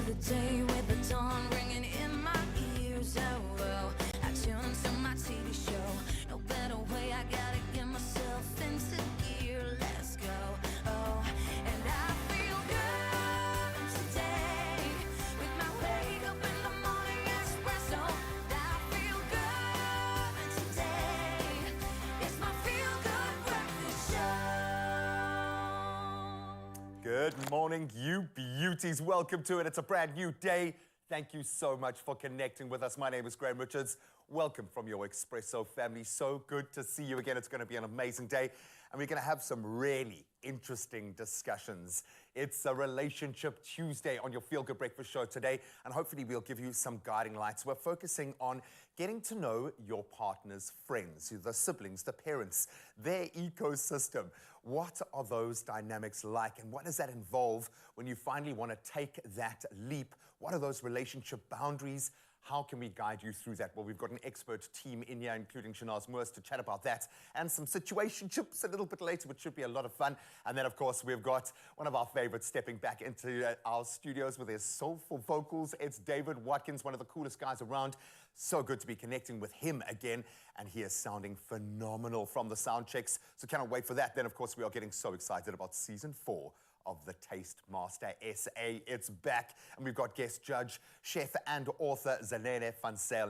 the day with the dawn ringing in my ears. Oh, well, I tune into my TV show. No better way, I gotta get myself into gear. Let's go. Oh, and I feel good today with my wake up in the morning espresso. I feel good today. It's my feel good breakfast show. Good morning, you beauties. Welcome to it. It's a brand new day. Thank you so much for connecting with us. My name is Graham Richards. Welcome from your Expresso family. So good to see you again. It's going to be an amazing day, and we're going to have some really interesting discussions. It's a Relationship Tuesday on your Feel Good Breakfast show today, and hopefully we'll give you some guiding lights. We're focusing on getting to know your partner's friends, the siblings, the parents, their ecosystem. What are those dynamics like, and what does that involve when you finally want to take that leap? What are those relationship boundaries? How can we guide you through that? Well, we've got an expert team in here, including Shanaz Moors, to chat about that, and some situationships a little bit later, which should be a lot of fun. And then, of course, we've got one of our favorites stepping back into our studios with his soulful vocals. It's David Watkins, one of the coolest guys around. So good to be connecting with him again, and he is sounding phenomenal from the sound checks. So cannot wait for that. Then, of course, we are getting so excited about season 4 of the Taste Master SA. It's back, and we've got guest judge, chef, and author Zanele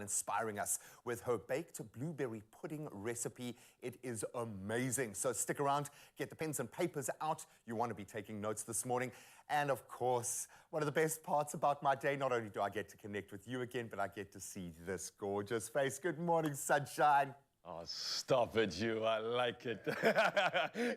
inspiring us with her baked blueberry pudding recipe. It is amazing. So stick around, get the pens and papers out. You want to be taking notes this morning. And of course, one of the best parts about my day, not only do I get to connect with you again, but I get to see this gorgeous face. Good morning, sunshine. Oh, stop it, you. I like it.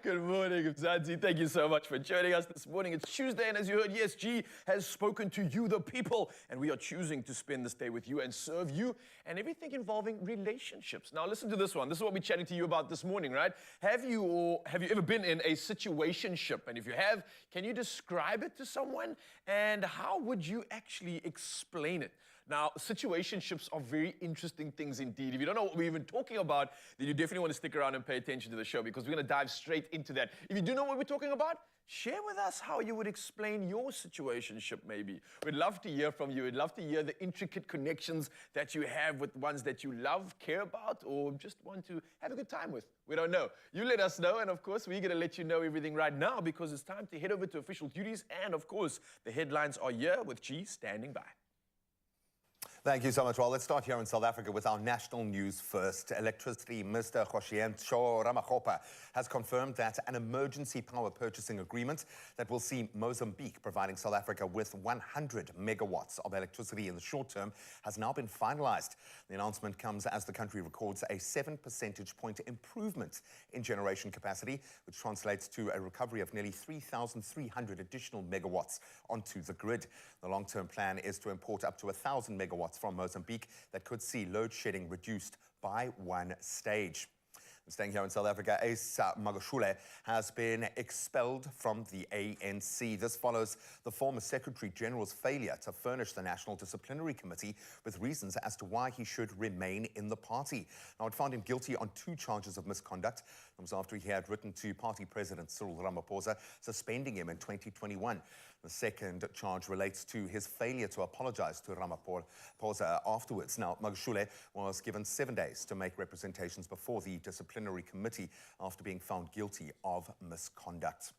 Good morning, Mzansi. Thank you so much for joining us this morning. It's Tuesday, and as you heard, ESG has spoken to you, the people, and we are choosing to spend this day with you and serve you and everything involving relationships. Now, listen to this one. This is what we're chatting to you about this morning, right? Have you ever been in a situationship? And if you have, can you describe it to someone? And how would you actually explain it? Now, situationships are very interesting things indeed. If you don't know what we're even talking about, then you definitely want to stick around and pay attention to the show, because we're going to dive straight into that. If you do know what we're talking about, share with us how you would explain your situationship maybe. We'd love to hear from you. We'd love to hear the intricate connections that you have with ones that you love, care about, or just want to have a good time with. We don't know. You let us know, and of course, we're going to let you know everything right now, because it's time to head over to official duties, and of course, the headlines are here with G standing by. Thank you so much. Well, let's start here in South Africa with our national news first. Electricity Minister Kgosientsho Ramokgopa has confirmed that an emergency power purchasing agreement that will see Mozambique providing South Africa with 100 megawatts of electricity in the short term has now been finalized. The announcement comes as the country records a 7 percentage point improvement in generation capacity, which translates to a recovery of nearly 3,300 additional megawatts onto the grid. The long-term plan is to import up to 1,000 megawatts from Mozambique that could see load shedding reduced by one stage. And staying here in South Africa, Ace Magashule has been expelled from the ANC. This follows the former Secretary General's failure to furnish the National Disciplinary Committee with reasons as to why he should remain in the party. Now, it found him guilty on 2 charges of misconduct. It was after he had written to party president Cyril Ramaphosa, suspending him in 2021. The second charge relates to his failure to apologize to Ramaphosa afterwards. Now, Magashule was given 7 days to make representations before the disciplinary committee after being found guilty of misconduct.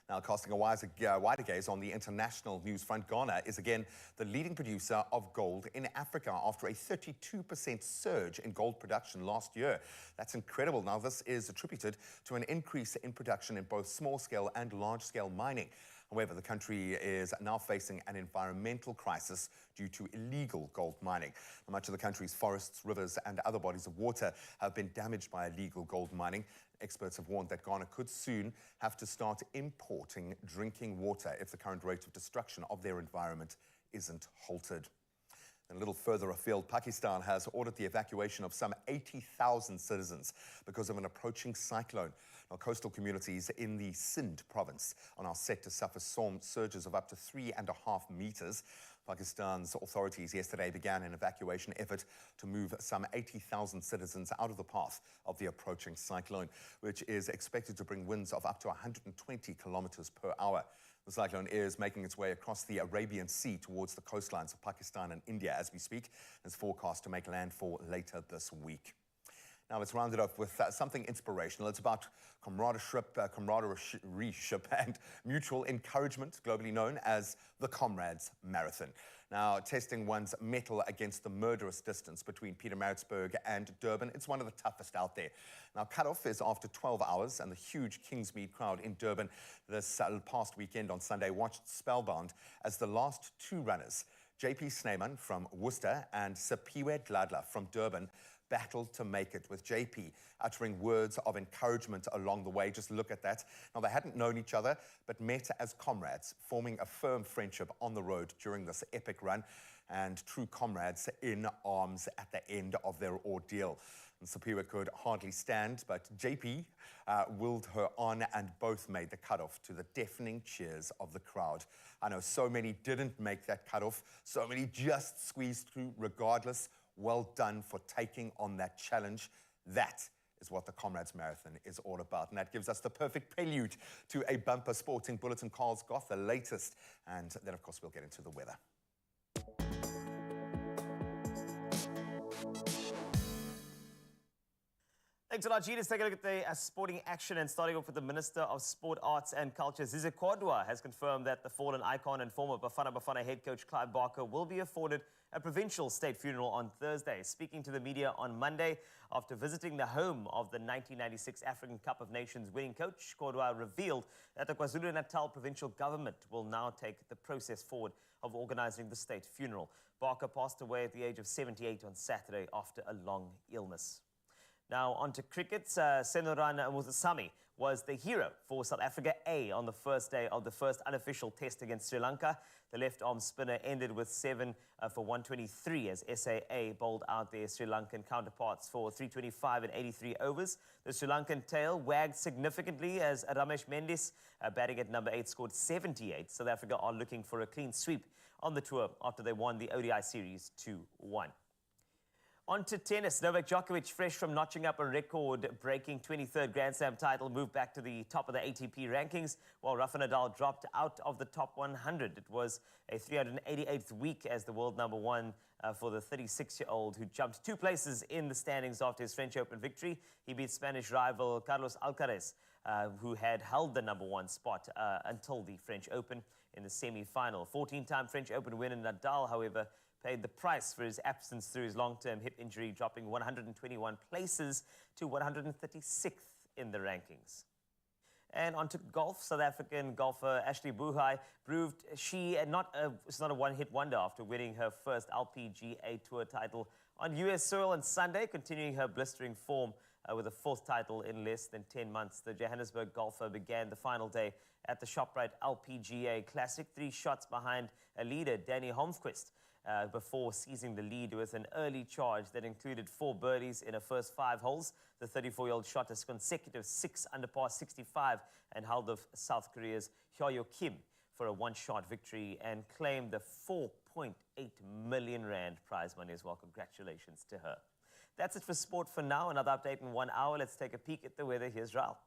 Now, casting a wider gaze on the international news front, Ghana is again the leading producer of gold in Africa after a 32% surge in gold production last year. That's incredible. Now, this is attributed to an increase in production in both small-scale and large-scale mining. However, the country is now facing an environmental crisis due to illegal gold mining. Much of the country's forests, rivers, and other bodies of water have been damaged by illegal gold mining. Experts have warned that Ghana could soon have to start importing drinking water if the current rate of destruction of their environment isn't halted. And a little further afield, Pakistan has ordered the evacuation of some 80,000 citizens because of an approaching cyclone. Now, coastal communities in the Sindh province are now set to suffer storm surges of up to 3.5 meters. Pakistan's authorities yesterday began an evacuation effort to move some 80,000 citizens out of the path of the approaching cyclone, which is expected to bring winds of up to 120 kilometers per hour. The cyclone is making its way across the Arabian Sea towards the coastlines of Pakistan and India as we speak. It's forecast to make landfall later this week. Now let's round it off with something inspirational. It's about camaraderie and mutual encouragement, globally known as the Comrades Marathon. Now, testing one's mettle against the murderous distance between Pietermaritzburg and Durban, it's one of the toughest out there. Now, cutoff is after 12 hours, and the huge Kingsmead crowd in Durban this past weekend on Sunday watched spellbound as the last two runners, JP Snyman from Worcester and Sipiwe Dladla from Durban, battled to make it, with JP uttering words of encouragement along the way. Just look at that. Now, they hadn't known each other, but met as comrades, forming a firm friendship on the road during this epic run, and true comrades in arms at the end of their ordeal. And Sipiwe could hardly stand, but JP willed her on, and both made the cutoff to the deafening cheers of the crowd. I know so many didn't make that cutoff, so many just squeezed through regardless. Well done for taking on that challenge. That is what the Comrades Marathon is all about. And that gives us the perfect prelude to a bumper sporting bulletin. Carl's got the latest. And then, of course, we'll get into the weather. Thanks a lot, G. Let's take a look at the sporting action, and starting off with the Minister of Sport, Arts and Culture, Zize Kodwa, has confirmed that the fallen icon and former Bafana Bafana head coach Clive Barker will be afforded a provincial state funeral on Thursday. Speaking to the media on Monday after visiting the home of the 1996 African Cup of Nations winning coach, Kodwa revealed that the KwaZulu-Natal provincial government will now take the process forward of organizing the state funeral. Barker passed away at the age of 78 on Saturday after a long illness. Now on to cricket. Senoran Musasamy was the hero for South Africa A on the first day of the first unofficial test against Sri Lanka. The left-arm spinner ended with 7 for 123 as SAA bowled out their Sri Lankan counterparts for 325 and 83 overs. The Sri Lankan tail wagged significantly as Ramesh Mendis, batting at number 8, scored 78. South Africa are looking for a clean sweep on the tour after they won the ODI series 2-1. On to tennis. Novak Djokovic, fresh from notching up a record-breaking 23rd Grand Slam title, moved back to the top of the ATP rankings, while Rafa Nadal dropped out of the top 100. It was a 388th week as the world number one for the 36-year-old, who jumped 2 places in the standings after his French Open victory. He beat Spanish rival Carlos Alcaraz, who had held the number 1 spot until the French Open in the semi-final. 14-time French Open winner Nadal, however, paid the price for his absence through his long-term hip injury, dropping 121 places to 136th in the rankings. And on to golf. South African golfer Ashley Buhai proved she is not a one-hit wonder after winning her first LPGA Tour title on US soil on Sunday, continuing her blistering form with a 4th title in less than 10 months. The Johannesburg golfer began the final day at the ShopRite LPGA Classic 3 shots behind a leader, Danny Holmquist, before seizing the lead with an early charge that included 4 birdies in her first 5 holes. The 34-year-old shot a consecutive 6 under par 65 and held off South Korea's Hyo Kim for a 1-shot victory and claimed the 4.8 million rand prize money as well. Congratulations to her. That's it for sport for now. Another update in 1 hour. Let's take a peek at the weather. Here's Raul.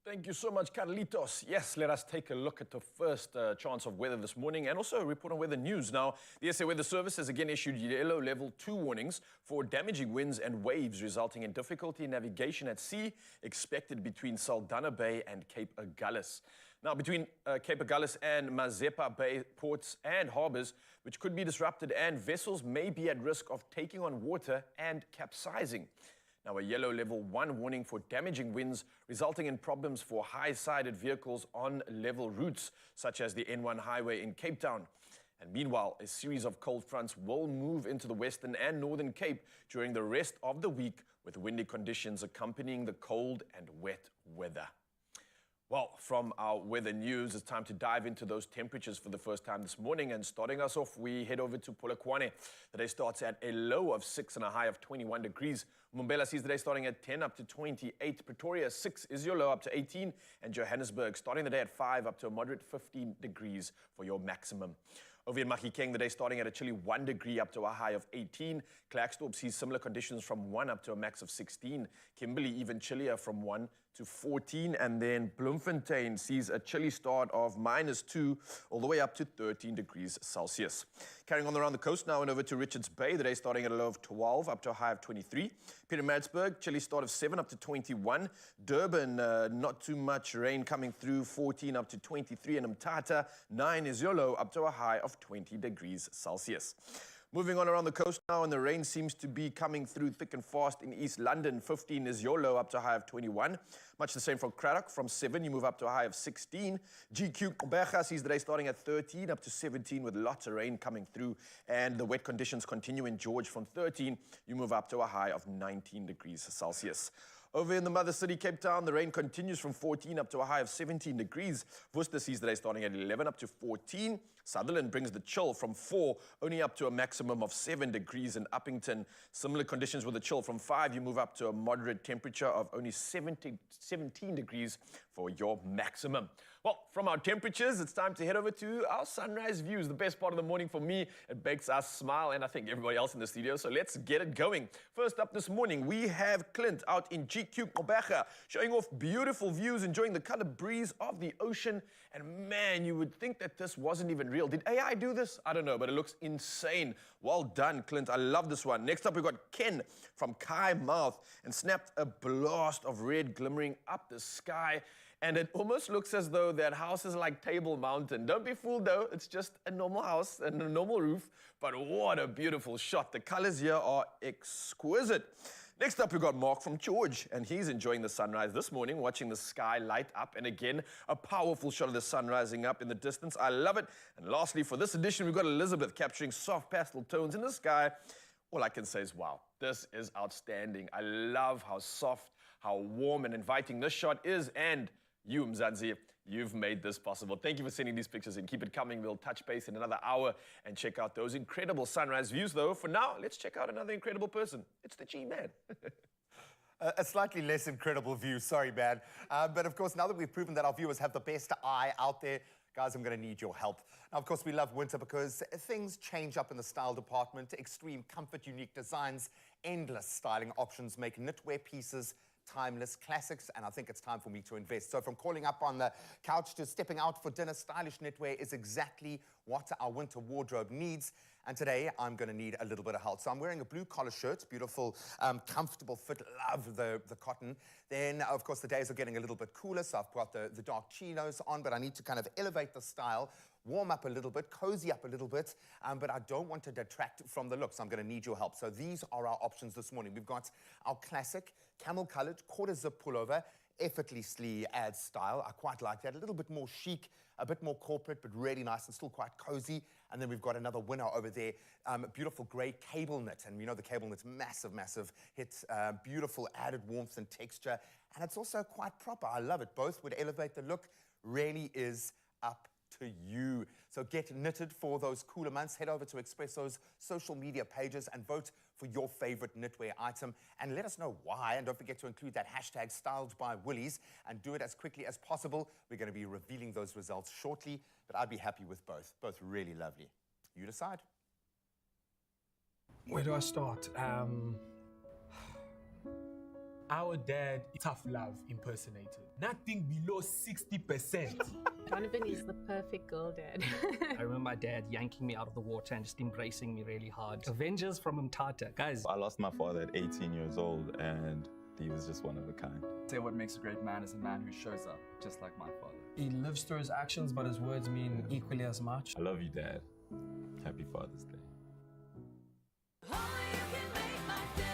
Thank you so much, Carlitos. Yes, let us take a look at the first chance of weather this morning and also a report on weather news. Now, the SA Weather Service has again issued yellow level 2 warnings for damaging winds and waves, resulting in difficulty in navigation at sea, expected between Saldanha Bay and Cape Agulhas. Now, between Cape Agulhas and Mazeppa Bay ports and harbors, which could be disrupted, and vessels may be at risk of taking on water and capsizing. Now, a yellow level 1 warning for damaging winds, resulting in problems for high-sided vehicles on level routes, such as the N1 highway in Cape Town. And meanwhile, a series of cold fronts will move into the Western and Northern Cape during the rest of the week, with windy conditions accompanying the cold and wet weather. Well, from our weather news, it's time to dive into those temperatures for the first time this morning. And starting us off, we head over to Polokwane. The day starts at a low of 6 and a high of 21 degrees. Mbombela sees the day starting at 10 up to 28. Pretoria, 6 is your low up to 18. And Johannesburg starting the day at 5 up to a moderate 15 degrees for your maximum. Over in Mahikeng, the day starting at a chilly 1 degree up to a high of 18. Klerksdorp sees similar conditions from 1 up to a max of 16. Kimberley even chillier from 1 to 14. And then Bloemfontein sees a chilly start of -2 all the way up to 13 degrees Celsius. Carrying on around the coast now and over to Richards Bay, the day starting at a low of 12 up to a high of 23. Pietermaritzburg, chilly start of 7 up to 21. Durban, not too much rain coming through, 14 up to 23. And Mthatha, 9 is your low up to a high of 20 degrees Celsius. Moving on around the coast now, and the rain seems to be coming through thick and fast in East London. 15 is your low up to a high of 21. Much the same from Cradock. From 7, you move up to a high of 16. GQ Gqeberha sees the day starting at 13 up to 17 with lots of rain coming through. And the wet conditions continue in George. From 13, you move up to a high of 19 degrees Celsius. Over in the mother city, Cape Town, the rain continues from 14 up to a high of 17 degrees. Worcester sees the day starting at 11 up to 14. Sutherland brings the chill from 4 only up to a maximum of 7 degrees. In Uppington, similar conditions with the chill from 5. You move up to a moderate temperature of only 17 degrees for your maximum. Well, from our temperatures, it's time to head over to our sunrise views. The best part of the morning for me. It makes us smile, and I think everybody else in the studio. So let's get it going. First up this morning, we have Clint out in GQ Gqeberha, showing off beautiful views, enjoying the color breeze of the ocean. And man, you would think that this wasn't even real. Did AI do this? I don't know, but it looks insane. Well done, Clint. I love this one. Next up, we've got Ken from Kai Mouth, and snapped a blast of red glimmering up the sky. And it almost looks as though that house is like Table Mountain. Don't be fooled though, it's just a normal house and a normal roof. But what a beautiful shot. The colors here are exquisite. Next up, we've got Mark from George, and he's enjoying the sunrise this morning, watching the sky light up. And again, a powerful shot of the sun rising up in the distance. I love it. And lastly, for this edition, we've got Elizabeth capturing soft pastel tones in the sky. All I can say is, wow, this is outstanding. I love how soft, how warm and inviting this shot is. And you, Mzansi, you've made this possible. Thank you for sending these pictures in. Keep it coming. We'll touch base in another hour and check out those incredible sunrise views, though. For now, let's check out another incredible person. It's the G-Man. A slightly less incredible view, sorry, man. But of course, now that we've proven that our viewers have the best eye out there, guys, I'm going to need your help. Now, of course, we love winter because things change up in the style department. Extreme comfort, unique designs, endless styling options make knitwear pieces timeless classics, and I think it's time for me to invest. So from calling up on the couch to stepping out for dinner, stylish knitwear is exactly what our winter wardrobe needs. And today, I'm going to need a little bit of help. So I'm wearing a blue collar shirt, beautiful, comfortable fit, love the cotton. Then, of course, the days are getting a little bit cooler, so I've got the dark chinos on, but I need to kind of elevate the style, warm up a little bit, cozy up a little bit, but I don't want to detract from the look, so I'm going to need your help. So these are our options this morning. We've got our classic camel-colored quarter-zip pullover, effortlessly adds style. I quite like that. A little bit more chic, a bit more corporate, but really nice and still quite cozy. And then we've got another winner over there, beautiful gray cable knit. And you know the cable knit's massive, massive hit. Beautiful added warmth and texture. And it's also quite proper. I love it. Both would elevate the look. Really is up to you. So get knitted for those cooler months. Head over to Expresso's social media pages and vote for your favorite knitwear item. And let us know why. And don't forget to include that hashtag #StyledByWoolies and do it as quickly as possible. We're going to be revealing those results shortly, but I'd be happy with both. Both really lovely. You decide. Where do I start? Our dad, tough love impersonator. Nothing below 60%. Donovan is the perfect girl dad. I remember my dad yanking me out of the water and just embracing me really hard. Avengers from Mthatha. Guys, I lost my father at 18 years old, and he was just one of a kind. Say what makes a great man is a man who shows up, just like my father. He lives through his actions, but his words mean equally as much. I love you, Dad. Happy Father's Day. Only you can make my day.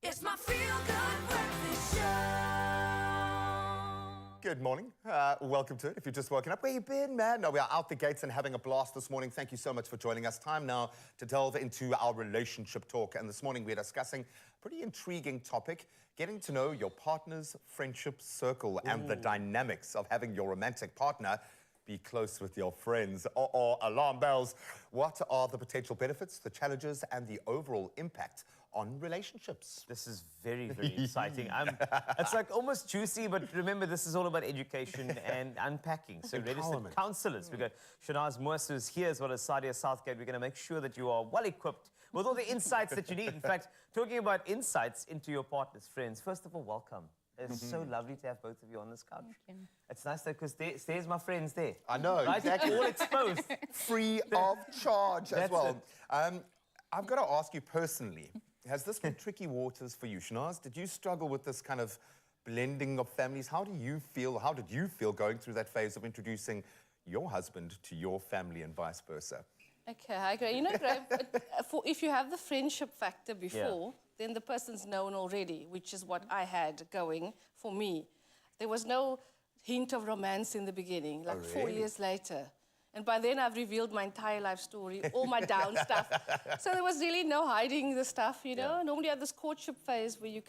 It's my feel-good breakfast show. Good morning. Welcome to it. If you've just woken up, where you been, man? No, we are out the gates and having a blast this morning. Thank you so much for joining us. Time now to delve into our relationship talk. And this morning we're discussing a pretty intriguing topic, getting to know your partner's friendship circle and the dynamics of having your romantic partner be close with your friends. Alarm bells. What are the potential benefits, the challenges, and the overall impact on relationships? This is very, very exciting. It's like almost juicy, but remember, this is all about education and unpacking. So registered counselors. We've got Shanaz Moose who's here, as well as Sadia Southgate. We're going to make sure that you are well equipped with all the insights that you need. In fact, talking about insights into your partner's friends, first of all, welcome. It's so lovely to have both of you on this couch. It's nice though, because there's my friends there. I know, right? exactly. All exposed. Free of charge as That's well. I've got to ask you personally, has this been tricky waters for you, Shanaz? Did you struggle with this kind of blending of families? How did you feel going through that phase of introducing your husband to your family and vice versa? Okay, I agree. You know, Graham, if you have the friendship factor before, then the person's known already, which is what I had going for me. There was no hint of romance in the beginning, like 4 years later. And by then, I've revealed my entire life story, all my down stuff. So there was really no hiding the stuff, you know. Normally, you have this courtship phase where you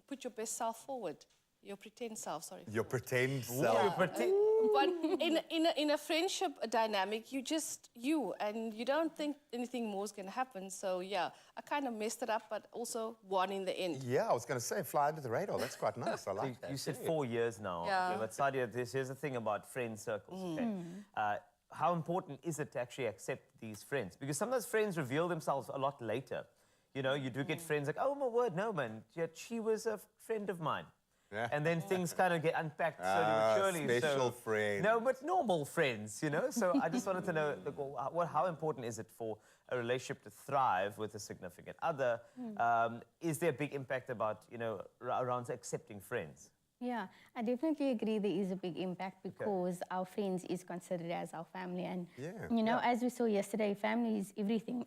put your best self forward. Your pretend self, sorry. Your pretend self. But in a friendship dynamic, you just you, and you don't think anything more is going to happen. So, yeah, I kind of messed it up, but also won in the end. Yeah, I was going to say, fly under the radar. That's quite nice. I like that. You said 4 years now. Yeah. Okay, but Sadia, here's the thing about friend circles. Okay? How important is it to actually accept these friends? Because sometimes friends reveal themselves a lot later. You know, you do get friends like, oh, my word, no, man, yet she was a friend of mine. Yeah. And then things kind of get unpacked slowly. Special friends. No, but normal friends, you know? So I just wanted to know, how important is it for a relationship to thrive with a significant other? Is there a big impact about, you know, around accepting friends? Yeah, I definitely agree there is a big impact because our friends is considered as our family. And, you know, as we saw yesterday, family is everything,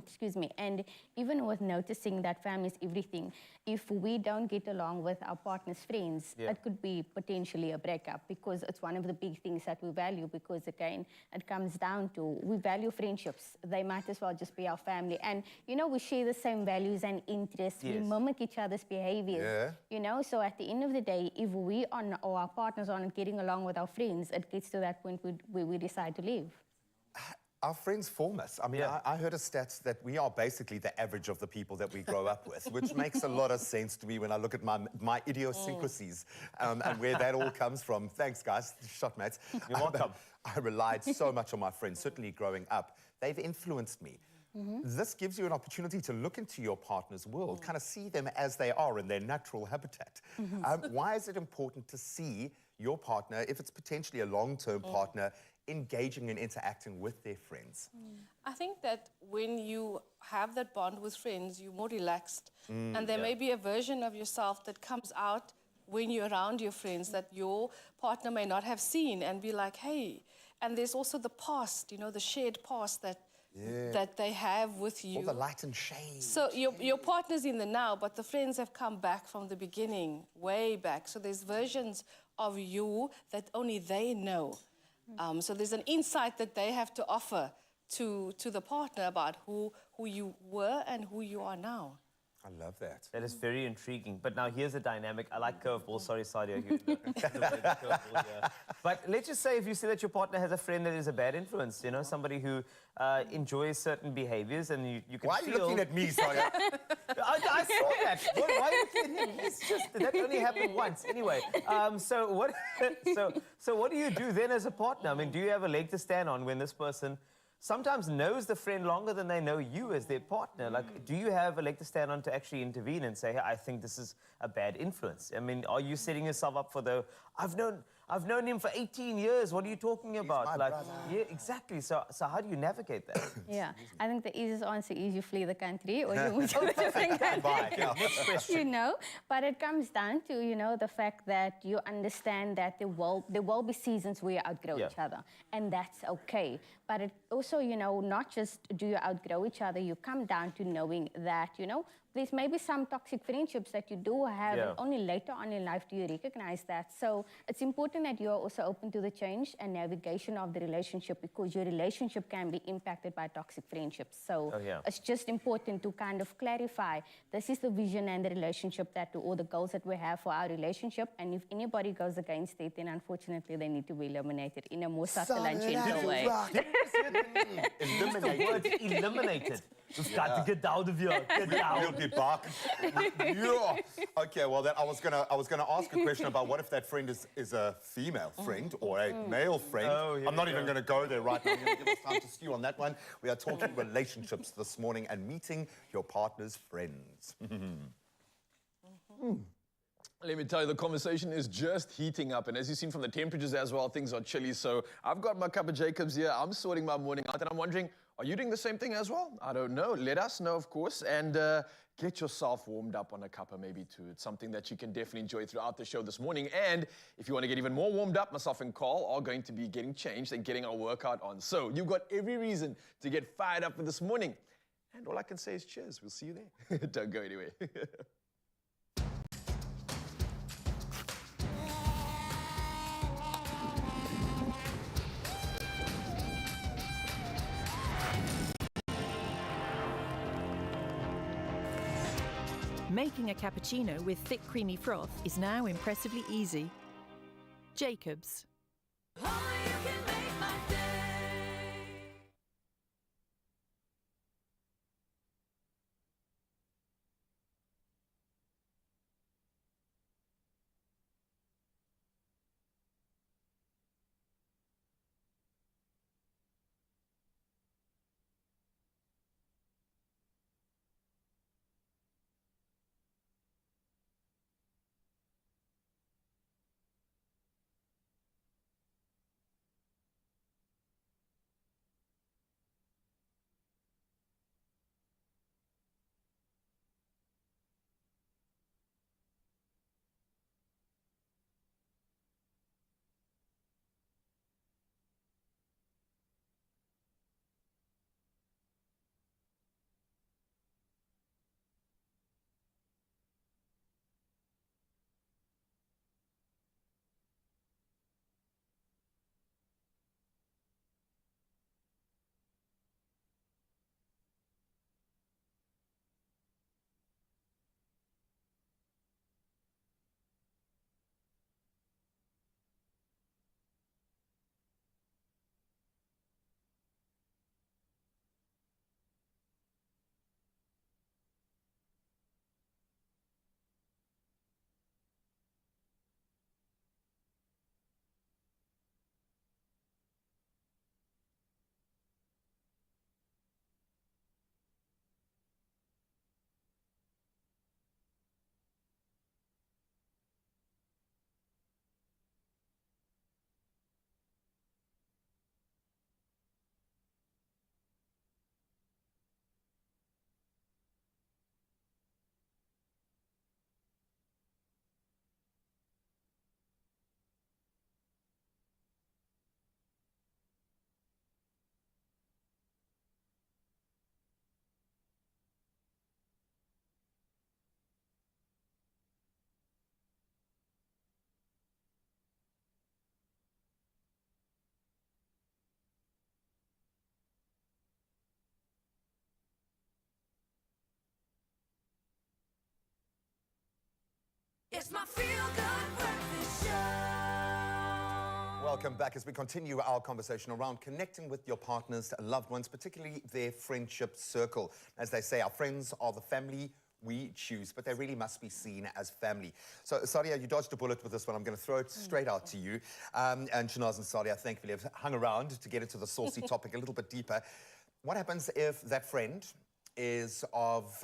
excuse me. And even with noticing that family is everything, if we don't get along with our partner's friends, it could be potentially a breakup because it's one of the big things that we value because, again, it comes down to we value friendships. They might as well just be our family. And, you know, we share the same values and interests. We mimic each other's behaviors, you know. So at the end of the day, if we or our partners aren't getting along with our friends, it gets to that point where we decide to leave. Our friends form us. I mean, I heard a stat that we are basically the average of the people that we grow up with, which makes a lot of sense to me when I look at my idiosyncrasies and where that all comes from. Thanks, guys. Shot, mates. You're welcome. I relied so much on my friends, certainly growing up. They've influenced me. This gives you an opportunity to look into your partner's world, kind of see them as they are in their natural habitat. Why is it important to see your partner, if it's potentially a long-term partner, engaging and interacting with their friends? I think that when you have that bond with friends, you're more relaxed. And there may be a version of yourself that comes out when you're around your friends that your partner may not have seen and be like, hey. And there's also the past, you know, the shared past that they have with you. All the light and shade. So your partner's in the now, but the friends have come back from the beginning, way back. So there's versions of you that only they know. So there's an insight that they have to offer to the partner about who you were and who you are now. I love that. That is very intriguing. But now here's a dynamic. I like curveball. Sorry, Sadia. But let's just say if you see that your partner has a friend that is a bad influence, you know, somebody who enjoys certain behaviors and you can Why feel... are you looking at me, Sadia? I saw that. Why are you looking at him? It's just, that only happened once. Anyway, so what do you do then as a partner? I mean, do you have a leg to stand on when this person sometimes knows the friend longer than they know you as their partner? Like, do you have a leg to stand on to actually intervene and say, hey, I think this is a bad influence? I mean, are you setting yourself up for the, I've known him for 18 years, what are you talking about? My brother. Yeah, exactly. So how do you navigate that? Yeah, I think the easiest answer is you flee the country or you move to a different country. You know, but it comes down to, you know, the fact that you understand that there will be seasons where you outgrow each other, and that's okay. But it also, you know, not just do you outgrow each other, you come down to knowing that, you know, there's maybe some toxic friendships that you do have, and only later on in life do you recognize that. So it's important that you are also open to the change and navigation of the relationship, because your relationship can be impacted by toxic friendships. So it's just important to kind of clarify, this is the vision and the relationship or the goals that we have for our relationship, and if anybody goes against it, then unfortunately they need to be eliminated in a more subtle and gentle way. Eliminated. We've got to get out of here. Get out. We'll be back. Okay, well then I was gonna ask a question about what if that friend is a female friend or a male friend. I'm not even gonna go there right now. I'm gonna give us time to stew on that one. We are talking relationships this morning and meeting your partner's friends. Let me tell you, the conversation is just heating up. And as you've seen from the temperatures as well, things are chilly. So I've got my cup of Jacobs here. I'm sorting my morning out. And I'm wondering, are you doing the same thing as well? I don't know. Let us know, of course. And get yourself warmed up on a cuppa maybe too. It's something that you can definitely enjoy throughout the show this morning. And if you want to get even more warmed up, myself and Carl are going to be getting changed and getting our workout on. So you've got every reason to get fired up for this morning. And all I can say is cheers. We'll see you there. Don't go anywhere. Making a cappuccino with thick creamy froth is now impressively easy. Jacobs. It's my feel-good breakfast show. Welcome back as we continue our conversation around connecting with your partners and loved ones, particularly their friendship circle. As they say, our friends are the family we choose, but they really must be seen as family. So, Sadia, you dodged a bullet with this one. I'm going to throw it straight out to you. And Shanaz and Sadia, thankfully, have hung around to get into the saucy topic a little bit deeper. What happens if that friend is of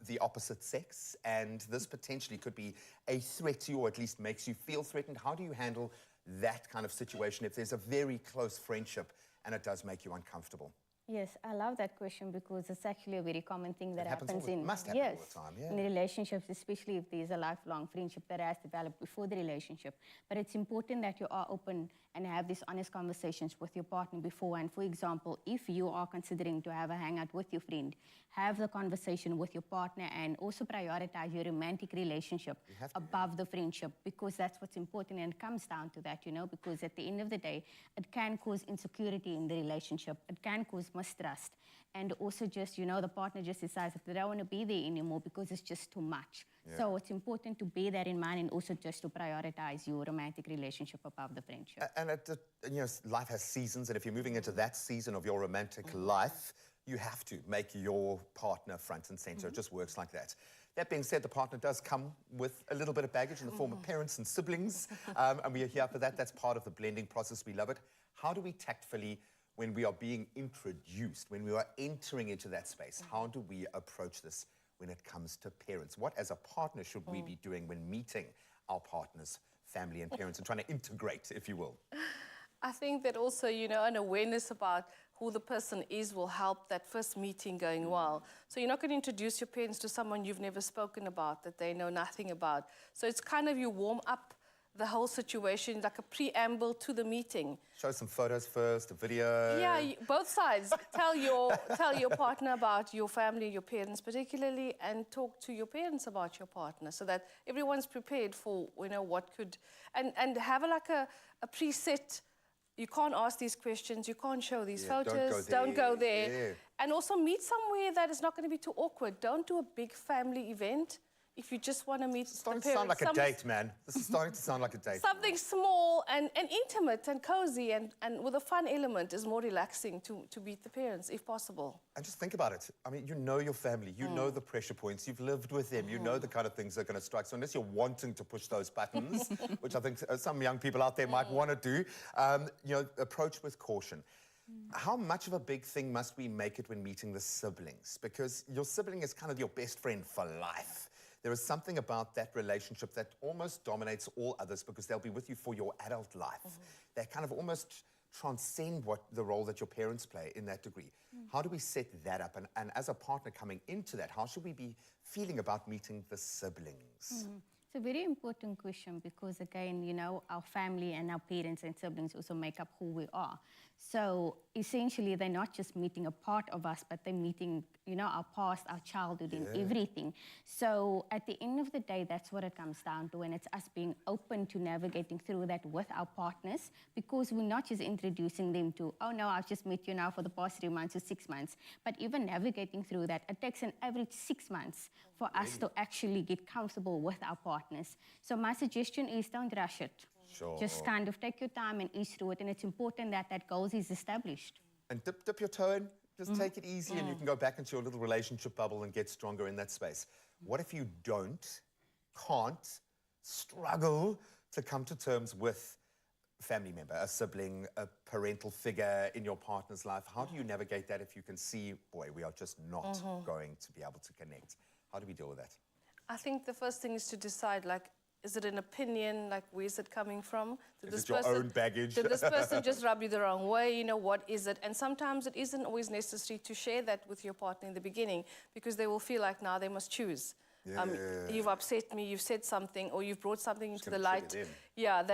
the opposite sex, and this potentially could be a threat to you, or at least makes you feel threatened? How do you handle that kind of situation if there's a very close friendship and it does make you uncomfortable? Yes, I love that question because it's actually a very common thing that happens in must happen all the time, yeah. in relationships, especially if there's a lifelong friendship that has developed before the relationship. But it's important that you are open and have these honest conversations with your partner before. And for example, if you are considering to have a hangout with your friend, have the conversation with your partner and also prioritize your romantic relationship above the friendship, because that's what's important, and it comes down to that, you know, because at the end of the day, it can cause insecurity in the relationship. It can cause mistrust. And also just, you know, the partner just decides that they don't want to be there anymore because it's just too much. Yeah. So it's important to bear that in mind and also just to prioritize your romantic relationship above the friendship. And you know, life has seasons, and if you're moving into that season of your romantic life, you have to make your partner front and center. It just works like that. That being said, the partner does come with a little bit of baggage in the form of parents and siblings, and we are here for that. That's part of the blending process. We love it. How do we tactfully, when we are being introduced, when we are entering into that space, how do we approach this when it comes to parents? What, as a partner, should we be doing when meeting our partners, family and parents, and trying to integrate, if you will? I think that also, you know, an awareness about who the person is will help that first meeting going well. So you're not going to introduce your parents to someone you've never spoken about, that they know nothing about. So it's kind of you warm up the whole situation, like a preamble to the meeting. Show some photos first, a video. Yeah, both sides. tell your partner about your family, your parents particularly, and talk to your parents about your partner so that everyone's prepared for, you know, what could... And have like a preset. You can't ask these questions, you can't show these photos, don't go there. Yeah. And also meet somewhere that is not going to be too awkward. Don't do a big family event if you just want to meet the parents. It's starting to sound like a date, man. This is starting to sound like a date. Something small and intimate and cozy and with a fun element is more relaxing to meet the parents, if possible. And just think about it. I mean, you know your family, you know the pressure points, you've lived with them, you know the kind of things they're going to strike. So unless you're wanting to push those buttons, which I think some young people out there might want to do, you know, approach with caution. How much of a big thing must we make it when meeting the siblings? Because your sibling is kind of your best friend for life. There is something about that relationship that almost dominates all others because they'll be with you for your adult life. They kind of almost transcend the role that your parents play in that degree. How do we set that up? And as a partner coming into that, how should we be feeling about meeting the siblings? It's a very important question because, again, you know, our family and our parents and siblings also make up who we are. So essentially, they're not just meeting a part of us, but they're meeting, you know, our past, our childhood, and everything. So at the end of the day, that's what it comes down to, and it's us being open to navigating through that with our partners, because we're not just introducing them to, oh no, I've just met you now for the past 3 months or 6 months, but even navigating through that, it takes an average 6 months for us to actually get comfortable with our partners. So my suggestion is don't rush it. Sure. Just kind of take your time and ease through it, and it's important that that goal is established. And dip your toe in, just take it easy, and you can go back into your little relationship bubble and get stronger in that space. What if you can't, struggle to come to terms with a family member, a sibling, a parental figure in your partner's life? How do you navigate that if you can see, boy, we are just not going to be able to connect? How do we deal with that? I think the first thing is to decide, like, is it an opinion? Like, where's it coming from? Is it your own baggage? Did this person just rub you the wrong way? You know, what is it? And sometimes it isn't always necessary to share that with your partner in the beginning because they will feel like now they must choose. You've upset me, you've said something, or you've brought something into the light.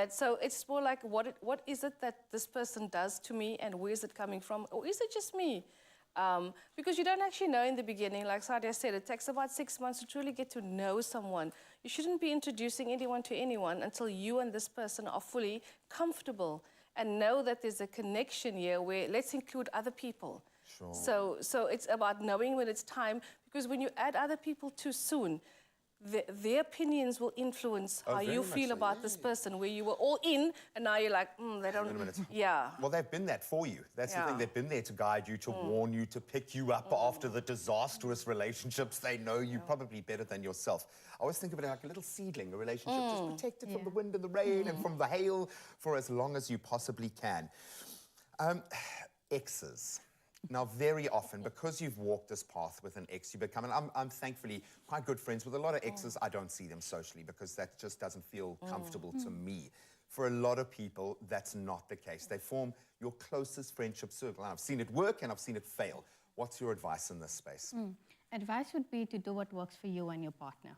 So it's more like, what is it that this person does to me and where's it coming from? Or is it just me? Because you don't actually know in the beginning. Like Sadia said, it takes about 6 months to truly get to know someone. You shouldn't be introducing anyone to anyone until you and this person are fully comfortable and know that there's a connection here where let's include other people. Sure. So it's about knowing when it's time, because when you add other people too soon, their opinions will influence how you feel about this person, where you were all in and now you're like, they don't... Wait a minute. Yeah. Well, they've been that for you. That's the thing. They've been there to guide you, to warn you, to pick you up after the disastrous relationships. They know you probably better than yourself. I always think of it like a little seedling, a relationship. Just protect it from the wind and the rain and from the hail for as long as you possibly can. Exes. Now, very often, because you've walked this path with an ex, you become, and I'm thankfully quite good friends with a lot of exes. I don't see them socially because that just doesn't feel comfortable to me. For a lot of people, that's not the case. They form your closest friendship circle. And I've seen it work and I've seen it fail. What's your advice in this space? Advice would be to do what works for you and your partner.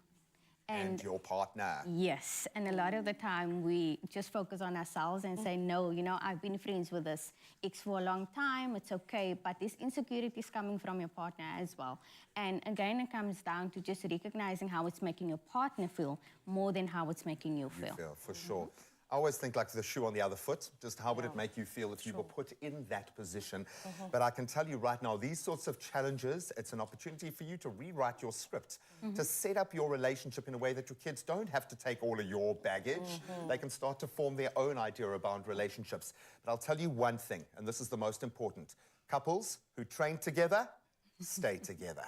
And your partner. Yes, and a lot of the time we just focus on ourselves and say, no, you know, I've been friends with this ex for a long time, it's okay, but this insecurity is coming from your partner as well. And again, it comes down to just recognizing how it's making your partner feel more than how it's making you feel. For sure. I always think like the shoe on the other foot, just how would it make you feel if you were put in that position? But I can tell you right now, these sorts of challenges, it's an opportunity for you to rewrite your script, to set up your relationship in a way that your kids don't have to take all of your baggage. They can start to form their own idea about relationships. But I'll tell you one thing, and this is the most important. Couples who train together, stay together.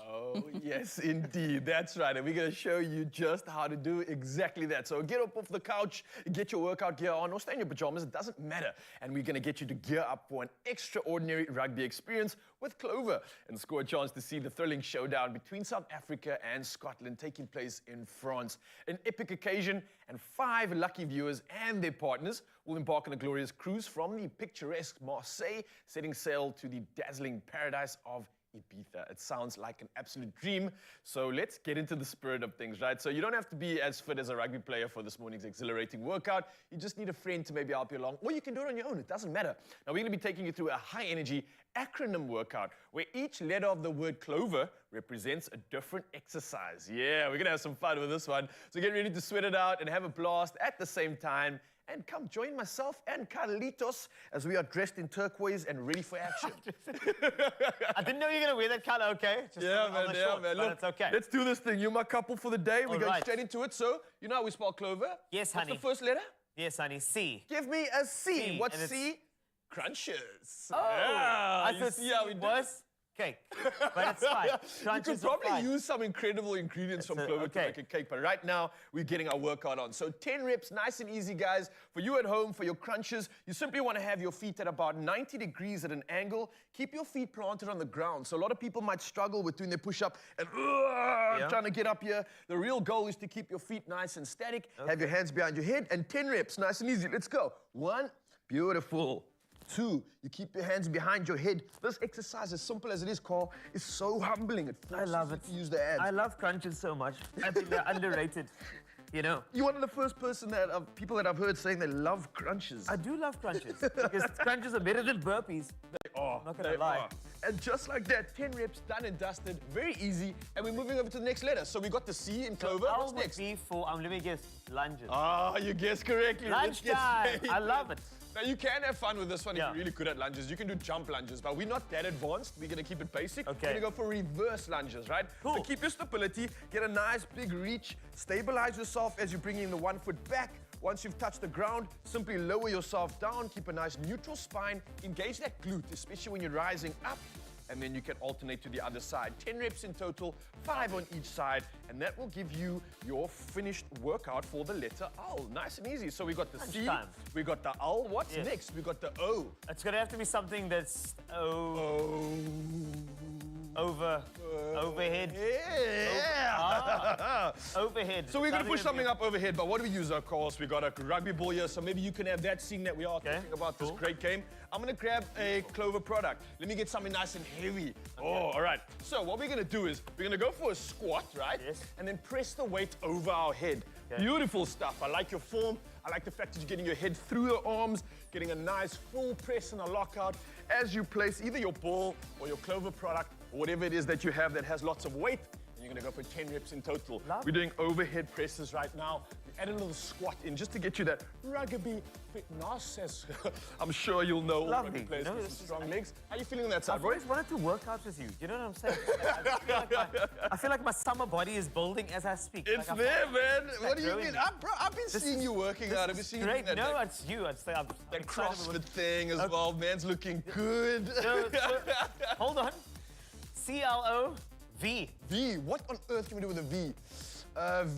Oh, yes, indeed. That's right. And we're going to show you just how to do exactly that. So get up off the couch, get your workout gear on, or stay in your pajamas. It doesn't matter. And we're going to get you to gear up for an extraordinary rugby experience with Clover and score a chance to see the thrilling showdown between South Africa and Scotland taking place in France. An epic occasion, and 5 lucky viewers and their partners will embark on a glorious cruise from the picturesque Marseille, setting sail to the dazzling paradise of Ibiza. It sounds like an absolute dream. So let's get into the spirit of things, right? So you don't have to be as fit as a rugby player for this morning's exhilarating workout. You just need a friend to maybe help you along, or you can do it on your own. It doesn't matter. Now we're going to be taking you through a high-energy acronym workout where each letter of the word Clover represents a different exercise. Yeah, we're going to have some fun with this one. So get ready to sweat it out and have a blast at the same time. And come join myself and Carlitos as we are dressed in turquoise and ready for action. I didn't know you were going to wear that color, okay? Just man. Look, it's okay. Let's do this thing. You're my couple for the day. We're going straight into it. So, you know how we spell Clover? Yes, honey. What's the first letter? Yes, honey. C. Give me a C. C. What's And C? Crunches. Oh, yeah, I thought see how we do it? cake, but it's fine. You could probably use some incredible ingredients from Clover to make a cake, but right now, we're getting our workout on. So 10 reps, nice and easy, guys. For you at home, for your crunches, you simply want to have your feet at about 90 degrees at an angle. Keep your feet planted on the ground. So a lot of people might struggle with doing their push-up and trying to get up here. The real goal is to keep your feet nice and static. Have your hands behind your head, and 10 reps, nice and easy. Let's go. 1, beautiful. 2, you keep your hands behind your head. This exercise, as simple as it is, Carl, is so humbling. I love it. To use the hands. I love crunches so much. I think they're underrated. You know, you're one of the first people that I've heard saying they love crunches. I do love crunches because crunches are better than burpees. They are. I'm not gonna lie. And just like that, 10 reps, done and dusted, very easy. And we're moving over to the next letter. So we got the C in Clover. What's next? B for, let me guess, lunges. Ah, you guessed correctly. Lunchtime. I love it. Now, you can have fun with this one if you're really good at lunges. You can do jump lunges, but we're not that advanced. We're going to keep it basic. Okay. We're going to go for reverse lunges, right? Cool. So keep your stability, get a nice big reach, stabilize yourself as you're bringing the 1 foot back. Once you've touched the ground, simply lower yourself down, keep a nice neutral spine, engage that glute, especially when you're rising up, and then you can alternate to the other side. 10 reps in total, 5 on each side, and that will give you your finished workout for the letter L. Nice and easy. So we got the C, we got the L. What's next? We got the O. It's going to have to be something that's overhead. Yeah. Overhead. So we're going to push something up overhead, but what do we use, of course? We got a rugby ball here, so maybe you can have that, seeing that we are talking about this great game. I'm going to grab a Clover product. Let me get something nice and heavy. Oh, all right. So what we're going to do is we're going to go for a squat, right? Yes. And then press the weight over our head. Beautiful stuff. I like your form. I like the fact that you're getting your head through your arms, getting a nice full press and a lockout as you place either your ball or your Clover product or whatever it is that you have that has lots of weight. And you're going to go for 10 reps in total. We're doing overhead presses right now. Add a little squat in just to get you that rugby fitness, as I'm sure you'll know all rugby players with strong legs. How are you feeling on that side, I've always wanted to work out with you. You know what I'm saying? I feel like my summer body is building as I speak. It's like there, man. What do you mean? I've been seeing you working out. I've been seeing you doing that. No, it's you. I'd say I'm that CrossFit thing as well. Man's looking good. Hold on. C-L-O-V. V. What on earth can we do with a V?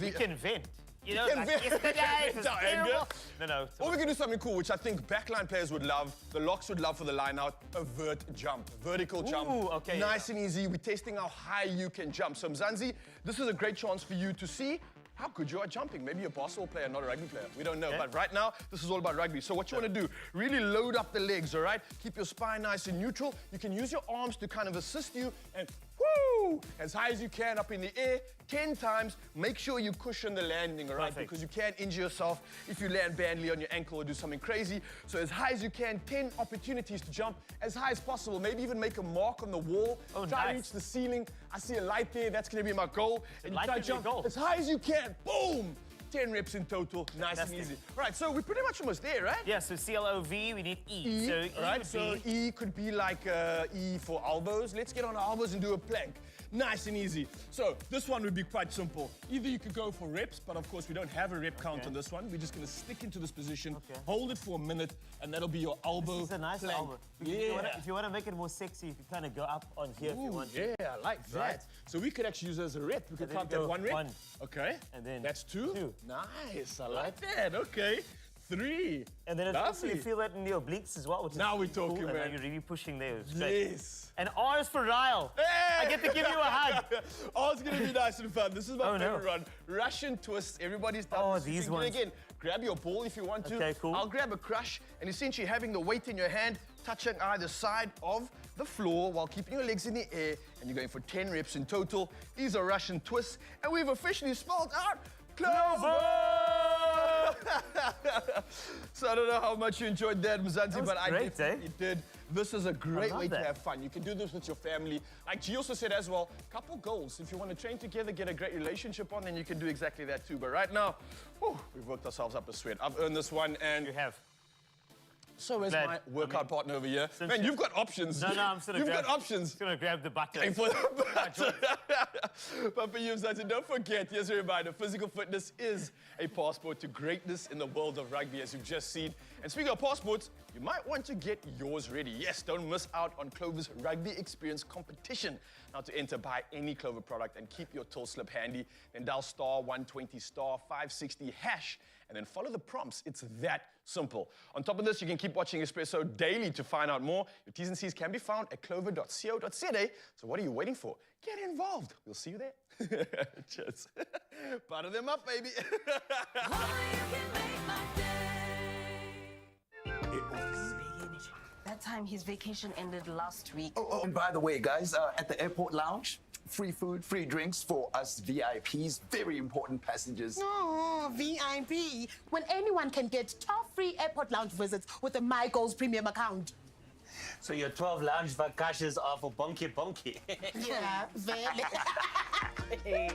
We can vent. You know, like yesterday, it was terrible. No. Or we can do something cool, which I think backline players would love. The locks would love for the line out. A vert jump, vertical jump. Nice and easy. We're testing how high you can jump. So Mzansi, this is a great chance for you to see how good you are jumping. Maybe you're a basketball player, not a rugby player. We don't know. But right now, this is all about rugby. So what you want to do, really load up the legs, all right? Keep your spine nice and neutral. You can use your arms to kind of assist you and woo! As high as you can up in the air, 10 times. Make sure you cushion the landing, all right? Perfect. Because you can injure yourself if you land badly on your ankle or do something crazy. So as high as you can, 10 opportunities to jump as high as possible. Maybe even make a mark on the wall. Oh, try to nice. reach the ceiling. I see a light there. That's going to be my goal. And you light try can to be a jump goal. as high as you can. Boom! 10 reps in total. Nice Fantastic. and easy. All right, so we're pretty much almost there, right? Yeah, so C-L-O-V, we need E. E, So E all right, would so be... E could be like E for elbows. Let's get on our elbows and do a plank. Nice and easy. So this one would be quite simple. Either you could go for reps, but of course we don't have a rep count on this one. We're just gonna stick into this position, hold it for a minute, and that'll be your elbow This is a nice plank. elbow. Yeah. If you want to make it more sexy, you can kind of go up on here if you Ooh, want to. yeah, I like that. Right. So we could actually use it as a rep. We could then count you that go one rep. 1. Okay. And then that's 2. 2. Nice, I like that. Okay. 3. And then it's also, you Lovely. feel that in your obliques as well, which is Now we're really cool, talking, and man. now you're really pushing there. It's great. Yes. And R is for Ryle. Hey! I get to give you a hug. Oh, it's gonna be nice and fun. This is my Oh, no. favorite one. Russian twists. Everybody's done Oh, this. these You can do it ones. again. Grab your ball if you want to. Okay, cool. I'll grab a crush and essentially having the weight in your hand, touching either side of the floor while keeping your legs in the air, and you're going for 10 reps in total. These are Russian twists, and we've officially spelled out Clover! So I don't know how much you enjoyed that, Mzansi, but I great, definitely did. This is a great love way to that. have fun. You can do this with your family. Like G also said as well, couple goals. If you want to train together, get a great relationship on, then you can do exactly that too. But right now, whew, we've worked ourselves up a sweat. I've earned this one, and You have. so is Glad. my workout partner over here. Since Man, you- you've got options. No, I'm just You've got options. Just gonna grab the button. Aim for the button. But for you, Mzansi, don't forget, here's a reminder, physical fitness is a passport to greatness in the world of rugby, as you've just seen. And speaking of passports, you might want to get yours ready. Yes, don't miss out on Clover's Rugby Experience competition. Now to enter, buy any Clover product and keep your till slip handy. Then dial *120 *560 hash, and then follow the prompts. It's that simple. On top of this, you can keep watching Expresso daily to find out more. Your T's and C's can be found at clover.co.za. So what are you waiting for? Get involved. We'll see you there. Cheers. Butter them up, baby. That time his vacation ended last week. Oh, and by the way, guys, at the airport lounge, free food, free drinks for us VIPs, very important passengers. Oh, VIP. When anyone can get top free airport lounge visits with a My Goals premium account. So your 12 lounge vacations are for bonky bonky. Yeah, very.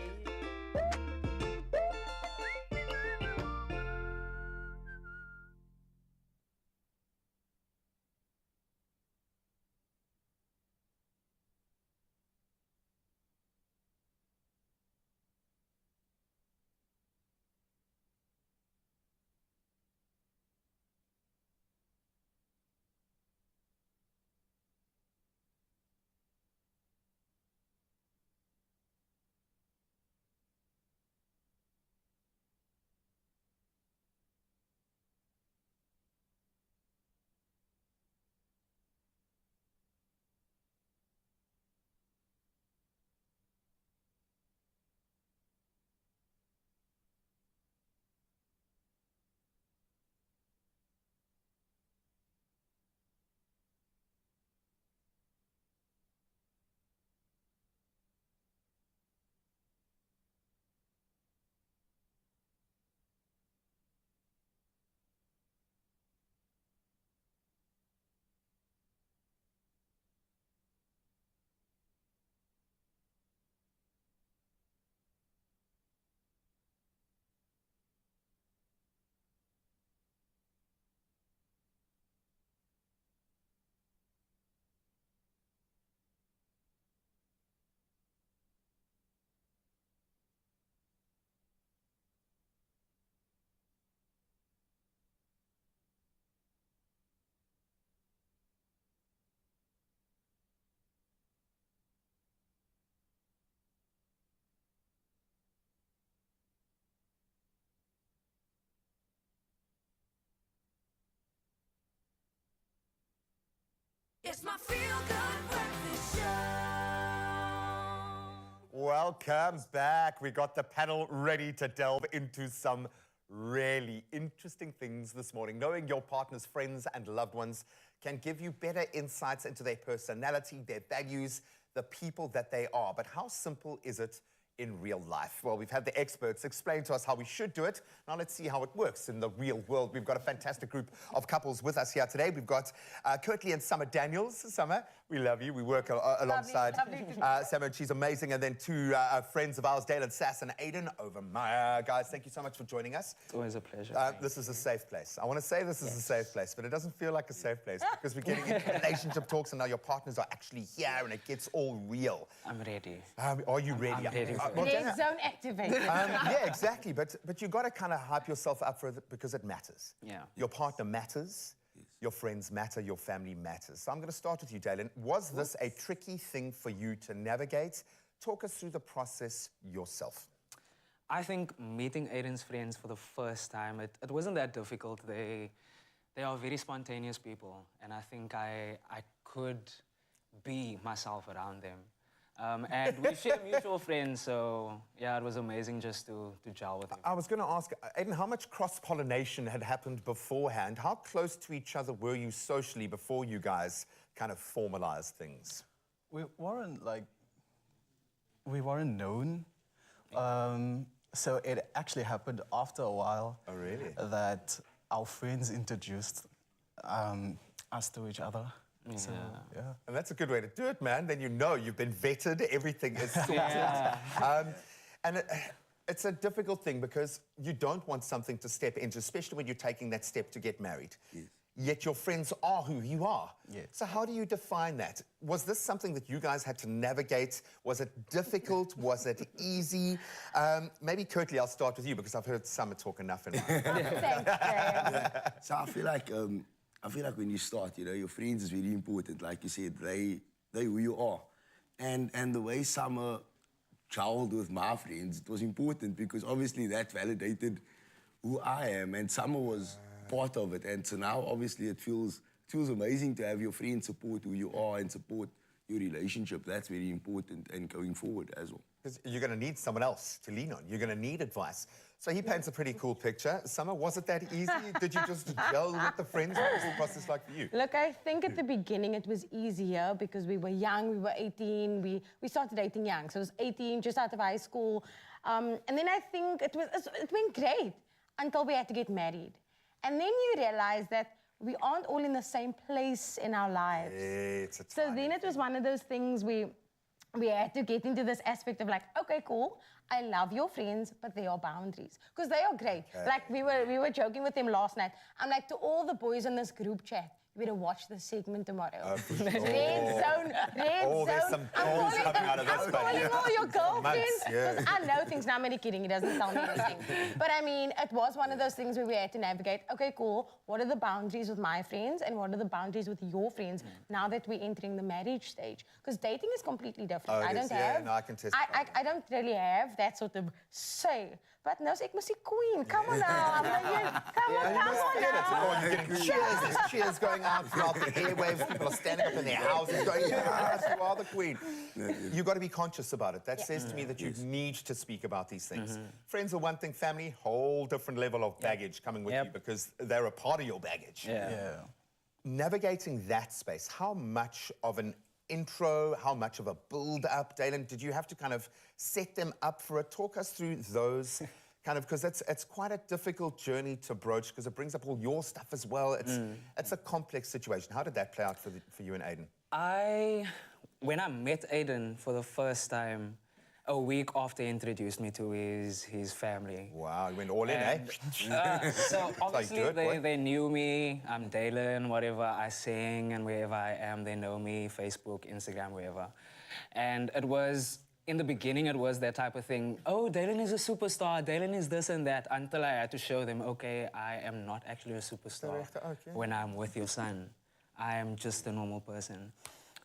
It's my feel-good breakfast show. Welcome back. We got the panel ready to delve into some really interesting things this morning. Knowing your partner's friends and loved ones can give you better insights into their personality, their values, the people that they are. But how simple is it in real life? Well, we've had the experts explain to us how we should do it. Now let's see how it works in the real world. We've got a fantastic group of couples with us here today. We've got Kirtley and Summer Daniels. Summer, we love you. We work alongside Summer, and she's amazing. And then two friends of ours, Dale and Sass and Aiden Omar. Guys, thank you so much for joining us. It's always a pleasure. This is a safe place. I want to say this is a safe place, but it doesn't feel like a safe place because we're getting into relationship talks and now your partners are actually here and it gets all real. I'm ready. Are you ready? I'm ready. Red zone activated. Yeah, exactly. But you got to kind of hype yourself up for it because it matters. Yeah. Your partner matters. Yes. Your friends matter. Your family matters. So I'm going to start with you, Dalen. Was this a tricky thing for you to navigate? Talk us through the process yourself. I think meeting Aiden's friends for the first time, it wasn't that difficult. They are very spontaneous people, and I think I could be myself around them. And we share mutual friends, so yeah, it was amazing just to gel with him. I was going to ask, Aiden, how much cross-pollination had happened beforehand? How close to each other were you socially before you guys kind of formalized things? We weren't known. So it actually happened after a while. Oh, really? That our friends introduced us to each other. Yeah. So, yeah. And that's a good way to do it, man. Then you know you've been vetted, everything is sorted. And it's a difficult thing because you don't want something to step into, especially when you're taking that step to get married. Yes. Yet your friends are who you are. Yes. So how do you define that? Was this something that you guys had to navigate? Was it difficult? Was it easy? Maybe, Kirtley, I'll start with you because I've heard Summer talk enough in my So I feel like when you start, you know, your friends is very important. Like you said, they who you are. And the way Summer gelled with my friends, it was important because obviously that validated who I am, and Summer was part of it. And so now, obviously, it feels amazing to have your friends support who you are and support your relationship. That's very important and going forward as well. Because you're going to need someone else to lean on. You're going to need advice. So he paints a pretty cool picture. Summer, was it that easy? Did you just gel with the friends? What was the process like for you? Look, I think at the beginning it was easier because we were young, we were 18, we started dating young. So it was 18, just out of high school. And then I think it went great until we had to get married. And then you realize that we aren't all in the same place in our lives. So then it was one of those things we had to get into this aspect of like, okay, cool, I love your friends, but there are boundaries. Because they are great. Okay. Like, we were joking with them last night. I'm like, to all the boys in this group chat, you better watch this segment tomorrow. Red zone. There's some calls coming out of this. I'm calling all your girlfriends. Because I know things. Now I'm only kidding. He doesn't tell me anything. But I mean, it was one of those things where we had to navigate. Okay, cool. What are the boundaries with my friends and what are the boundaries with your friends now that we're entering the marriage stage? Because dating is completely different. I don't have. No, I can testify. I don't really have that sort of say. But no, ek must queen. Come on now. Come on now. You're getting cheers. There's cheers going out throughout the airwaves. People are standing up in their houses going, yes, you are the queen. You've got to be conscious about it. That says to me that you need to speak about these things. Friends are one thing, family, whole different level of baggage coming with you because they're a part of your baggage. Navigating that space, how much of an intro, how much of a build-up, Dalen, did you have to kind of set them up for it? Talk us through those kind of, because it's quite a difficult journey to broach because it brings up all your stuff as well. It's a complex situation. How did that play out for you and Aiden? When I met Aiden for the first time, a week after he introduced me to his family. Wow, you went all in, eh? So obviously they knew me. I'm Dalen, whatever I sing and wherever I am, they know me, Facebook, Instagram, wherever. And it was, in the beginning, it was that type of thing. Oh, Dalen is a superstar, Dalen is this and that, until I had to show them, okay, I am not actually a superstar when I'm with your son. I am just a normal person.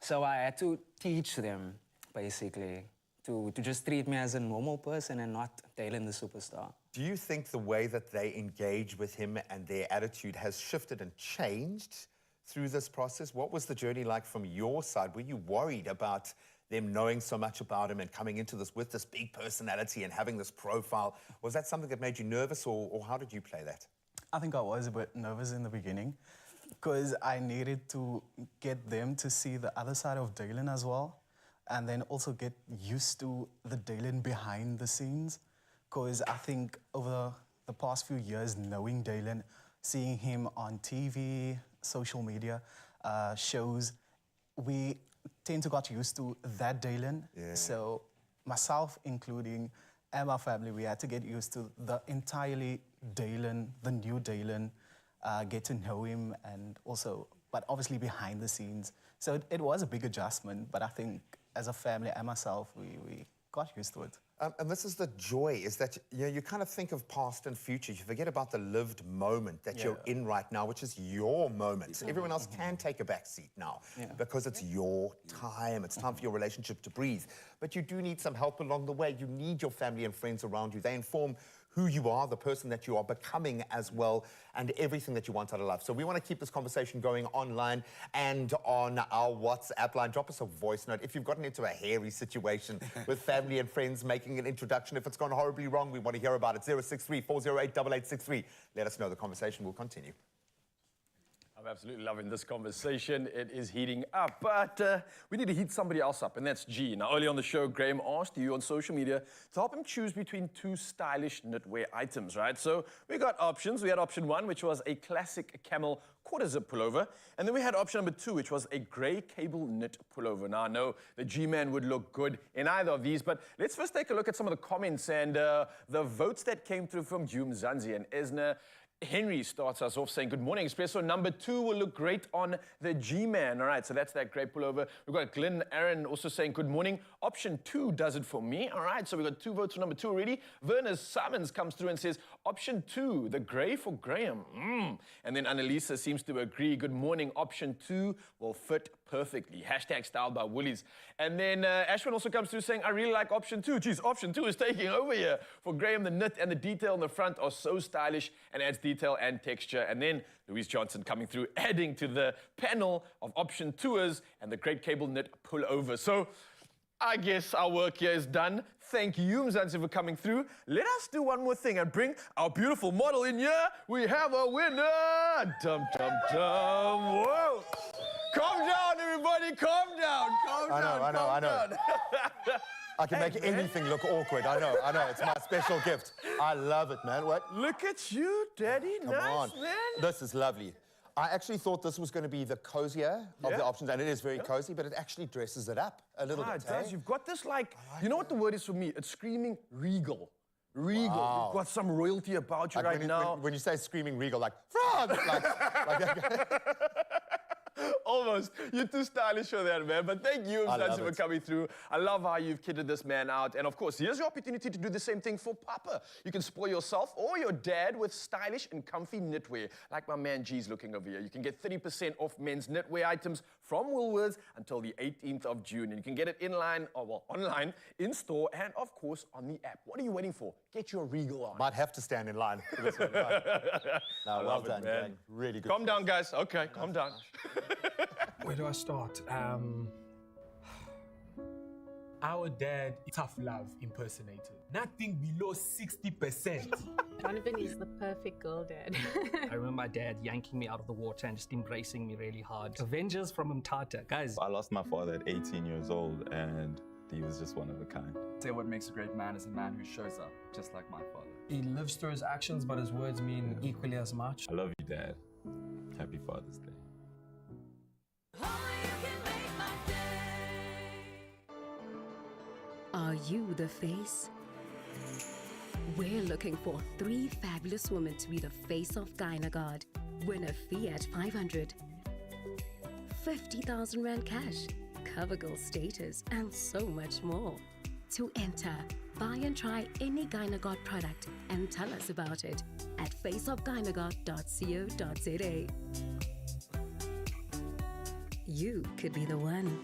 So I had to teach them, basically, to just treat me as a normal person and not Dalen the superstar. Do you think the way that they engage with him and their attitude has shifted and changed through this process? What was the journey like from your side? Were you worried about them knowing so much about him and coming into this with this big personality and having this profile, was that something that made you nervous, or how did you play that? I think I was a bit nervous in the beginning because I needed to get them to see the other side of Dalen as well, and then also get used to the Dalen behind the scenes, because I think over the past few years, knowing Dalen, seeing him on TV, social media, shows, we tend to got used to that Dalen. Yeah. So myself including, and my family, we had to get used to the entirely Dalen, the new Dalen, get to know him, and also, but obviously behind the scenes. So it was a big adjustment, but I think as a family and myself, we got used to it. And this is the joy, is that you kind of think of past and future. You forget about the lived moment that you're in right now, which is your moment. Everyone else can take a back seat now because it's your time. It's time for your relationship to breathe. But you do need some help along the way. You need your family and friends around you. They inform who you are, the person that you are becoming as well, and everything that you want out of life. So we want to keep this conversation going online and on our WhatsApp line. Drop us a voice note if you've gotten into a hairy situation with family and friends making an introduction. If it's gone horribly wrong, we want to hear about it. 063-408-8863. Let us know. The conversation will continue. I'm absolutely loving this conversation. It is heating up, but we need to heat somebody else up, and that's G. Now, earlier on the show, Graham asked you on social media to help him choose between two stylish knitwear items, right? So we got options. We had option one, which was a classic camel quarter-zip pullover, and then we had option number two, which was a grey cable knit pullover. Now, I know the G-Man would look good in either of these, but let's first take a look at some of the comments and the votes that came through from Jum Zanzi and Esna. Henry starts us off saying, good morning, Expresso. Number two will look great on the G-Man. All right, so that's that great pullover. We've got Glenn Aaron also saying, good morning. Option two does it for me. All right, so we've got two votes for number two already. Werner Simons comes through and says, option two, the grey for Graham. And then Annalisa seems to agree. Good morning. Option two will fit perfectly. Hashtag styled by Woolies. And then Ashwin also comes through saying, I really like option two. Geez, option two is taking over here. For Graham, the knit and the detail on the front are so stylish and adds detail and texture. And then Louise Johnson coming through, adding to the panel of option tours and the great cable knit pullover. So I guess our work here is done. Thank you, Mzansi, for coming through. Let us do one more thing and bring our beautiful model in here. We have a winner. Dum, dum, dum. Whoa. Calm down, everybody. Calm down. Calm down. I know. I can make anything look awkward. I know. It's my special gift. I love it, man. What? Look at you, Daddy. Come nice, on. Man. This is lovely. I actually thought this was going to be the cozier of the options, and it is very cozy, but it actually dresses it up a little bit. It does. You've got this, you know what the word is for me? It's screaming regal. Regal. Wow. You've got some royalty about you right now. When you say screaming regal, like, France! Almost. You're too stylish for that, man. But thank you, Mzansi, for coming through. I love how you've kidded this man out. And of course, here's your opportunity to do the same thing for Papa. You can spoil yourself or your dad with stylish and comfy knitwear, like my man G's looking over here. You can get 30% off men's knitwear items from Woolworths until the 18th of June. And you can get it online, in store, and of course, on the app. What are you waiting for? Get your regal on. Might have to stand in line for this one. No, well done, man. Really good. Calm down, guys. Okay, calm down. Where do I start? Our dad, tough love impersonator. Nothing below 60%. Donovan is the perfect girl dad. I remember my dad yanking me out of the water and just embracing me really hard. Avengers from Mtata. Guys. I lost my father at 18 years old, and he was just one of a kind. Say what makes a great man is a man who shows up, just like my father. He lives through his actions, but his words mean equally as much. I love you, Dad. Happy Father's Day. Are you the face? We're looking for 3 fabulous women to be the face of Gynaguard. Win a Fiat 500, 50,000 Rand cash, CoverGirl status, and so much more. To enter, buy and try any Gynaguard product and tell us about it at faceofgynaguard.co.za. You could be the one.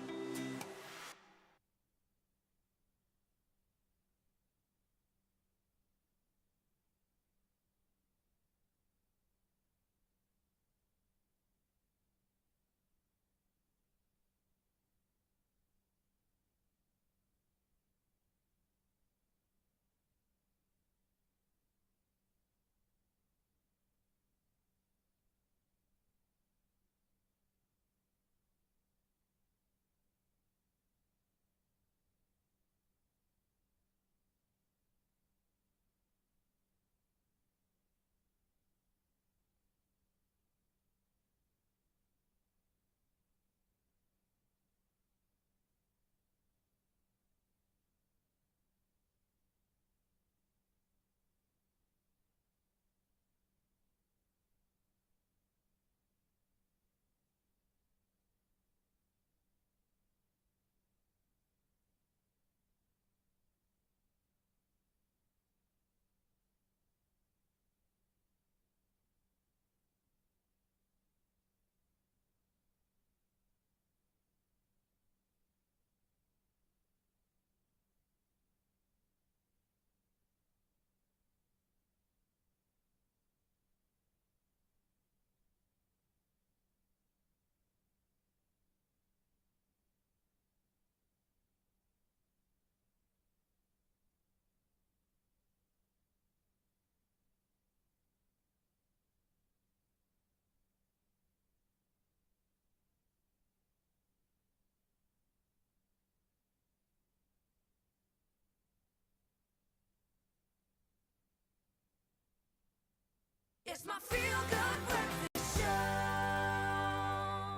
It's my feel-good breakfast show.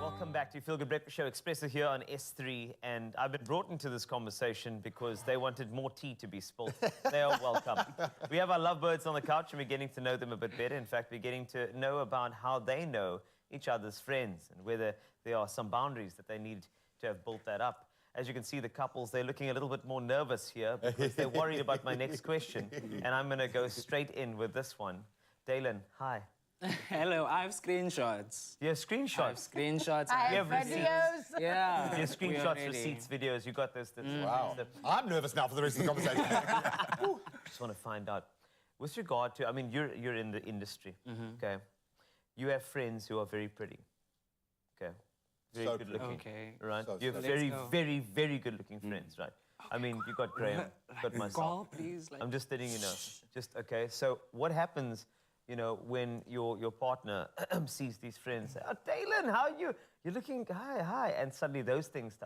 Welcome back to Feel Good Breakfast Show. Expresso here on S3, and I've been brought into this conversation because they wanted more tea to be spilled. They are welcome. We have our lovebirds on the couch, and we're getting to know them a bit better. In fact, we're getting to know about how they know each other's friends and whether there are some boundaries that they need to have built that up. As you can see, the couples, they're looking a little bit more nervous here because they're worried about my next question, and I'm going to go straight in with this one. Dalen, hi. Hello, I have screenshots. You have screenshots? I have screenshots. I You have have receipts? videos. Yeah. You have we are screenshots, ready. receipts, videos. You got those. Wow. I'm nervous now for the rest of the conversation. Just want to find out, with regard to, I mean, you're in the industry, okay? You have friends who are very pretty, okay? Very So good pretty. looking, Okay. right? So You have pretty. very, Let's go. very, very good looking friends, right? I mean, you got Graham, you got myself. Call, please. Like, I'm just letting you know. Just, okay, so what happens, you know, when your partner sees these friends, say, oh, Dalen, how are you? You're looking, hi, and suddenly those things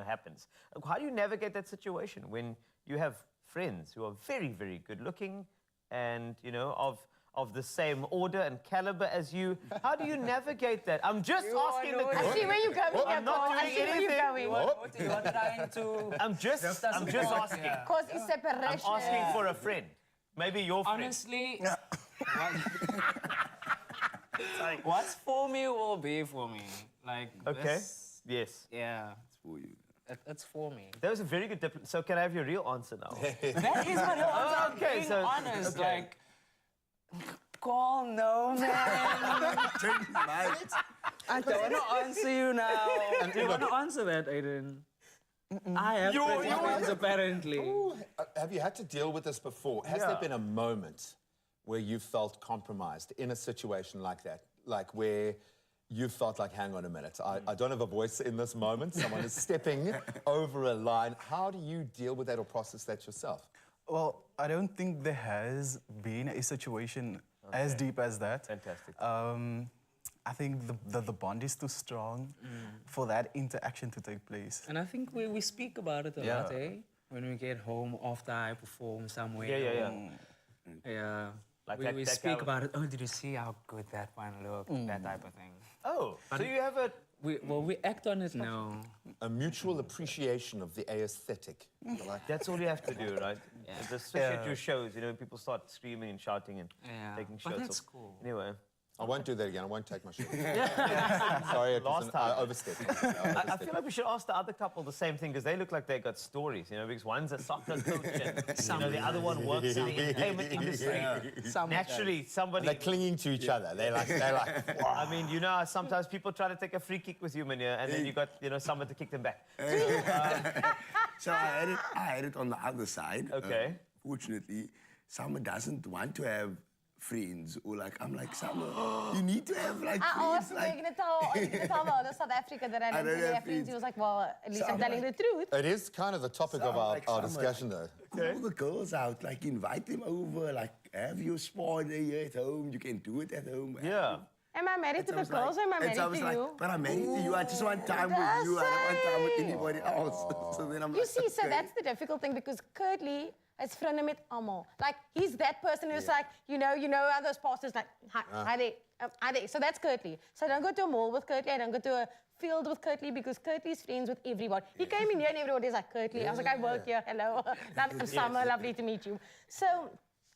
happens. How do you navigate that situation when you have friends who are very, very good looking and, you know, of the same order and caliber as you? How do you navigate that? I'm just asking the question. I see where you're going. I'm not doing I see where anything. you're going. what you are trying to... I'm just asking. Cause it's separation. I'm asking for a friend. Maybe your friend. Honestly, what's for me will be for me. Like, Okay. this- Yes. yeah, It's for you. it's for me. That was a very good So can I have your real answer now? That is my real answer. I'm Okay, being so- honest. okay. Like, call no, man. I don't want to answer you now. Do you want to answer that, Aiden? I have friends apparently. Have you had to deal with this before? Has there been a moment where you felt compromised in a situation like that? Like where you felt like, hang on a minute, I don't have a voice in this moment. Someone is stepping over a line. How do you deal with that or process that yourself? Well, I don't think there has been a situation as deep as that. Fantastic. I think the bond is too strong for that interaction to take place. And I think we speak about it a lot, eh? When we get home after I perform somewhere. Yeah. Like we that guy speak was- about it. Oh, did you see how good that one looked? That type of thing. Oh, so you have a... We act on it now. A mutual appreciation of the aesthetic. That's all you have to do, right? Especially at your shows, you know, people start screaming and shouting and taking But shots that's off. cool. Anyway. I won't do that again. I won't take my shirt. Sorry, I overstepped. I feel like we should ask the other couple the same thing because they look like they got stories, you know, because one's a soccer coach and you know, the other one works in the entertainment industry. Naturally, somebody... They're clinging to each other. They're like, wow. I mean, you know, how sometimes people try to take a free kick with you, Mania, and then you got, you know, someone to kick them back. So I had it on the other side. Okay. Fortunately, Summer doesn't want to have friends or like, I'm like, Summer, you need to have like I friends. asked him, are you going to tell the South Africa that I don't don't really have have friends? friends. He was like, well, at least So I'm I'm telling like- the truth. It is kind of the topic of our Summer, discussion, though. Call the girls out, like invite them over, like have your spa day here at home. You can do it at home. Yeah. Am I married to the And so I girls was or am I and married so I was to like, you? but I'm married to you. I just want time with you. I don't want time with anybody else. So then I'm You like, see, so okay. that's the difficult thing because Curtly is vrienden met almal. Like, he's that person who's like, you know how those pastors like, hi there. So that's Curtly. So I don't go to a mall with Curtly. I don't go to a field with Curtly because Curtly's friends with everybody. He came in here and everybody's like, Curtly. I was like, I work here. Hello. Summer, lovely to meet you. So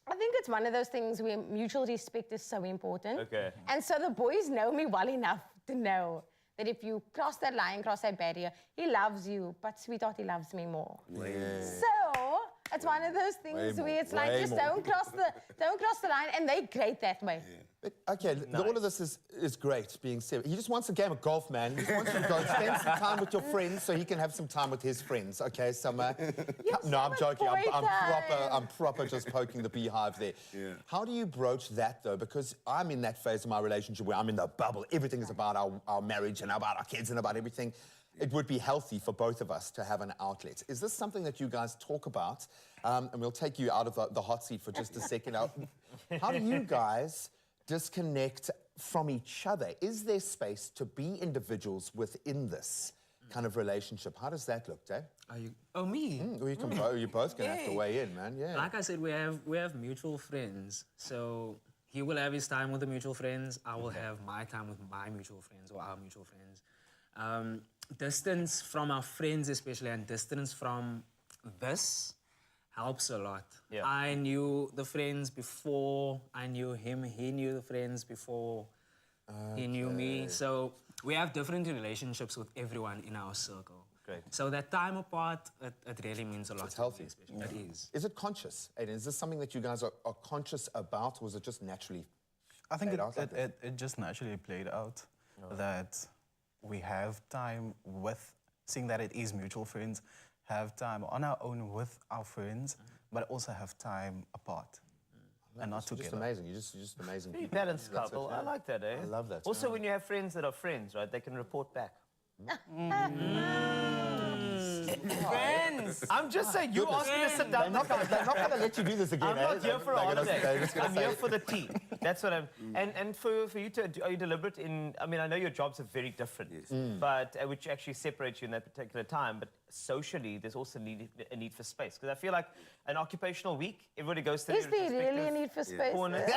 I think it's one of those things where mutual respect is so important. Okay. And so the boys know me well enough to know that if you cross that line, cross that barrier, he loves you, but sweetheart, he loves me more. So it's one of those things where it's like, just don't cross the line, and they're great that way. But, okay, all of this is great, being serious. He just wants a game of golf, man. He just wants you to go and spend some time with your friends so he can have some time with his friends. Okay, Summer? No, I'm joking. I'm proper just poking the beehive there. Yeah. How do you broach that, though? Because I'm in that phase of my relationship where I'm in the bubble. Everything is about our marriage and about our kids and about everything. It would be healthy for both of us to have an outlet. Is this something that you guys talk about? And we'll take you out of the hot seat for just a second. How do you guys disconnect from each other? Is there space to be individuals within this kind of relationship? How does that look, Dave? Oh, me? Well, you're both going to have to weigh in, man. Yeah. Like I said, we have mutual friends. So he will have his time with the mutual friends. I will have my time with my mutual friends or our mutual friends. Distance from our friends especially and distance from this helps a lot. Yeah. I knew the friends before I knew him. He knew the friends before he knew me. So we have different relationships with everyone in our circle. Great. So that time apart, it really means a lot. It's healthy. It is. Is it conscious, Aiden? Is this something that you guys are conscious about, or is it just naturally I think played out like this? it just naturally played out that we have time with, seeing that it is mutual friends, have time on our own with our friends, but also have time apart. And not You're together. just amazing. You're just amazing. Pretty people. balanced That's it, couple. yeah. I like that, eh? I love that. Also, when you have friends that are friends, right, they can report back. Friends. I'm just saying, you asked me to sit down. They're not going to let you do this again. I'm not here for a holiday. I'm I'm here for the tea. That's what I'm. And for you to, are you deliberate in? I mean, I know your jobs are very different, but which actually separates you in that particular time. But socially, there's also a need for space, because I feel like an occupational week, everybody goes to. Is there really a need for space? Corners.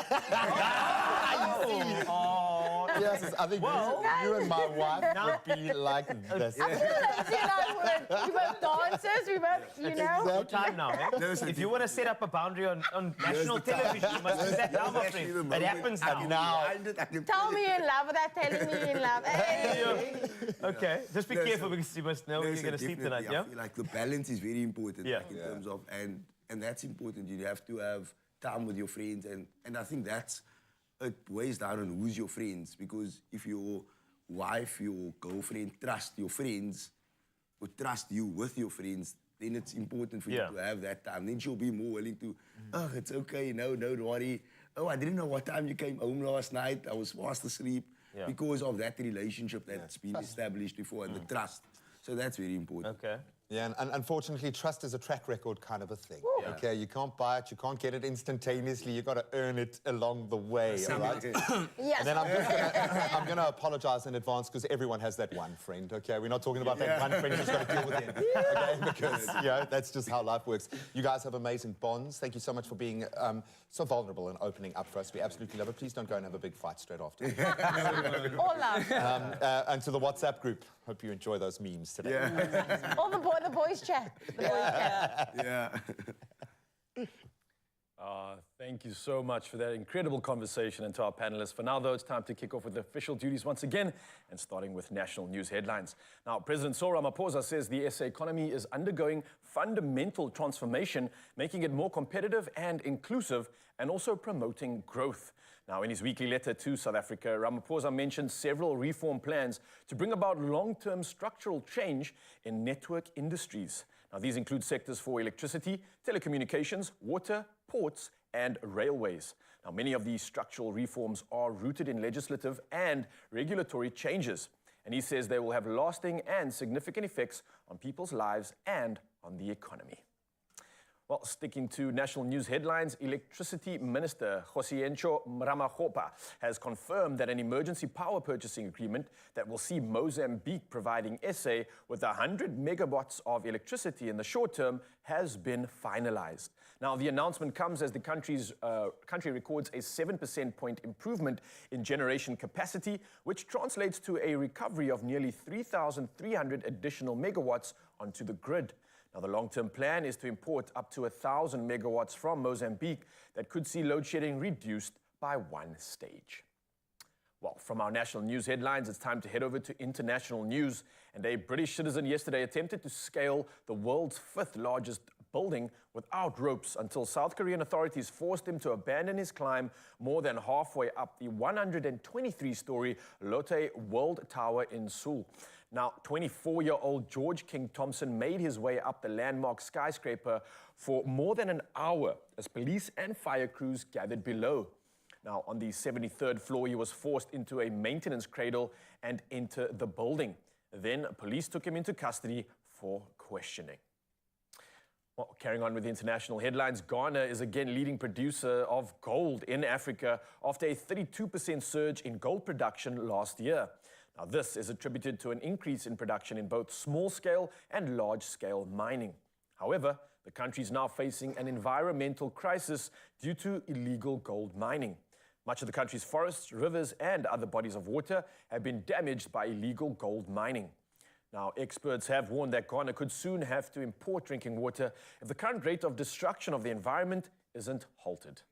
Yes, I think you and my wife would be like this. I feel like you and I would. We both dancers, we both, you know. No time now, eh? If you want to set up a boundary on national television, you must do that now, my friend. It happens now. Tell me in love without telling me in love. Hey. Okay, just be careful because you must know when you're going to sleep tonight, yeah? I feel like the balance is very important, Yeah. like in terms of, and that's important. You have to have time with your friends, and I think that's, it weighs down on who's your friends, because if your wife, your girlfriend trust your friends, or trust you with your friends, then it's important for you to have that time. Then she'll be more willing to, oh, it's okay, no, don't worry. Oh, I didn't know what time you came home last night. I was fast asleep. Because of that relationship that's been established before and the trust. So that's very important. Okay. Yeah, and unfortunately, trust is a track record kind of a thing. Okay, you can't buy it, you can't get it instantaneously. You got to earn it along the way. All right? Yes. And then I'm gonna apologize in advance because everyone has that one friend. Okay, we're not talking about that one friend who's got to deal with it. Okay, because that's just how life works. You guys have amazing bonds. Thank you so much for being so vulnerable and opening up for us. We absolutely love it. Please don't go and have a big fight straight after. All love. And to the WhatsApp group, hope you enjoy those memes today. All the boys chat. The boys chat. Thank you so much for that incredible conversation, and to our panelists. For now, though, it's time to kick off with the official duties once again, and starting with national news headlines. Now, President Cyril Ramaphosa says the SA economy is undergoing fundamental transformation, making it more competitive and inclusive, and also promoting growth. Now, in his weekly letter to South Africa, Ramaphosa mentioned several reform plans to bring about long-term structural change in network industries. Now, these include sectors for electricity, telecommunications, water, ports, and railways. Now, many of these structural reforms are rooted in legislative and regulatory changes. And he says they will have lasting and significant effects on people's lives and on the economy. Well, sticking to national news headlines, Electricity Minister Situationships Ramaphosa has confirmed that an emergency power purchasing agreement that will see Mozambique providing SA with 100 megawatts of electricity in the short term has been finalized. Now, the announcement comes as the country records a 7% point improvement in generation capacity, which translates to a recovery of nearly 3,300 additional megawatts onto the grid. Now, the long-term plan is to import up to 1,000 megawatts from Mozambique that could see load shedding reduced by one stage. Well, from our national news headlines, it's time to head over to international news. And a British citizen yesterday attempted to scale the world's 5th largest building without ropes until South Korean authorities forced him to abandon his climb more than halfway up the 123-story Lotte World Tower in Seoul. Now, 24-year-old George King Thompson made his way up the landmark skyscraper for more than an hour as police and fire crews gathered below. Now, on the 73rd floor, he was forced into a maintenance cradle and into the building. Then police took him into custody for questioning. Well, carrying on with the international headlines, Ghana is again leading producer of gold in Africa after a 32% surge in gold production last year. Now, this is attributed to an increase in production in both small-scale and large-scale mining. However, the country is now facing an environmental crisis due to illegal gold mining. Much of the country's forests, rivers, and other bodies of water have been damaged by illegal gold mining. Now, experts have warned that Ghana could soon have to import drinking water if the current rate of destruction of the environment isn't halted.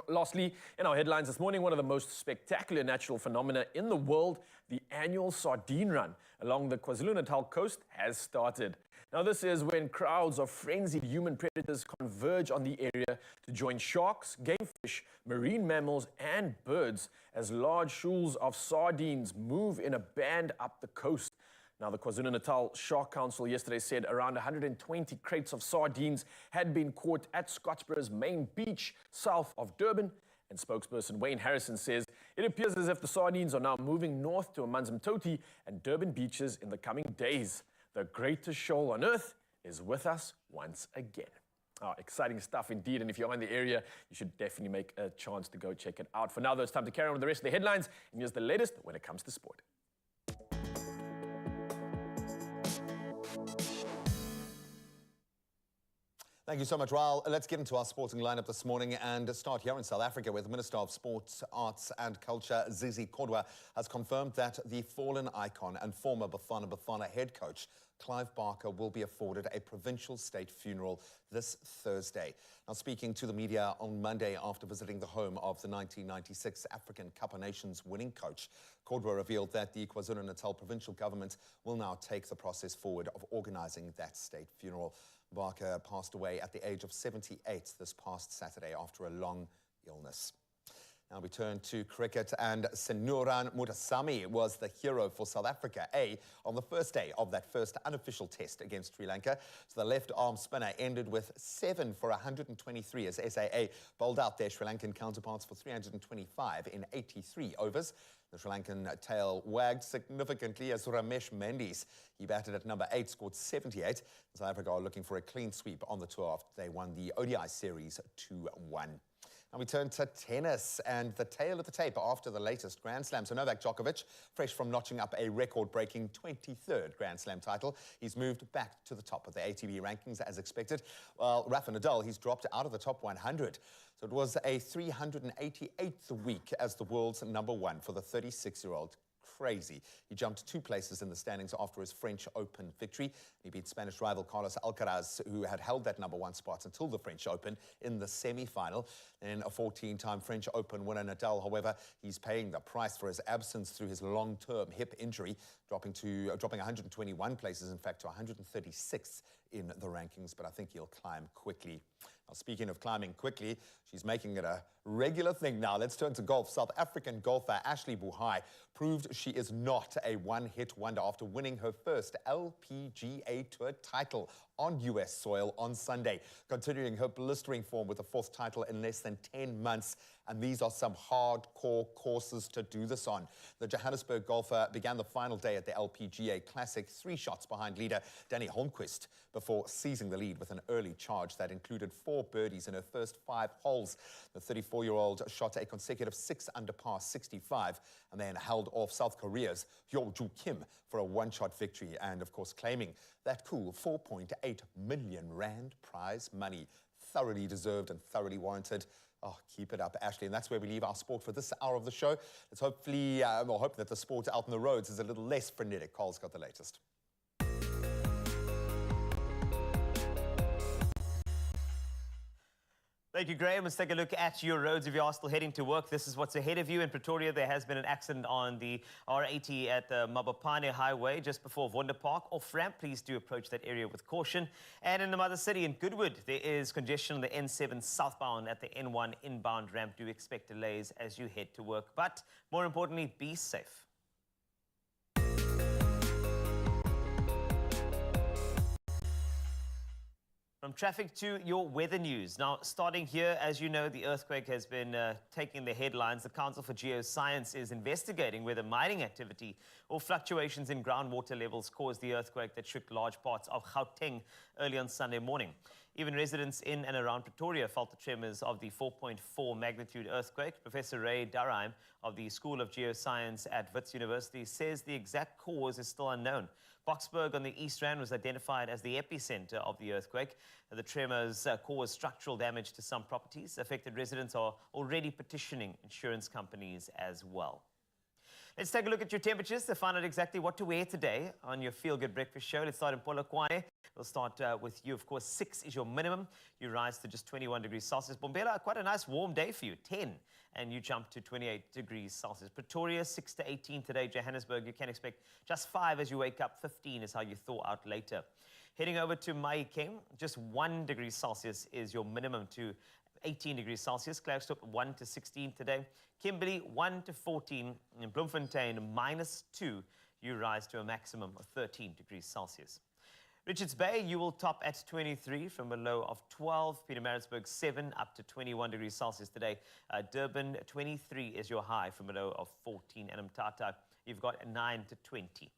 Lastly, in our headlines this morning, one of the most spectacular natural phenomena in the world, the annual sardine run along the KwaZulu-Natal coast has started. Now, this is when crowds of frenzied human predators converge on the area to join sharks, game fish, marine mammals, and birds as large shoals of sardines move in a band up the coast. Now, the KwaZulu-Natal Shark Council yesterday said around 120 crates of sardines had been caught at Scottsborough's main beach, south of Durban. And spokesperson Wayne Harrison says it appears as if the sardines are now moving north to Amanzimtoti and Durban beaches in the coming days. The greatest shoal on earth is with us once again. Oh, exciting stuff indeed. And if you're in the area, you should definitely make a chance to go check it out. For now, though, it's time to carry on with the rest of the headlines. And here's the latest when it comes to sport. Thank you so much, Raul. Let's get into our sporting lineup this morning and start here in South Africa, where the Minister of Sports, Arts and Culture, Zizi Kodwa, has confirmed that the fallen icon and former Bafana head coach, Clive Barker, will be afforded a provincial state funeral this Thursday. Now, speaking to the media on Monday after visiting the home of the 1996 African Cup of Nations winning coach, Kodwa revealed that the KwaZulu-Natal provincial government will now take the process forward of organising that state funeral. Barker passed away at the age of 78 this past Saturday after a long illness. Now we turn to cricket, and Senuran Mutasamy was the hero for South Africa on the first day of that first unofficial test against Sri Lanka. So the left-arm spinner ended with 7 for 123 as SAA bowled out their Sri Lankan counterparts for 325 in 83 overs. The Sri Lankan tail wagged significantly as Ramesh Mendes, he batted at number 8, scored 78. South Africa are looking for a clean sweep on the tour after they won the ODI series 2-1. Now we turn to tennis and the tail of the tape after the latest Grand Slam. So Novak Djokovic, fresh from notching up a record-breaking 23rd Grand Slam title, he's moved back to the top of the ATP rankings as expected. While Rafa Nadal, he's dropped out of the top 100. So it was a 388th week as the world's number one for the 36-year-old. Crazy. He jumped 2 places in the standings after his French Open victory. He beat Spanish rival Carlos Alcaraz, who had held that number 1 spot until the French Open in the semi-final. Then a 14-time French Open winner, Nadal, however, he's paying the price for his absence through his long-term hip injury, dropping 121 places, in fact, to 136th in the rankings, but I think he'll climb quickly. Now, speaking of climbing quickly, she's making it a regular thing now. Let's turn to golf. South African golfer Ashley Buhai proved she is not a one-hit wonder after winning her first LPGA Tour title on U.S. soil on Sunday, continuing her blistering form with a 4th title in less than 10 months. And these are some hardcore courses to do this on. The Johannesburg golfer began the final day at the LPGA Classic 3 shots behind leader Danny Holmquist before seizing the lead with an early charge that included 4 birdies in her first 5 holes. The 34-year-old shot a consecutive 6 under par 65 and then held off South Korea's Hyo-Joo Kim for a 1-shot victory and, of course, claiming that cool 4.8 million rand prize money. Thoroughly deserved and thoroughly warranted. Oh, keep it up, Ashley. And that's where we leave our sport for this hour of the show. Let's hope that the sport out on the roads is a little less frenetic. Cole's got the latest. Thank you, Graham. Let's take a look at your roads. If you are still heading to work, this is what's ahead of you. In Pretoria, there has been an accident on the R80 at the Mabopane Highway just before Wonder Park. Off-ramp, please do approach that area with caution. And in the Mother City, in Goodwood, there is congestion on the N7 southbound at the N1 inbound ramp. Do expect delays as you head to work. But more importantly, be safe. From traffic to your weather news. Now, starting here, as you know, the earthquake has been taking the headlines. The Council for Geoscience is investigating whether mining activity or fluctuations in groundwater levels caused the earthquake that shook large parts of Gauteng early on Sunday morning. Even residents in and around Pretoria felt the tremors of the 4.4 magnitude earthquake. Professor Ray Durheim of the School of Geoscience at Wits University says the exact cause is still unknown. Boksburg on the East Rand was identified as the epicenter of the earthquake. The tremors caused structural damage to some properties. Affected residents are already petitioning insurance companies as well. Let's take a look at your temperatures to find out exactly what to wear today on your Feel Good Breakfast Show. Let's start in Polokwane. We'll start with you, of course. 6 is your minimum. You rise to just 21 degrees Celsius. Bombela, quite a nice warm day for you, 10. And you jump to 28 degrees Celsius. Pretoria, 6 to 18 today. Johannesburg, you can expect just 5 as you wake up. 15 is how you thaw out later. Heading over to Mahikeng, just 1 degree Celsius is your minimum to 18 degrees Celsius. Klerksdorp, 1 to 16 today. Kimberley, 1 to 14. In Bloemfontein, -2. You rise to a maximum of 13 degrees Celsius. Richards Bay, you will top at 23 from a low of 12. Pietermaritzburg, 7 up to 21 degrees Celsius today. Durban, 23 is your high from a low of 14. And Mthatha, you've got 9 to 20.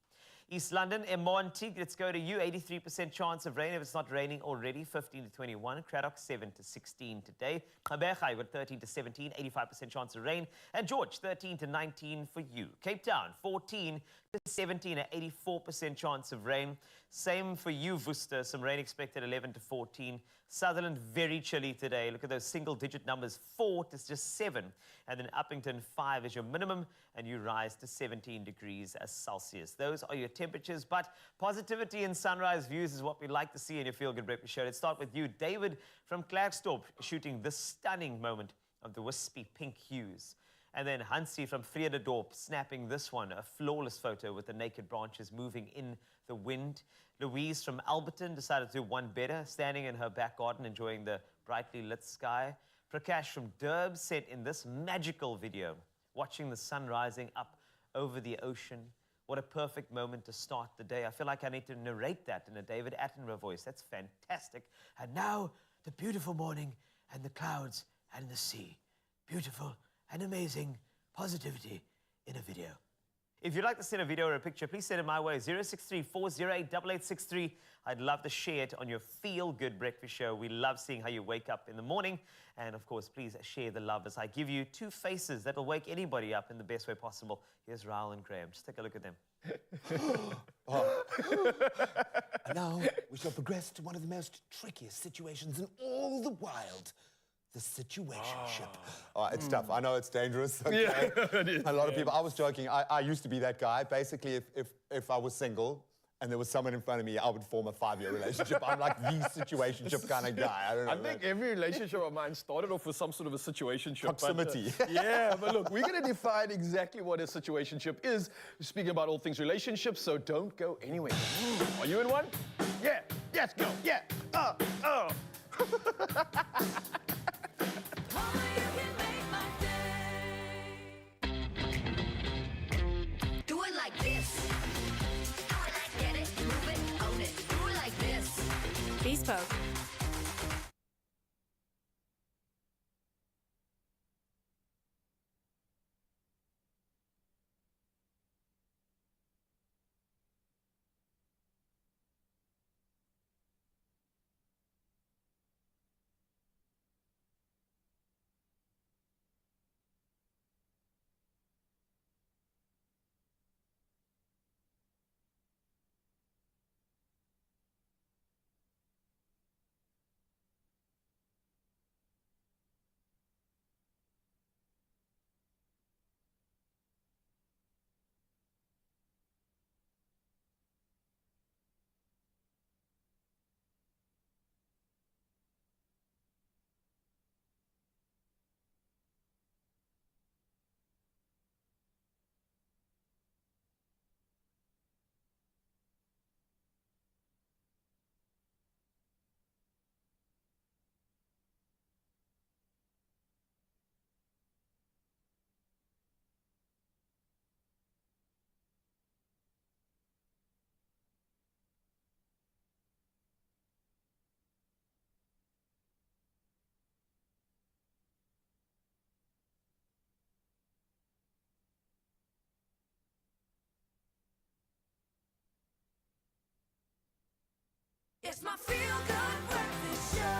East London, Monty, let's go to you. 83% chance of rain if it's not raining already. 15 to 21. Craddock, 7 to 16 today. Gqeberha, you've got 13 to 17. 85% chance of rain. And George, 13 to 19 for you. Cape Town, 14 to 17. An 84% chance of rain. Same for you, Worcester. Some rain expected, 11 to 14. Sutherland, very chilly today. Look at those single-digit numbers, 4 to just 7. And then Uppington, 5 is your minimum, and you rise to 17 degrees Celsius. Those are your temperatures, but positivity and sunrise views is what we like to see in your Feel Good Breakfast Show. Let's start with you, David from Klerksdorp, shooting this stunning moment of the wispy pink hues. And then Hansi from Vredendorp snapping this one, a flawless photo with the naked branches moving in the wind. Louise from Alberton decided to do one better, standing in her back garden enjoying the brightly lit sky. Prakash from Durb sent in this magical video, watching the sun rising up over the ocean. What a perfect moment to start the day. I feel like I need to narrate that in a David Attenborough voice. That's fantastic. And now, the beautiful morning and the clouds and the sea. Beautiful and amazing positivity in a video. If you'd like to send a video or a picture, please send it my way, 063-408-8863. I'd love to share it on your Feel Good Breakfast Show. We love seeing how you wake up in the morning. And of course, please share the love as I give you 2 faces that will wake anybody up in the best way possible. Here's Raoul and Graham. Just take a look at them. And now we shall progress to one of the most trickiest situations in all the wild. The situationship. Oh, it's tough. I know it's dangerous. Okay? Yeah, it is. A lot of people, I was joking. I used to be that guy. Basically, if I was single and there was someone in front of me, I would form a 5-year relationship. I'm like the situationship kind of guy. I don't know. I think every relationship of mine started off with some sort of a situationship. Proximity. But, yeah, but look, we're going to define exactly what a situationship is. We're speaking about all things relationships, so don't go anywhere. Are you in one? Yeah. Yes, go. Yeah. Do it like this. Do it like get it, move it, own it. Do it like this. Bespoke. It's my Feel Good Breakfast Show.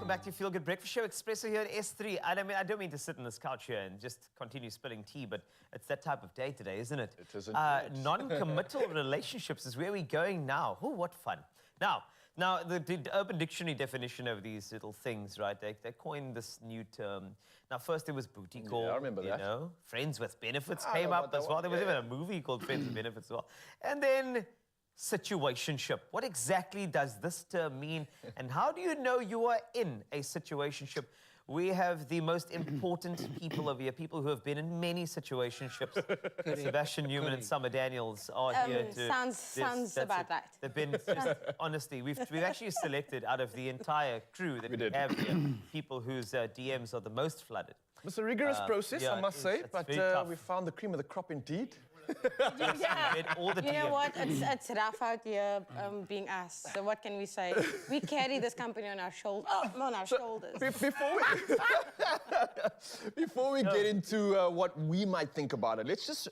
Welcome back to Feel Good Breakfast Show. Expresso here at S3. I don't mean to sit on this couch here and just continue spilling tea, but it's that type of day today, isn't it? It isn't. Non-committal relationships is where we're going now. Oh, what fun. Now, the Urban Dictionary definition of these little things, right? They coined this new term. Now, first there was booty call. Yeah, I remember that. You know, friends with benefits I came know up about as that well. one, There was yeah. even a movie called Friends with Benefits as well. And then situationship. What exactly does this term mean? And how do you know you are in a situationship? We have the most important people over here, people who have been in many situationships. Sebastian Newman and Summer Daniels are here to... Sounds about right. They've been, just, honestly, we've actually selected out of the entire crew that we have here, people whose DMs are the most flooded. It's a rigorous process, yeah, I must say, but we found the cream of the crop indeed. Yeah. All the You know DMs. what? It's rough out here being us. So what can we say? We carry this company on our shoulders. Shoulders. Before we get into what we might think about it, let's just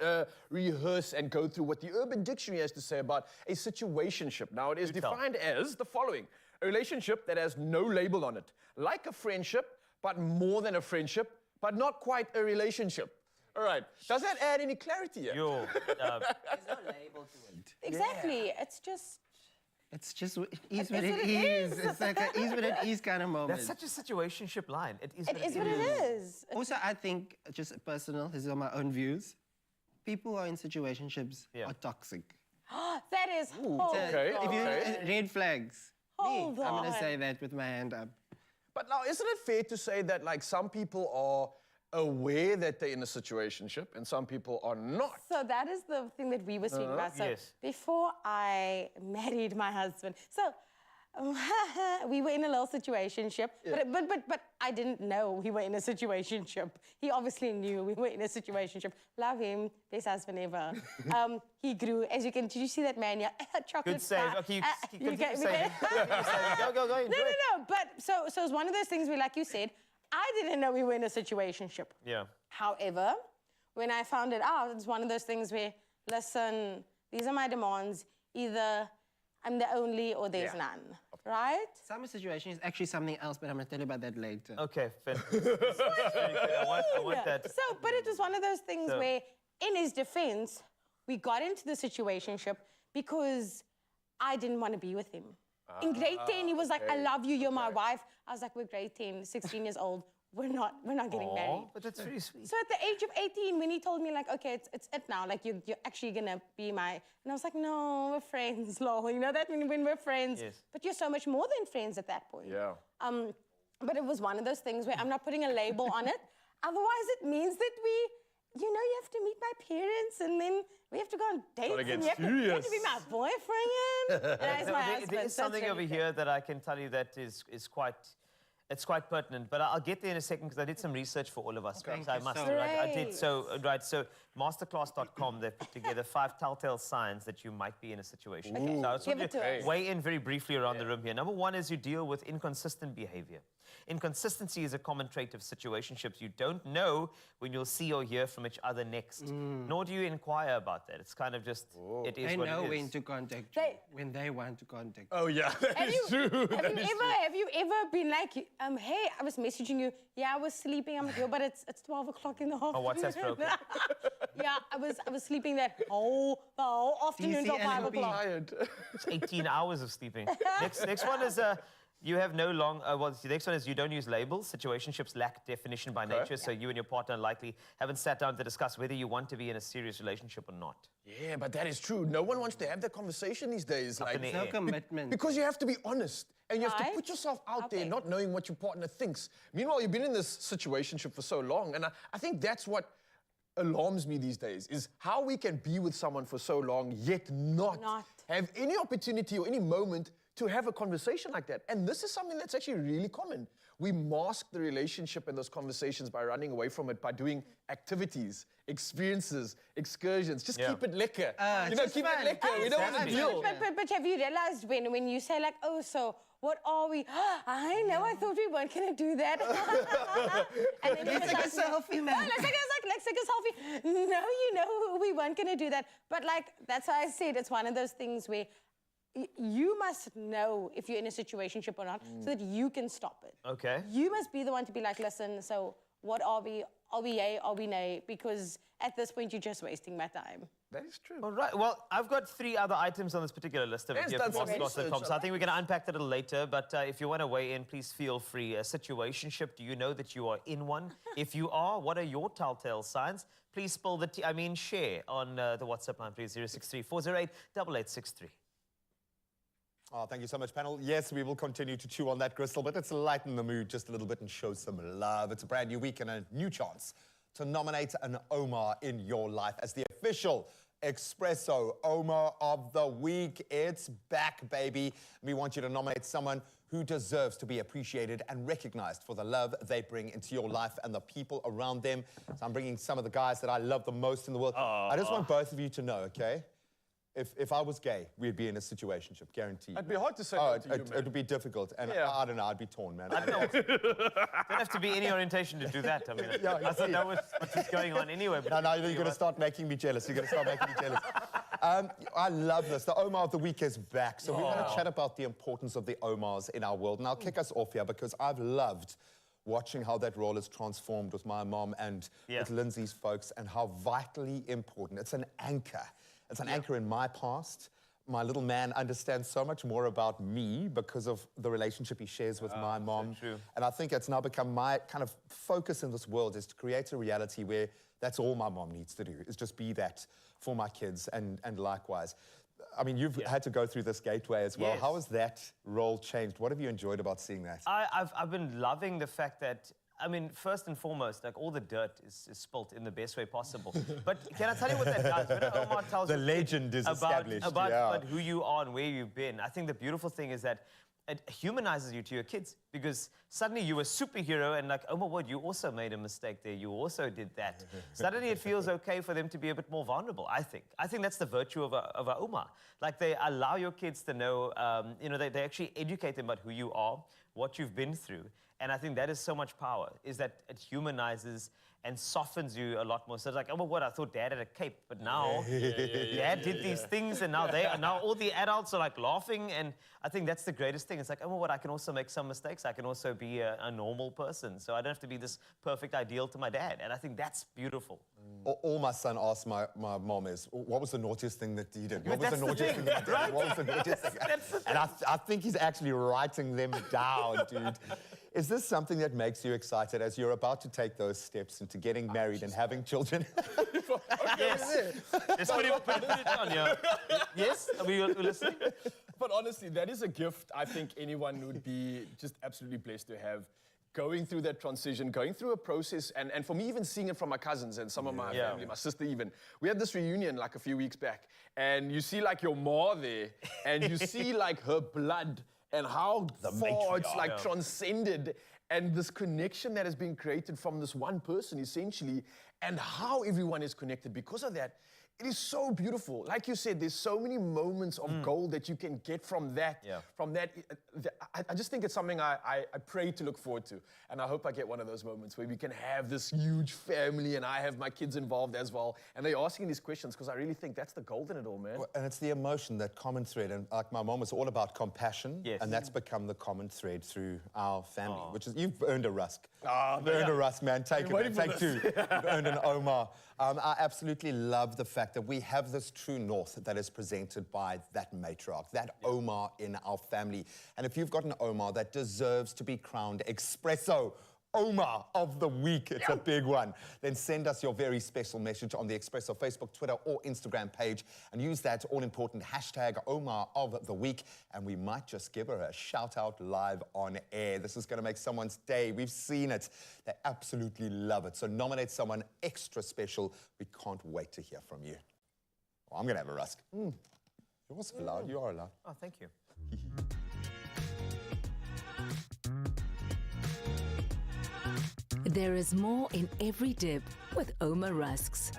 rehearse and go through what the Urban Dictionary has to say about a situationship. Now, it is defined as the following: a relationship that has no label on it, like a friendship, but more than a friendship, but not quite a relationship. All right. Does that add any clarity here? There's no label to it. Exactly. It's just... It's just, it is what it is. It's like an is what it is kind of moment. That's such a situationship line. It is It is what it is. Also, I think, just personal, this is on my own views, people who are in situationships are toxic. That is... If you red flags. Hold I'm going on. to say that with my hand up. But now, isn't it fair to say that, like, some people are aware that they're in a situationship and some people are not? So that is the thing that we were speaking about. So yes. before I married my husband, so we were in a little situationship, but I didn't know we were in a situationship. He obviously knew we were in a situationship. Love him, best husband ever. He grew, as you can, did you see that man? Yeah, chocolate Good save. pie. Okay, you continue can- saving. Go, enjoy it. No, but so it's one of those things where, like you said, I didn't know we were in a situationship. Yeah. However, when I found it out, it's one of those things where, listen, these are my demands. Either I'm the only or there's none, right? Summer situation is actually something else, but I'm going to tell you about that later. Okay, I want that. So, but it was one of those things where, in his defense, we got into the situationship because I didn't want to be with him. In grade 10, he was like, I love you, you're my wife. I was like, we're grade 10, 16 years old. We're not getting married. But that's really sweet. So at the age of 18, when he told me, like, okay, it's it now, like, you're actually gonna be my... And I was like, no, we're friends, lol. You know that, when we're friends. Yes. But you're so much more than friends at that point. Yeah. But it was one of those things where I'm not putting a label on it. Otherwise, it means that you have to meet my parents, and then we have to go on dates. Gotta get and you have to be my boyfriend. And as my husband. There is so it's something really over good. here that I can tell you that is quite... It's quite pertinent, but I'll get there in a second because I did some research for all of us. Thank So I you must. so Right, I much. did so. Right. So masterclass.com, they've put together 5 telltale signs that you might be in a situation. Okay. So I just Give want it to to us. weigh in very briefly around the room here. Number 1 is you deal with inconsistent behavior. Inconsistency is a common trait of situationships. You don't know when you'll see or hear from each other next, nor do you inquire about that. It's kind of just, it is They what know it when is. to contact you, when they want to contact you. Oh, yeah, that is true. Have you ever been like, hey, I was messaging you. Yeah, I was sleeping. I'm like, yo, but it's 12 o'clock in the afternoon. WhatsApp's broken. Yeah, I was sleeping the whole afternoon till 5 o'clock. Tired. It's 18 hours of sleeping. Next one is you have no long. The next one is you don't use labels. Situationships lack definition by nature, so you and your partner likely haven't sat down to discuss whether you want to be in a serious relationship or not. Yeah, but that is true. No one wants to have that conversation these days. Up in the No air. commitment. Because you have to be honest. And you have to Right. put yourself out there, Okay. not knowing what your partner thinks. Meanwhile, you've been in this situationship for so long. And I think that's what alarms me these days, is how we can be with someone for so long, yet not have any opportunity or any moment to have a conversation like that. And this is something that's actually really common. We mask the relationship and those conversations by running away from it, by doing activities, experiences, excursions. Just keep it lekker. Keep it lekker. We don't want to deal. But have you realized when you say like, oh, so what are we? I know, I thought we weren't going to do that. And then Let's take a selfie, man. No, let's take a selfie. No, we weren't going to do that. But like, that's why I said it's one of those things where you must know if you're in a situationship or not so that you can stop it. Okay. You must be the one to be like, listen, so what are we? Are we yay? Are we nay? Because at this point, you're just wasting my time. That is true. All right. Well, I've got 3 other items on this particular list of Yes, here that's from some Scott.com. research. So I think we're going to unpack that a little later. But if you want to weigh in, please feel free. A situationship, do you know that you are in one? If you are, what are your telltale signs? Please spill the tea. Share on the WhatsApp line, please. 063-408-8863. Oh, thank you so much, panel. Yes, we will continue to chew on that crystal, but let's lighten the mood just a little bit and show some love. It's a brand new week and a new chance to nominate an Omar in your life as the official Expresso Omar of the Week. It's back, baby. We want you to nominate someone who deserves to be appreciated and recognized for the love they bring into your life and the people around them. So I'm bringing some of the guys that I love the most in the world. I just want both of you to know, okay? If I was gay, we'd be in a situationship, guaranteed. It'd be hard to say it, that to you, man. it would be difficult, and Yeah. I don't know, I'd be torn, man. Don't have to be any orientation to do that. I mean, Yeah, I thought that was what was going on anyway. But No, you're going to start making me jealous. You're going to start making me jealous. I love this. The Omar of the Week is back. So we're going to chat about the importance of the Omars in our world. And I'll kick us off here because I've loved watching how that role has transformed with my mom and with Lindsay's folks and how vitally important. It's an anchor. It's an anchor in my past. My little man understands so much more about me because of the relationship he shares with my mom. So true. And I think it's now become my kind of focus in this world is to create a reality where that's all my mom needs to do, is just be that for my kids and likewise. I mean, you've had to go through this gateway as well. Yes. How has that role changed? What have you enjoyed about seeing that? I've been loving the fact that, I mean, first and foremost, like all the dirt is spilt in the best way possible. But can I tell you what that does? When Omar tells The you legend is about established, yeah. about who you are and where you've been, I think the beautiful thing is that it humanizes you to your kids because suddenly you're a superhero and like, oh my word, you also made a mistake there. You also did that. Suddenly it feels okay for them to be a bit more vulnerable, I think. I think that's the virtue of a Omar. Like they allow your kids to know, they actually educate them about who you are, what you've been through. And I think that is so much power, is that it humanizes and softens you a lot more. So it's like, oh, well, what? I thought Dad had a cape, but now Dad did these things, and now all the adults are like laughing, and I think that's the greatest thing. It's like, oh, well, what? I can also make some mistakes. I can also be a normal person, so I don't have to be this perfect ideal to my dad, and I think that's beautiful. All my son asks my mom is, what was the naughtiest thing that he did? What was that's the the naughtiest thing, thing that I did? right? What was the naughtiest thing? And I think he's actually writing them down, dude. Is this something that makes you excited as you're about to take those steps into getting married and having children? Yes. Let's put it down, yeah. Yes? Are we listening? But honestly, that is a gift I think anyone would be just absolutely blessed to have. Going through that transition, going through a process, and for me, even seeing it from my cousins and some of my family, my sister even. We had this reunion like a few weeks back, and you see like your ma there, and you see like her blood and how far it's like transcended, and this connection that has been created from this one person essentially, and how everyone is connected because of that. It is so beautiful. Like you said, there's so many moments of gold that you can get from that. Yeah. From that, I just think it's something I pray to look forward to. And I hope I get one of those moments where we can have this huge family and I have my kids involved as well. And they're asking these questions because I really think that's the gold in it all, man. Well, and it's the emotion, that common thread. And like my mom was all about compassion. Yes. And that's become the common thread through our family, which is, you've earned a rusk. You've earned a rusk, man. Take it, man. Take two. this. You've earned an Omar. I absolutely love the fact that we have this true north that is presented by that matriarch, that Omar in our family. And if you've got an Omar that deserves to be crowned Expresso Omar of the Week, it's a big one, then send us your very special message on the Expresso Facebook, Twitter, or Instagram page and use that all-important hashtag Omar of the Week, and we might just give her a shout-out live on air. This is going to make someone's day. We've seen it. They absolutely love it. So nominate someone extra special. We can't wait to hear from you. Oh, I'm going to have a rusk. You're also allowed. You are allowed. Oh, thank you. There is more in every dip with Omar Rusks.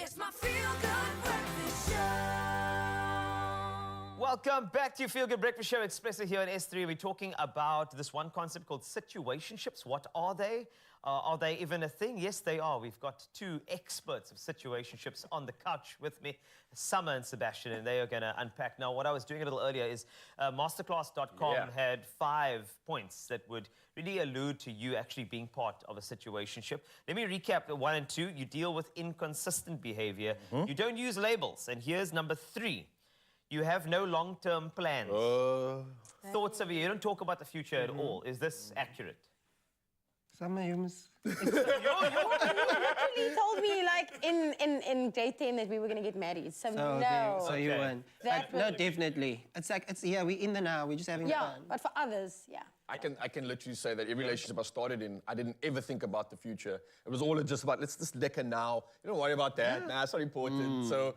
It's my feel-good breakfast show. Welcome back to your Feel Good Breakfast Show. Expresso here on S3. We're talking about this one concept called situationships. What are they? Are they even a thing? Yes, they are. We've got two experts of situationships on the couch with me, Summer and Sebastian, and they are going to unpack. Now, what I was doing a little earlier is masterclass.com had 5 points that would really allude to you actually being part of a situationship. Let me recap the 1 and 2. You deal with inconsistent behavior. You don't use labels. And here's number 3. You have no long-term plans. Thoughts of you. You don't talk about the future at all. Is this accurate? Some humans. You actually told me like in grade 10 that we were going to get married. So no. So you weren't. No, definitely. It's like, yeah, we're in the now. We're just having fun. But for others, yeah. I can literally say that every relationship I started in, I didn't ever think about the future. It was all just about, let's just deck now. You don't worry about that. Nah, it's not important. So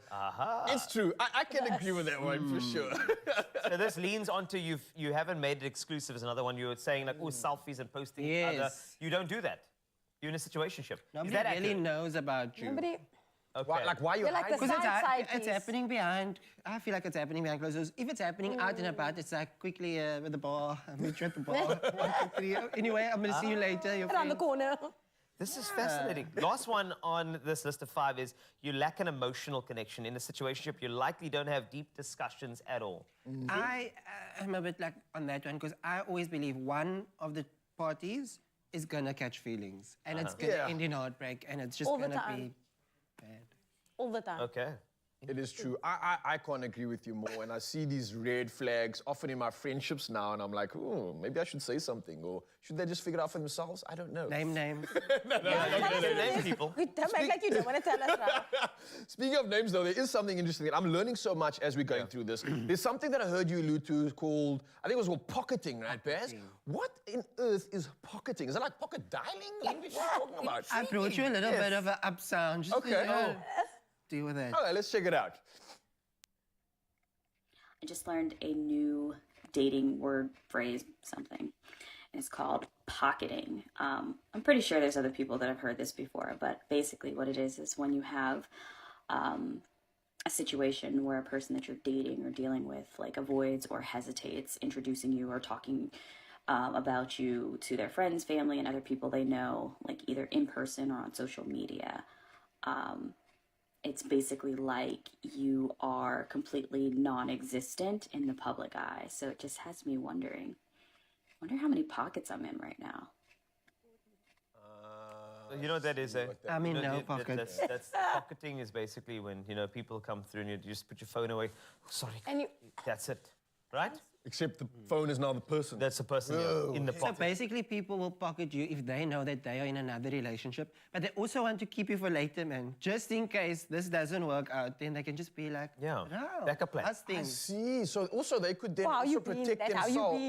it's true. I can agree with that one for sure. So this leans onto you haven't made it exclusive is another one. You were saying like, oh, selfies and posting each other. You don't do that. You're in a situationship. Nobody really knows about you. Nobody. Okay. Why you like because it's happening behind. I feel like it's happening behind closed doors. If it's happening out and about, it's like quickly with the bar. I'll meet you at the bar. 1, 2, 3. Anyway, I'm gonna see you later. Around the corner. This is fascinating. Last one on this list of 5 is you lack an emotional connection. In a situationship, you likely don't have deep discussions at all. I am a bit like on that one because I always believe one of the parties is gonna catch feelings and it's gonna end in heartbreak and it's just gonna be bad. All the time. Okay. It is true. I can't agree with you more. And I see these red flags often in my friendships now, and I'm like, oh, maybe I should say something. Or should they just figure it out for themselves? I don't know. Name names. Name people. Don't make like you don't want to tell us, right? Speaking of names, though, there is something interesting. I'm learning so much as we're going through this. There's something that I heard you allude to called, I think it was called pocketing, right, Baz? What in earth is pocketing? Is it like pocket dialing? What are you talking about? I brought you a little bit of an up sound. Just to, deal with it. All right, let's check it out. I just learned a new dating word, phrase, something. And it's called pocketing. I'm pretty sure there's other people that have heard this before, but basically what it is when you have a situation where a person that you're dating or dealing with like avoids or hesitates introducing you or talking about you to their friends, family, and other people they know, like either in person or on social media. It's basically like you are completely non-existent in the public eye. So it just has me wondering. I wonder how many pockets I'm in right now. You know what that is, eh? I'm in no pockets. That's pocketing is basically when, people come through and you just put your phone away. Oh, sorry. And that's it, right? Except the phone is now the person. That's the person in the pocket. So basically people will pocket you if they know that they are in another relationship, but they also want to keep you for later, man. Just in case this doesn't work out, then they can just be like, backup plan. Us I things. see. So also they could then also protect themselves.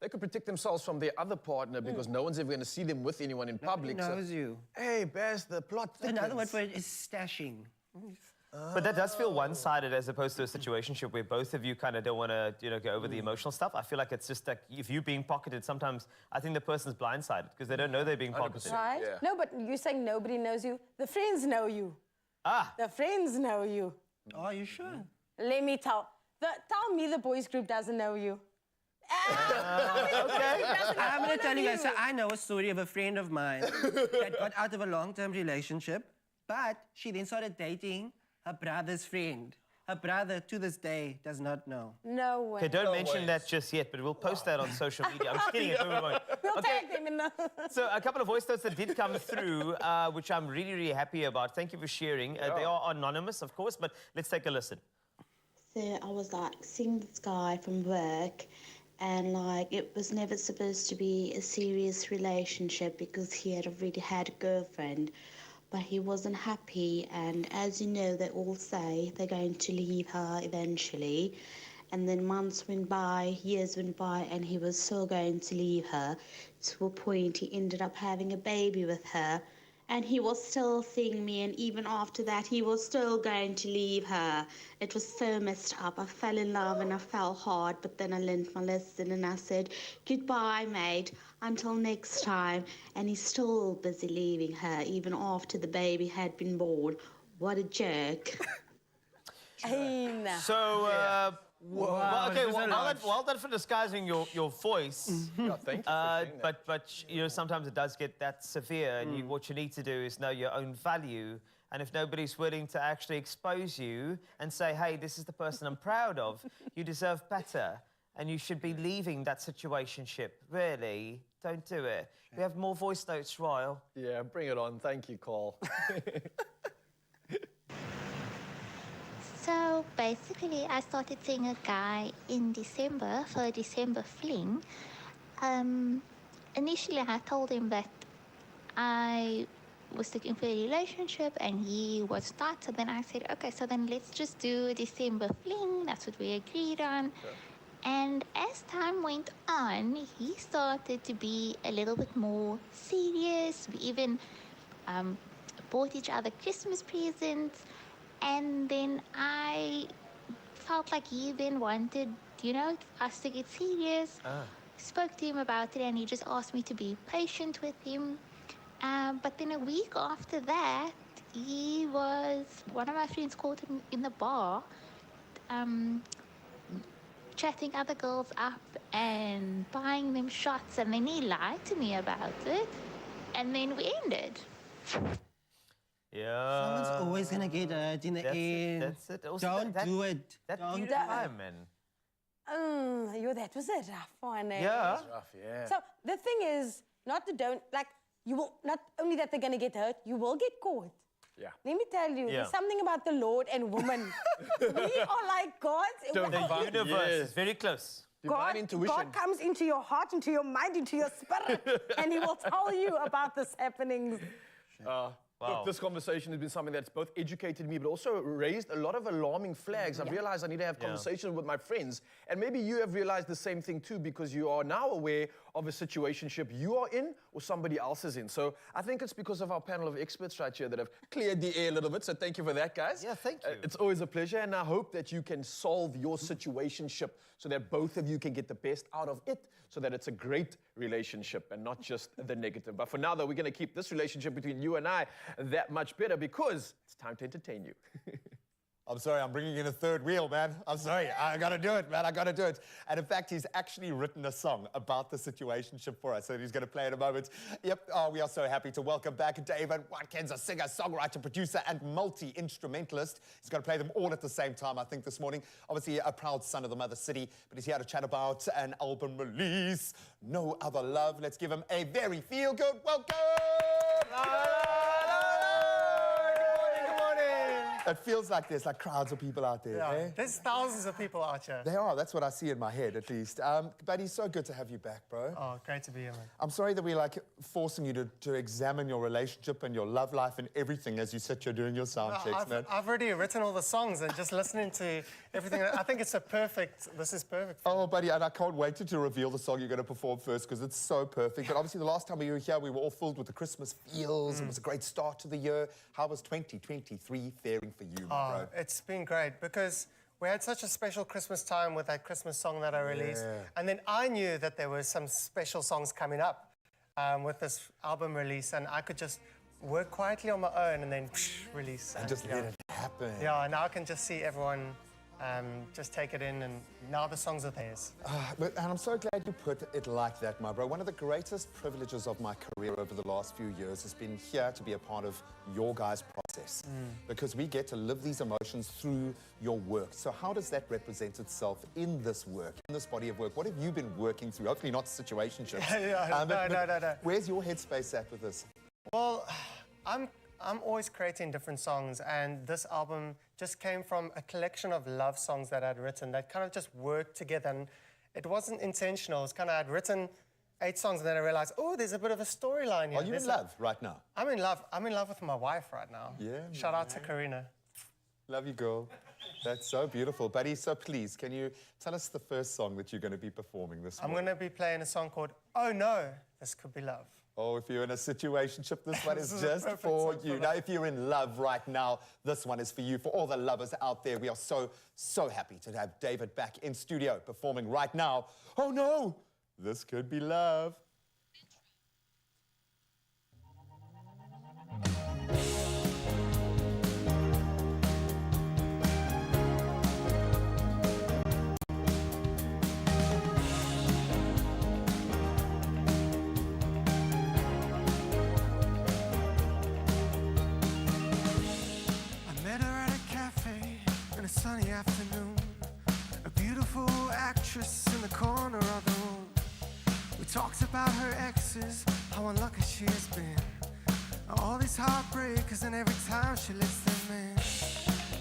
They could protect themselves from their other partner because no one's ever going to see them with anyone in public. Nobody knows you. Hey, Baz, the plot thickens. Another word for it is stashing. But that does feel one-sided as opposed to a situationship where both of you kind of don't want to, go over the emotional stuff. I feel like it's just like if you're being pocketed, sometimes I think the person's blindsided because they don't know they're being pocketed. Right? Yeah. No, but you're saying nobody knows you. The friends know you. The friends know you. Are you sure? Let me tell me the boys group doesn't know you. Okay. I'm going to tell you guys, so I know a story of a friend of mine that got out of a long-term relationship, but she then started dating her brother's friend. Her brother, to this day, does not know. No way. Okay, don't mention that just yet, but we'll post that on social media. I'm just kidding. We'll tag them in the... So a couple of voice notes that did come through, which I'm really, really happy about. Thank you for sharing. They are anonymous, of course, but let's take a listen. So I was like seeing this guy from work, and like it was never supposed to be a serious relationship because he had already had a girlfriend. But he wasn't happy, and as you know, they all say they're going to leave her eventually. And then months went by, years went by, and he was still going to leave her. To a point, he ended up having a baby with her. And he was still seeing me, and even after that, he was still going to leave her. It was so messed up. I fell in love and I fell hard, but then I learned my lesson and I said, goodbye, mate, until next time. And he's still busy leaving her, even after the baby had been born. What a jerk. So, well done for disguising your voice. Yeah, thank you for saying that. But you know, sometimes it does get that severe, and what you need to do is know your own value. And if nobody's willing to actually expose you and say, hey, this is the person I'm proud of, you deserve better. And you should be leaving that situationship. Really, don't do it. We have more voice notes, Royal. Yeah, bring it on. Thank you, Cole. So basically, I started seeing a guy in December for a December fling. Initially, I told him that I was looking for a relationship and he was not. So then I said, okay, so then let's just do a December fling. That's what we agreed on. Yeah. And as time went on, he started to be a little bit more serious. We even bought each other Christmas presents. And then I felt like he then wanted, you know, us to get serious. Spoke to him about it and he just asked me to be patient with him. But then a week after that, one of my friends called him in the bar, chatting other girls up and buying them shots, and then he lied to me about it, and then we ended. Yeah. Someone's always gonna get hurt in the end. That's it. Also, Don't do it. Don't time, man. That was a rough one. Eh? Yeah. It's rough, yeah. So the thing is, you will, not only that they're gonna get hurt, you will get caught. Yeah. Let me tell you, there's something about the Lord and woman. We are like gods. The universe is very close. Divine intuition. God comes into your heart, into your mind, into your spirit, and he will tell you about this happenings. Look, this conversation has been something that's both educated me, but also raised a lot of alarming flags. I've realized I need to have conversations with my friends. And maybe you have realized the same thing too, because you are now aware of a situationship you are in or somebody else is in. So I think it's because of our panel of experts right here that have cleared the air a little bit. So thank you for that, guys. Yeah, thank you. It's always a pleasure. And I hope that you can solve your situationship so that both of you can get the best out of it, so that it's a great relationship and not just the negative. But for now, though, we're going to keep this relationship between you and I that much better because it's time to entertain you. I'm sorry, I'm bringing in a third wheel, man. I'm sorry, I gotta do it, man, I gotta do it. And in fact, he's actually written a song about the situationship for us, so he's gonna play in a moment. Yep, we are so happy to welcome back David Watkins, a singer, songwriter, producer, and multi-instrumentalist. He's gonna play them all at the same time, I think, this morning. Obviously, a proud son of the mother city, but he's here to chat about an album release, No Other Love. Let's give him a very feel-good welcome! It feels like there's like crowds of people out there. Yeah, eh? there's thousands of people out here. They are. That's what I see in my head, at least. But it's so good to have you back, bro. Oh, great to be here, man. I'm sorry that we're like forcing you to examine your relationship and your love life and everything as you sit here doing your sound checks, man. I've already written all the songs and just listening to everything. I think this is perfect. Oh, buddy, and I can't wait to reveal the song you're going to perform first because it's so perfect. But obviously, the last time we were here, we were all filled with the Christmas feels. It was a great start to the year. How was 2023 faring for you, my bro? It's been great because we had such a special Christmas time with that Christmas song that I released. Yeah. And then I knew that there were some special songs coming up with this album release, and I could just work quietly on my own and then release. And just let it happen. Yeah, now I can just see everyone just take it in, and now the songs are theirs. And I'm so glad you put it like that, my bro. One of the greatest privileges of my career over the last few years has been here to be a part of your guys' process because we get to live these emotions through your work. So how does that represent itself in this work, in this body of work? What have you been working through? Hopefully not situationships. No. Where's your headspace at with this? Well, I'm always creating different songs, and this album just came from a collection of love songs that I'd written that kind of just worked together, and it wasn't intentional. It's kind of, I'd written 8 songs, and then I realized, oh, there's a bit of a storyline here. Are you in love right now? I'm in love. I'm in love with my wife right now. Yeah. Shout out to Karina. Love you, girl. That's so beautiful. Buddy, so please, can you tell us the first song that you're going to be performing this morning? I'm going to be playing a song called Oh No, This Could Be Love. Oh, if you're in a situationship, this one is This is just a perfect for song you. for Now, that. if you're in love right now, this one is for you. For all the lovers out there, we are so, so happy to have David back in studio performing right now. Oh no, this could be love. talks about her exes, how unlucky she has been. All these heartbreakers, and every time she lets them in.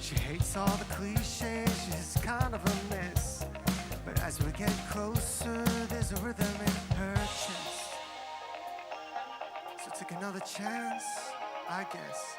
She hates all the cliches, she's kind of a mess. But as we get closer, there's a rhythm in her chest. So take another chance, I guess.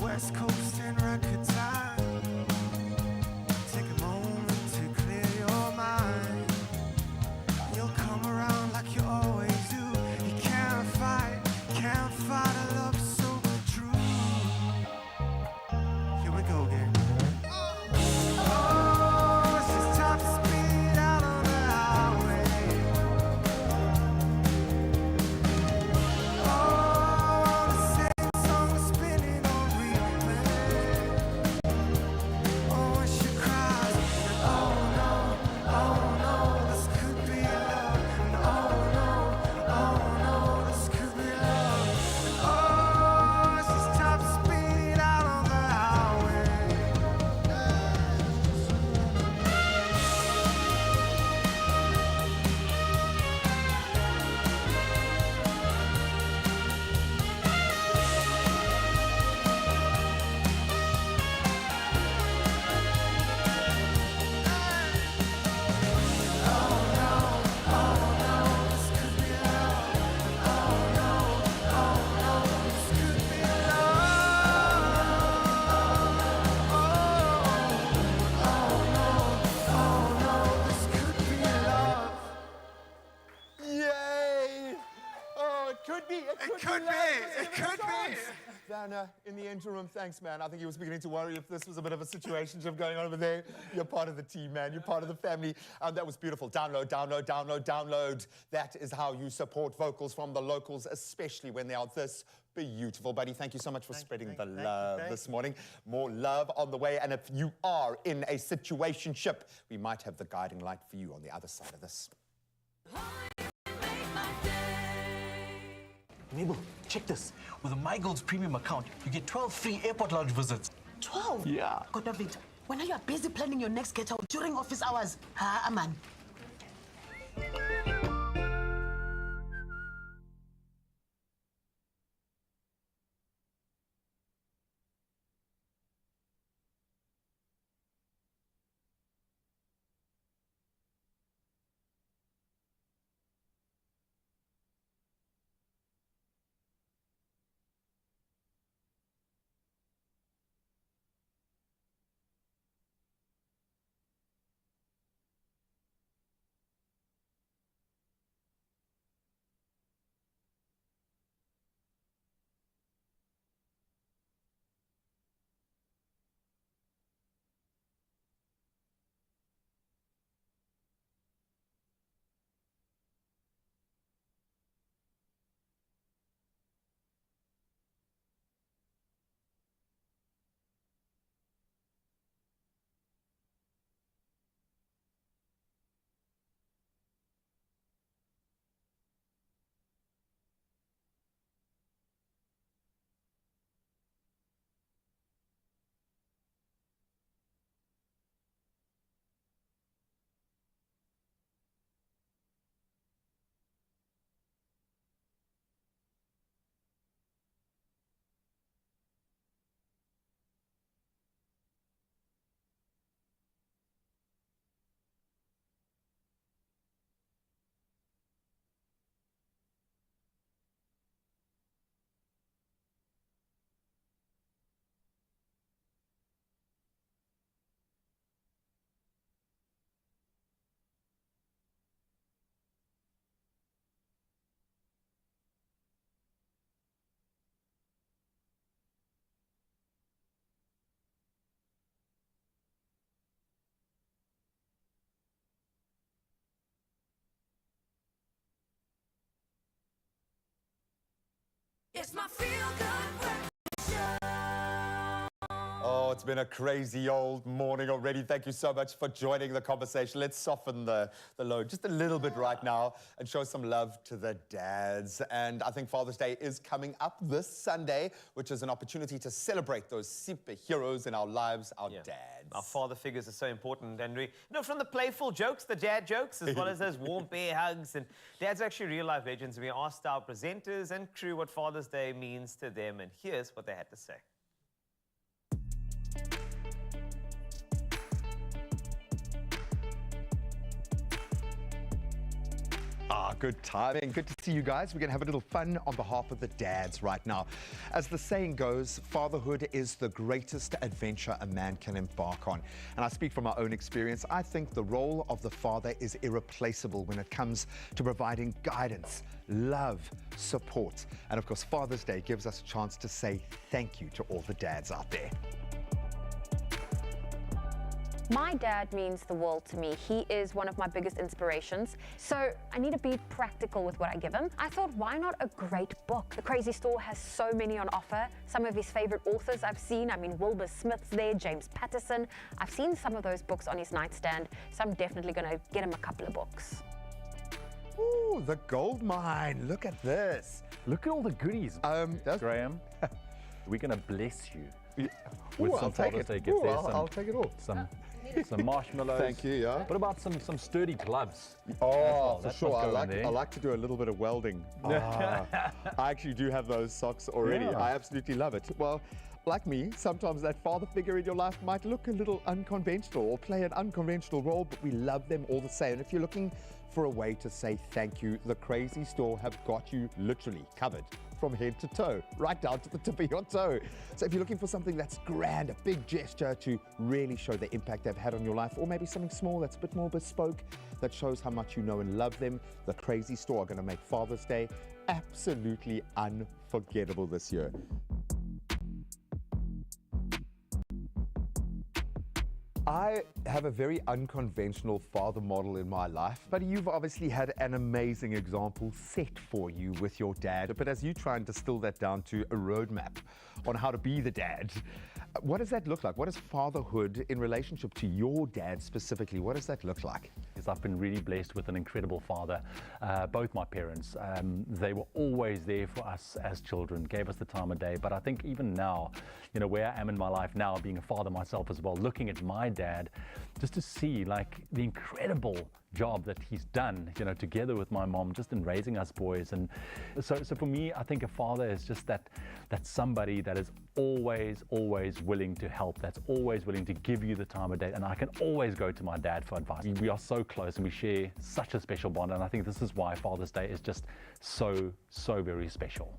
West Coast in record time. Take a moment to clear your mind. You'll come around like you always do. You can't fight a love so true. Here we go again. Oh, she's top speed out on the highway. Oh, the same song spinning on replay. Oh, when she cries, and oh no, this could be love. And oh no, this could be love. And oh, she's top speed out on the highway. Yay! Oh, it could be. It could be. Vanna, in the interim, thanks, man. I think he was beginning to worry if this was a bit of a situationship going on over there. You're part of the team, man. You're part of the family. That was beautiful. Download, download, download, download. That is how you support vocals from the locals, especially when they are this beautiful. Buddy, thank you so much for spreading the love this morning. More love on the way. And if you are in a situationship, we might have the guiding light for you on the other side of this. Mabel, check this. With a MyGold's premium account, you get 12 free airport lounge visits. 12? Yeah. God, David, when are you busy planning your next get out during office hours? Man. It's my feel-good breakfast show. Oh, it's been a crazy old morning already. Thank you so much for joining the conversation. Let's soften the load just a little bit right now and show some love to the dads. And I think Father's Day is coming up this Sunday, which is an opportunity to celebrate those superheroes in our lives, our dads. Our father figures are so important, and from the playful jokes, the dad jokes, as well as those warm bear hugs, and dads are actually real-life legends. We asked our presenters and crew what Father's Day means to them, and here's what they had to say. Good timing. Good to see you guys. We're going to have a little fun on behalf of the dads right now. As the saying goes, fatherhood is the greatest adventure a man can embark on. And I speak from my own experience. I think the role of the father is irreplaceable when it comes to providing guidance, love, support. And of course, Father's Day gives us a chance to say thank you to all the dads out there. My dad means the world to me. He is one of my biggest inspirations. So I need to be practical with what I give him. I thought, why not a great book? The Crazy Store has so many on offer. Some of his favorite authors I've seen. I mean, Wilbur Smith's there, James Patterson. I've seen some of those books on his nightstand, so I'm definitely going to get him a couple of books. Ooh, the gold mine. Look at this. Look at all the goodies. Graham, we're going to bless you with some Father's Day gifts. I'll take it all. Some marshmallows. Thank you, yeah. What about some sturdy gloves? Oh, for sure. I like to do a little bit of welding. I actually do have those socks already. Yeah. I absolutely love it. Well, like me, sometimes that father figure in your life might look a little unconventional or play an unconventional role, but we love them all the same. And if you're looking for a way to say thank you, the Crazy Store have got you literally covered from head to toe, right down to the tip of your toe. So if you're looking for something that's grand, a big gesture to really show the impact they've had on your life, or maybe something small that's a bit more bespoke, that shows how much you know and love them, the Crazy Store are going to make Father's Day absolutely unforgettable this year. I have a very unconventional father model in my life, but you've obviously had an amazing example set for you with your dad. But as you try and distill that down to a roadmap on how to be the dad, what does that look like? What is fatherhood in relationship to your dad specifically? What does that look like? I've been really blessed with an incredible father. Both my parents, they were always there for us as children, gave us the time of day. But I think even now, where I am in my life now, being a father myself as well, looking at my dad, just to see like the incredible job that he's done, together with my mom, just in raising us boys. And so for me, I think a father is just that somebody that is always willing to help, that's always willing to give you the time of day. And I can always go to my dad for advice. We are so close and we share such a special bond. And I think this is why Father's Day is just so very special.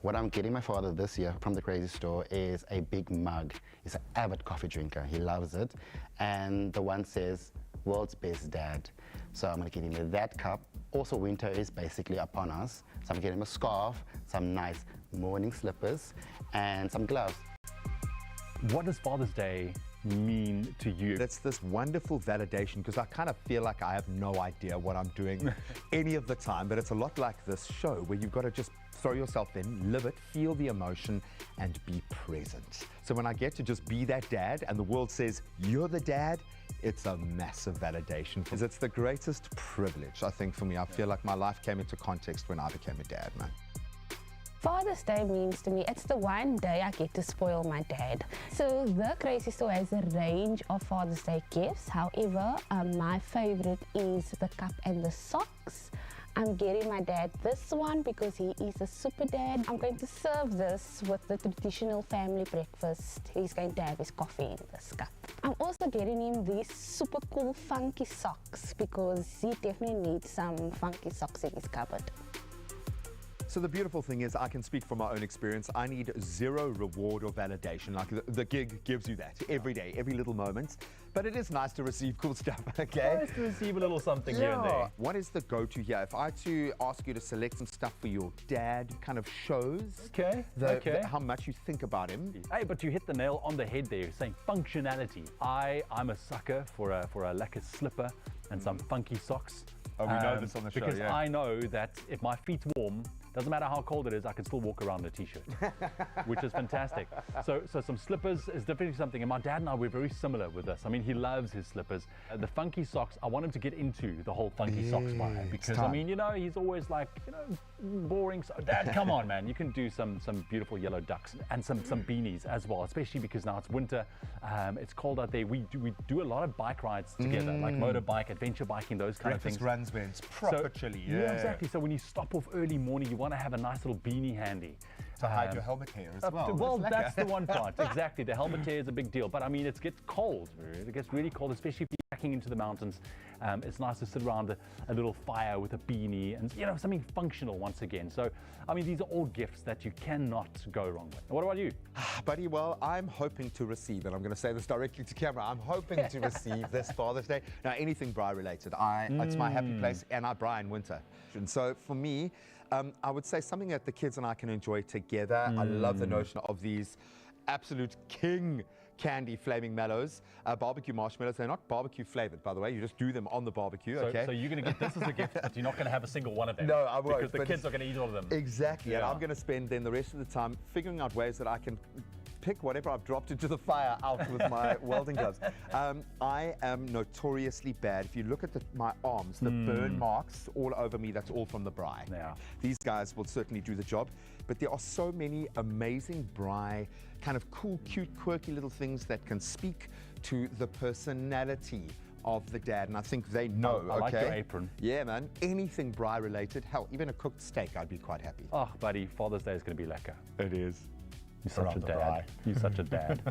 What I'm getting my father this year from the Crazy Store is a big mug. He's an avid coffee drinker. He loves it. And the one says, "World's best dad." So I'm going to get him that cup. Also, winter is basically upon us. So I'm getting him a scarf, some nice morning slippers, and some gloves. What does Father's Day mean to you? That's this wonderful validation, because I kind of feel like I have no idea what I'm doing any of the time, but it's a lot like this show where you've got to just throw yourself in, live it, feel the emotion, and be present. So when I get to just be that dad and the world says, "You're the dad," it's a massive validation. Because it's the greatest privilege, I think, for me. I feel like my life came into context when I became a dad, man. Father's Day means to me, it's the one day I get to spoil my dad. So the Crazy Store has a range of Father's Day gifts. However, my favorite is the cup and the socks. I'm getting my dad this one because he is a super dad. I'm going to serve this with the traditional family breakfast. He's going to have his coffee in this cup. I'm also getting him these super cool funky socks because he definitely needs some funky socks in his cupboard. So the beautiful thing is I can speak from my own experience. I need zero reward or validation. Like the gig gives you that every day, every little moment. But it is nice to receive cool stuff, okay? Nice to receive a little something here and there. What is the go-to here? If I had to ask you to select some stuff for your dad, kind of shows how much you think about him. Hey, but you hit the nail on the head there, saying functionality. I'm a sucker for a lacquer slipper and some funky socks. Oh, we know this on the show, because I know that if my feet's warm, Doesn't matter how cold it is, I can still walk around in a t-shirt, which is fantastic. So some slippers is definitely something, and my dad and I, we're very similar with this. I mean, he loves his slippers. The funky socks, I want him to get into the whole funky socks vibe, because I mean, you know, he's always like, you know, boring. So Dad, come on, man, you can do some beautiful yellow ducks and some beanies as well, especially because now it's winter, it's cold out there. We do a lot of bike rides together, like motorbike, adventure biking, those kind of things. Breakfast runs when it's proper chilly. Yeah, exactly. So when you stop off early morning, you want to have a nice little beanie handy. To hide your helmet hair as well. Well, that's the one part. Exactly. The helmet hair is a big deal. But I mean, it gets cold. It gets really cold, especially if you're hiking into the mountains. It's nice to sit around a little fire with a beanie and, you know, something functional once again. So, I mean, these are all gifts that you cannot go wrong with. What about you? Buddy, well, I'm hoping to receive, and I'm going to say this directly to camera, I'm hoping to receive this Father's Day. Now, anything Bri related, it's my happy place, and I Bri in winter. And so for me, I would say something that the kids and I can enjoy together. I love the notion of these absolute king candy flaming mallows, barbecue marshmallows. They're not barbecue flavored, by the way. You just do them on the barbecue, okay? So you're going to get this as a gift, but you're not going to have a single one of them. No, I won't. Because the kids are going to eat all of them. Exactly, and I'm going to spend then the rest of the time figuring out ways that I can pick whatever I've dropped into the fire out with my welding gloves. I am notoriously bad. If you look at my arms, the burn marks all over me, that's all from the Bri. Yeah. These guys will certainly do the job, but there are so many amazing Bri, kind of cool, cute, quirky little things that can speak to the personality of the dad, and I think they know. I like your apron. Yeah, man. Anything Bri related, hell, even a cooked steak, I'd be quite happy. Oh, buddy, Father's Day is going to be lekker. It is. You're such a dad. You're such a dad.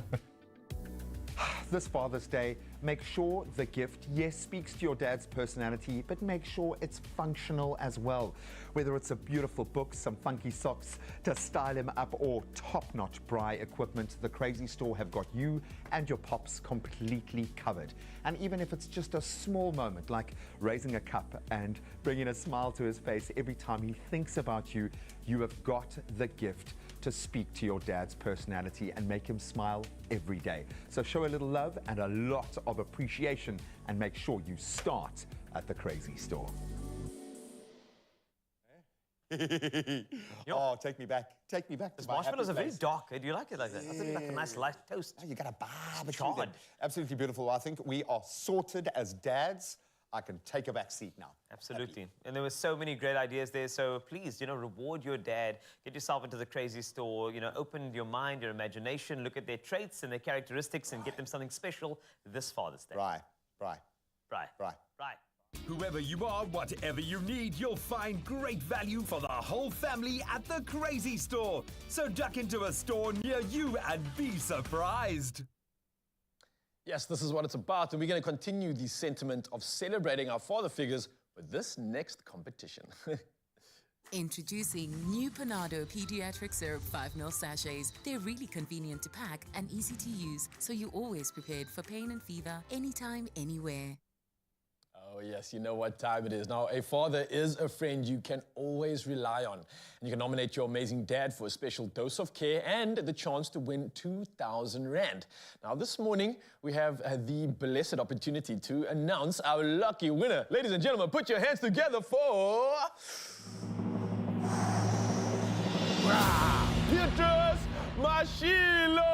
This Father's Day, make sure the gift, yes, speaks to your dad's personality, but make sure it's functional as well. Whether it's a beautiful book, some funky socks to style him up, or top-notch Bri equipment, the Crazy Store have got you and your pops completely covered. And even if it's just a small moment, like raising a cup and bringing a smile to his face every time he thinks about you, you have got the gift to speak to your dad's personality and make him smile every day. So show a little love and a lot of appreciation, and make sure you start at the Crazy Store. Oh, take me back. Take me back. These marshmallows are very dark. Do you like it like that? I think like a nice light toast. Oh, you got a barbecue them. Absolutely beautiful. I think we are sorted as dads. I can take a back seat now. Absolutely. And there were so many great ideas there. So please, you know, reward your dad. Get yourself into the Crazy Store. You know, open your mind, your imagination. Look at their traits and their characteristics and get them something special this Father's Day. Right. Whoever you are, whatever you need, you'll find great value for the whole family at the Crazy Store. So duck into a store near you and be surprised. Yes, this is what it's about, and we're going to continue the sentiment of celebrating our father figures with this next competition. Introducing new Panado Pediatric Syrup 5ml sachets. They're really convenient to pack and easy to use, so you're always prepared for pain and fever, anytime, anywhere. Oh yes, you know what time it is. Now, a father is a friend you can always rely on. And you can nominate your amazing dad for a special dose of care and the chance to win 2,000 Rand. Now, this morning, we have the blessed opportunity to announce our lucky winner. Ladies and gentlemen, put your hands together for... Beatrice Mashilo!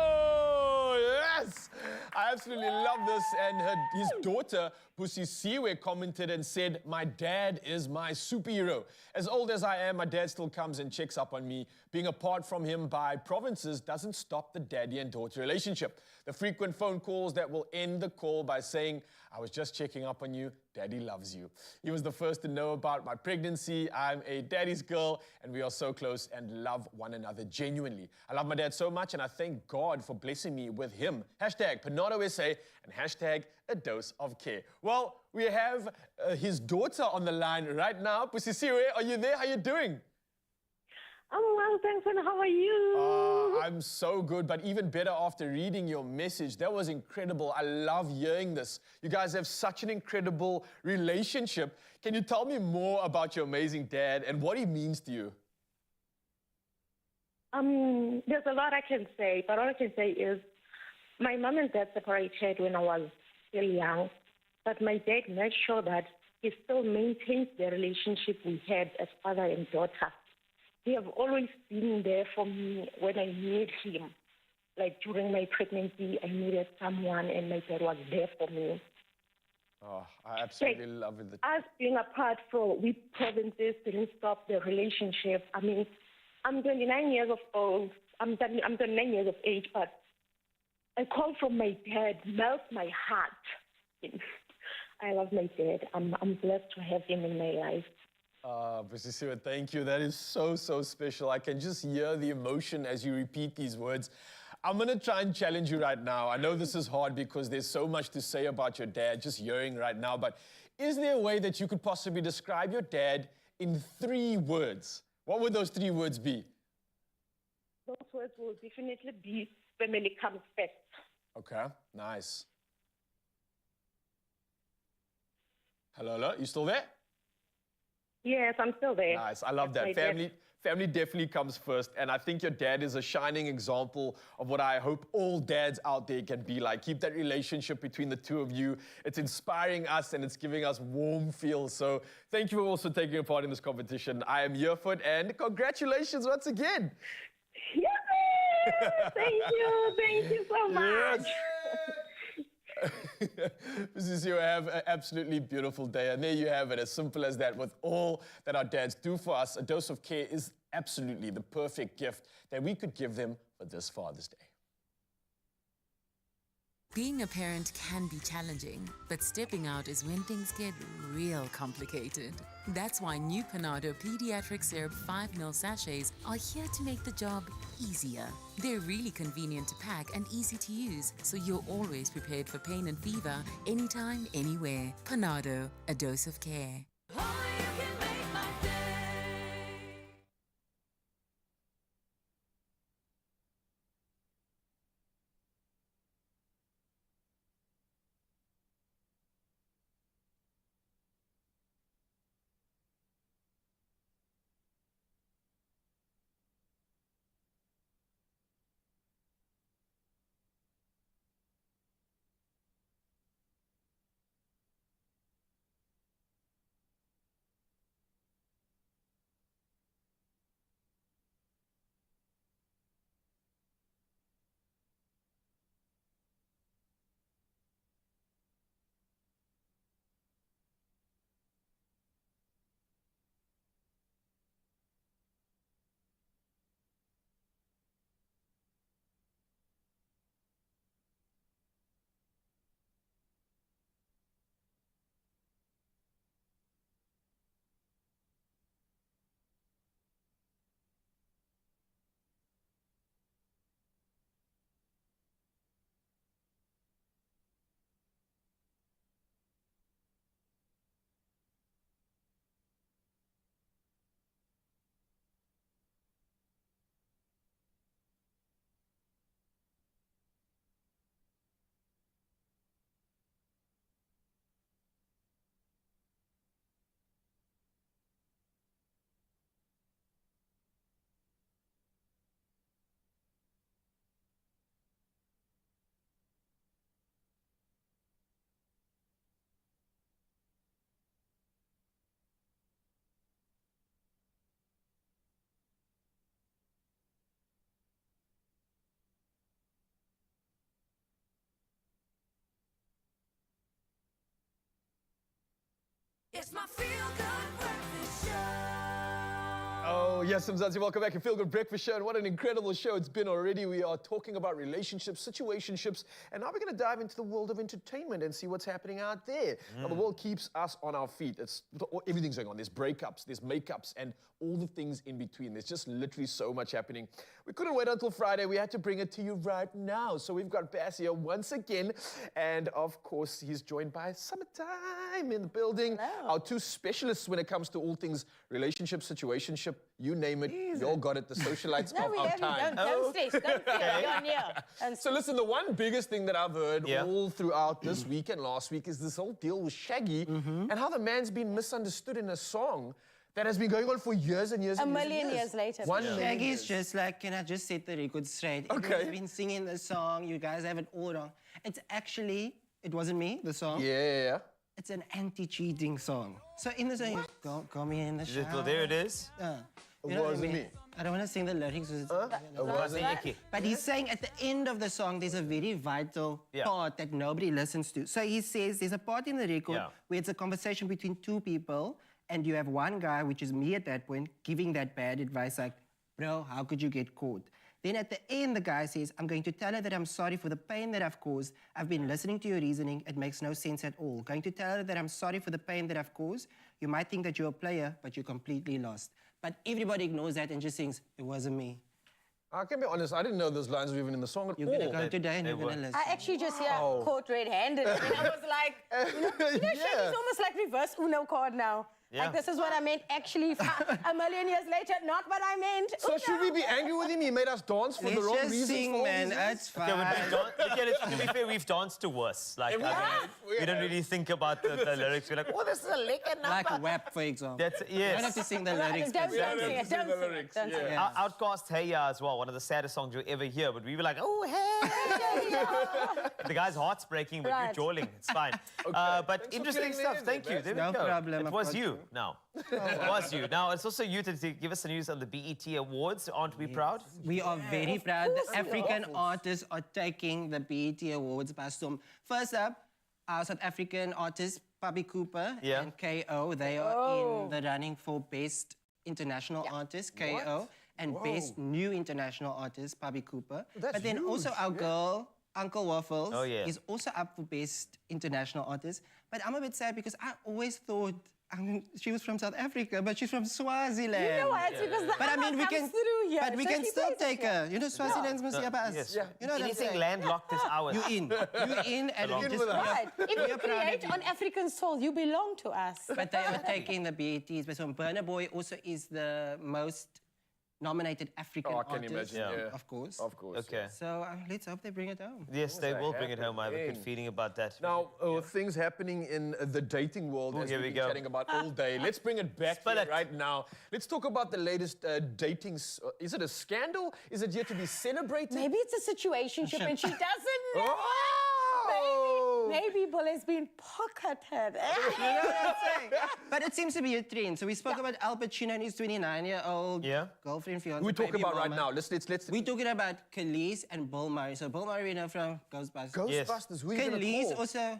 Yes! I absolutely love this. And his daughter, Pussy Siwe, commented and said, "My dad is my superhero. As old as I am, my dad still comes and checks up on me. Being apart from him by provinces doesn't stop the daddy and daughter relationship. The frequent phone calls that will end the call by saying, 'I was just checking up on you. Daddy loves you.' He was the first to know about my pregnancy. I'm a daddy's girl, and we are so close and love one another genuinely. I love my dad so much, and I thank God for blessing me with him. Hashtag Panado SA and hashtag a dose of care." Well, we have his daughter on the line right now. Pussy Siwe, are you there? How are you doing? I'm well, thanks, and how are you? I'm so good, but even better after reading your message. That was incredible. I love hearing this. You guys have such an incredible relationship. Can you tell me more about your amazing dad and what he means to you? There's a lot I can say, but all I can say is my mom and dad separated when I was still young, but my dad made sure that he still maintains the relationship we had as father and daughter. they have always been there for me when I need him. Like during my pregnancy, I needed someone, and my dad was there for me. Oh, I absolutely love it. Us being apart from with provinces didn't stop the relationship. I mean, I'm 29 years of old. I'm 29 years of age, but a call from my dad melts my heart. I love my dad. I'm blessed to have him in my life. Busisiwe, thank you. That is so, so special. I can just hear the emotion as you repeat these words. I'm going to try and challenge you right now. I know this is hard because there's so much to say about your dad, just hearing right now, but is there a way that you could possibly describe your dad in 3 words? What would those 3 words be? Those words will definitely be family comes first. Okay, nice. Hello, you still there? Yes, I'm still there. Nice, I love that. Family definitely comes first, and I think your dad is a shining example of what I hope all dads out there can be like. Keep that relationship between the 2 of you. It's inspiring us, and it's giving us warm feels. So thank you for also taking a part in this competition. I am here for it, and congratulations once again. Yay! Thank you so much. Busisiwe, have an absolutely beautiful day. And there you have it, as simple as that. With all that our dads do for us, a dose of care is absolutely the perfect gift that we could give them for this Father's Day. Being a parent can be challenging, but stepping out is when things get real complicated. That's why new Panado Pediatric Syrup 5 ml sachets are here to make the job easier. They're really convenient to pack and easy to use, so you're always prepared for pain and fever, anytime, anywhere. Panado, a dose of care. It's my feel-good breakfast show. Oh, yes, Mzansi, welcome back to Feel Good Breakfast Show, and what an incredible show it's been already. We are talking about relationships, situationships, and now we're going to dive into the world of entertainment and see what's happening out there. Now, the world keeps us on our feet. Everything's going on. There's breakups, there's makeups, and all the things in between. There's just literally so much happening. We couldn't wait until Friday. We had to bring it to you right now. So we've got Bass here once again, and of course, he's joined by Summertime in the building. Hello. Our 2 specialists when it comes to all things relationship, situationship, you name it. You all got it, the socialites of our time. Don't stress, don't stress. You're on here. So listen, the one biggest thing that I've heard all throughout this week and last week is this whole deal with Shaggy and how the man's been misunderstood in a song that has been going on for years and years A and years. million years later. Shaggy's just like, can I just set the record straight? Okay. Everyone's been singing the song. You guys have it all wrong. It's actually, it wasn't me, the song. Yeah. It's an anti-cheating song. So in the song, call me in the shower. There it is. You know what I wasn't mean? me. I don't want to sing the lyrics. It wasn't me. But he's saying at the end of the song, there's a very vital part that nobody listens to. So he says there's a part in the record where it's a conversation between two people, and you have one guy, which is me at that point, giving that bad advice like, bro, how could you get caught? Then at the end, the guy says, I'm going to tell her that I'm sorry for the pain that I've caused. I've been listening to your reasoning. It makes no sense at all. Going to tell her that I'm sorry for the pain that I've caused. You might think that you're a player, but you're completely lost. But everybody ignores that and just sings, it wasn't me. I can be honest, I didn't know those lines were even in the song at You're all. going to go today and you're going to listen. I actually just caught red-handed. And I was like, Shaky's almost like reverse Uno card now. Like, this is what I meant actually a million years later, not what I meant. So should we be angry with him? He made us dance for the wrong reasons. Sing, man. That's fine. To be fair, we've danced to worse. Like, we don't really think about the lyrics. We're like, oh, this is a liquor number. Like WAP, for example. That's, yes. You don't have to sing the lyrics. Don't sing it. Don't sing it. Outcast Hey Ya as well, one of the saddest songs you'll ever hear. But we were like, oh, hey ya. The guy's heart's breaking, but you're jawling. It's fine. But interesting stuff. Thank you. There we go. No problem. It was you. No. It was you. Now, it's also you to give us the news on the BET Awards. Aren't we proud? We are very proud. The African artists are taking the BET Awards by storm. First up, our South African artists, Papi Cooper and KO. They are in the running for Best International Artist, KO, and Best New International Artist, Papi Cooper. But then also our girl, Uncle Waffles, is also up for Best International Artist. But I'm a bit sad because I always thought she was from South Africa, but she's from Swaziland. You know what? It's because the comes through here. But we can still take her. You know, Swaziland's must be us. Yes. You know what I'm Anything saying? landlocked is ours. You in, and we just Right. If you create on African soul, you belong to us. But they are taking the BETs. But so Burna Boy also is the most nominated African artist. I can imagine, of course. Of course. Okay. So let's hope they bring it home. Yes, they will bring it home. I have a good feeling about that. Now, things happening in the dating world as here we've we been go. chatting about all day. Let's bring it back here right now. Let's talk about the latest dating. Is it a scandal? Is it yet to be celebrated? Maybe it's a situationship and she doesn't know. Maybe Bull has been pocketed. You know what I'm saying? But it seems to be a trend. So we spoke about Al Pacino and his 29-year-old girlfriend, fiance. We're talking about right now. Let's. We're talking about Khalees and Bill Murray. So Bill Murray, we know from Ghostbusters. Ghostbusters. Who are you gonna Khalees call? also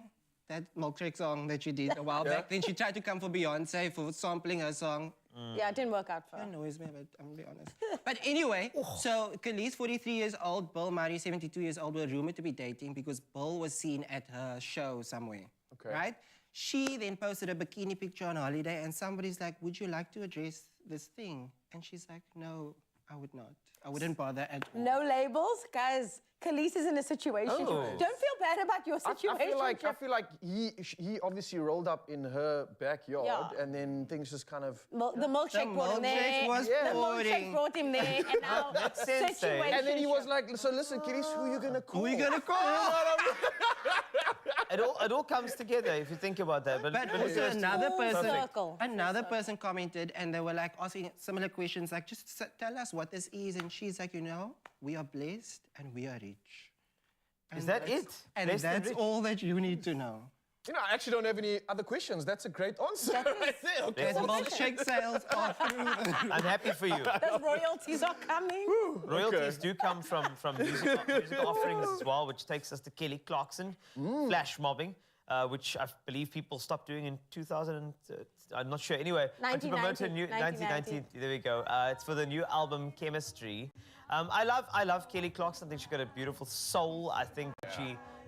that milkshake song that she did a while back. Then she tried to come for Beyonce for sampling her song. Yeah, it didn't work out for her. That annoys me, but I'm gonna be honest. But anyway, so Khalees, 43 years old, Bill Murray, 72 years old, were rumored to be dating because Bill was seen at her show somewhere. Okay. Right? She then posted a bikini picture on holiday, and somebody's like, would you like to address this thing? And she's like, no, I would not. I wouldn't bother at all. No labels? Guys, Khalees is in a situation. Don't feel bad about your situation. I feel like he obviously rolled up in her backyard and then things just kind of... The milkshake brought him there. The milkshake brought him there. And now situation. And then he was like, so listen, Khalees, who are you going to call? Who are you going to call? It all comes together if you think about that. But also another person commented, and they were like asking similar questions, like, just tell us what this is. And she's like, you know, we are blessed and we are rich. Is that it? And that's all that you need to know. You know, I actually don't have any other questions. That's a great answer right there. Okay. The milkshake sales are through. I'm happy for you. Those royalties are coming. Royalties do come from music offerings as well, which takes us to Kelly Clarkson, flash mobbing, which I believe people stopped doing in 2000. I'm not sure. Anyway, 1990. There we go. It's for the new album Chemistry. I love Kelly Clarkson. I think she's got a beautiful soul. I think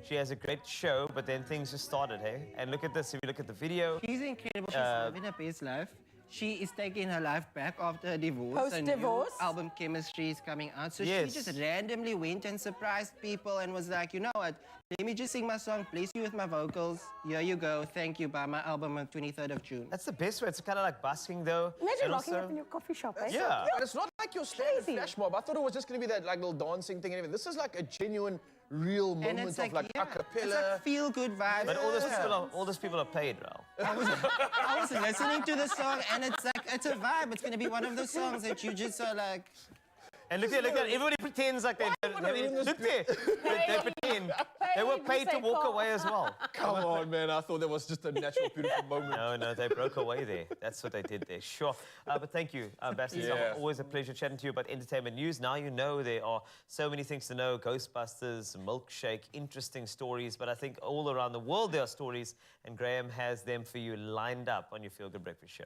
she has a great show, but then things just started, hey? And look at this. If you look at the video, she's incredible. She's living her best life. She is taking her life back after her divorce. Post-divorce? Her new album Chemistry is coming out. So she just randomly went and surprised people and was like, you know what? Let me just sing my song, bless you with my vocals. Here you go. Thank you. Buy my album on 23rd of June. That's the best way. It's kind of like busking, though. Imagine locking up in your coffee shop, eh? Yeah. And it's not like your standard flash mob. I thought it was just going to be that like little dancing thing and everything. This is like a genuine, real moment of like a cappella. It's like feel-good vibes. But all those people are paid, Ralph. I was listening to the song and it's like, it's a vibe. It's going to be one of those songs that you just are like... And look here, everybody pretends like they don't. Look there, they pretend. They were paid to walk away as well. Come on, man. I thought that was just a natural, beautiful moment. No, they broke away there. That's what they did there. Sure. But thank you, Basti. Yeah. Always a pleasure chatting to you about entertainment news. Now you know there are so many things to know. Ghostbusters, Milkshake, interesting stories. But I think all around the world there are stories, and Graham has them for you lined up on your Feel Good Breakfast Show.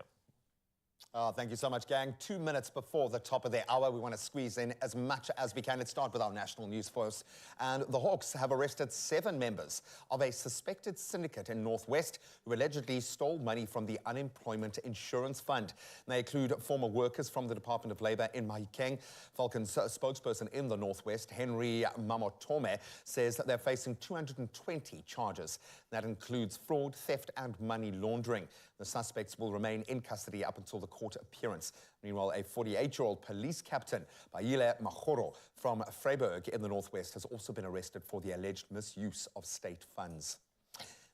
Oh, thank you so much, gang. 2 minutes before the top of the hour, we want to squeeze in as much as we can. Let's start with our national news first. And the Hawks have arrested 7 members of a suspected syndicate in Northwest who allegedly stole money from the Unemployment Insurance Fund. They include former workers from the Department of Labor in Mahikeng. Falcon's spokesperson in the Northwest, Henry Mamotome, says that they're facing 220 charges. That includes fraud, theft, and money laundering. The suspects will remain in custody up until the court appearance. Meanwhile, a 48-year-old police captain, Baile Mahoro, from Vryburg in the Northwest, has also been arrested for the alleged misuse of state funds.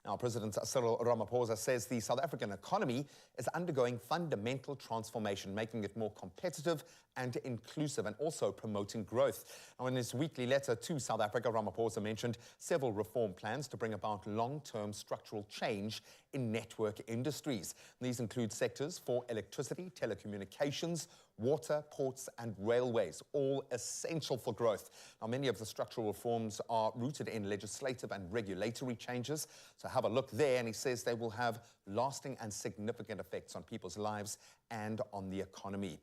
Now, President Cyril Ramaphosa says the South African economy is undergoing fundamental transformation, making it more competitive and inclusive, and also promoting growth. Now, in his weekly letter to South Africa, Ramaphosa mentioned several reform plans to bring about long-term structural change in network industries. These include sectors for electricity, telecommunications, water, ports, and railways, all essential for growth. Now, many of the structural reforms are rooted in legislative and regulatory changes. So have a look there, and he says they will have lasting and significant effects on people's lives and on the economy.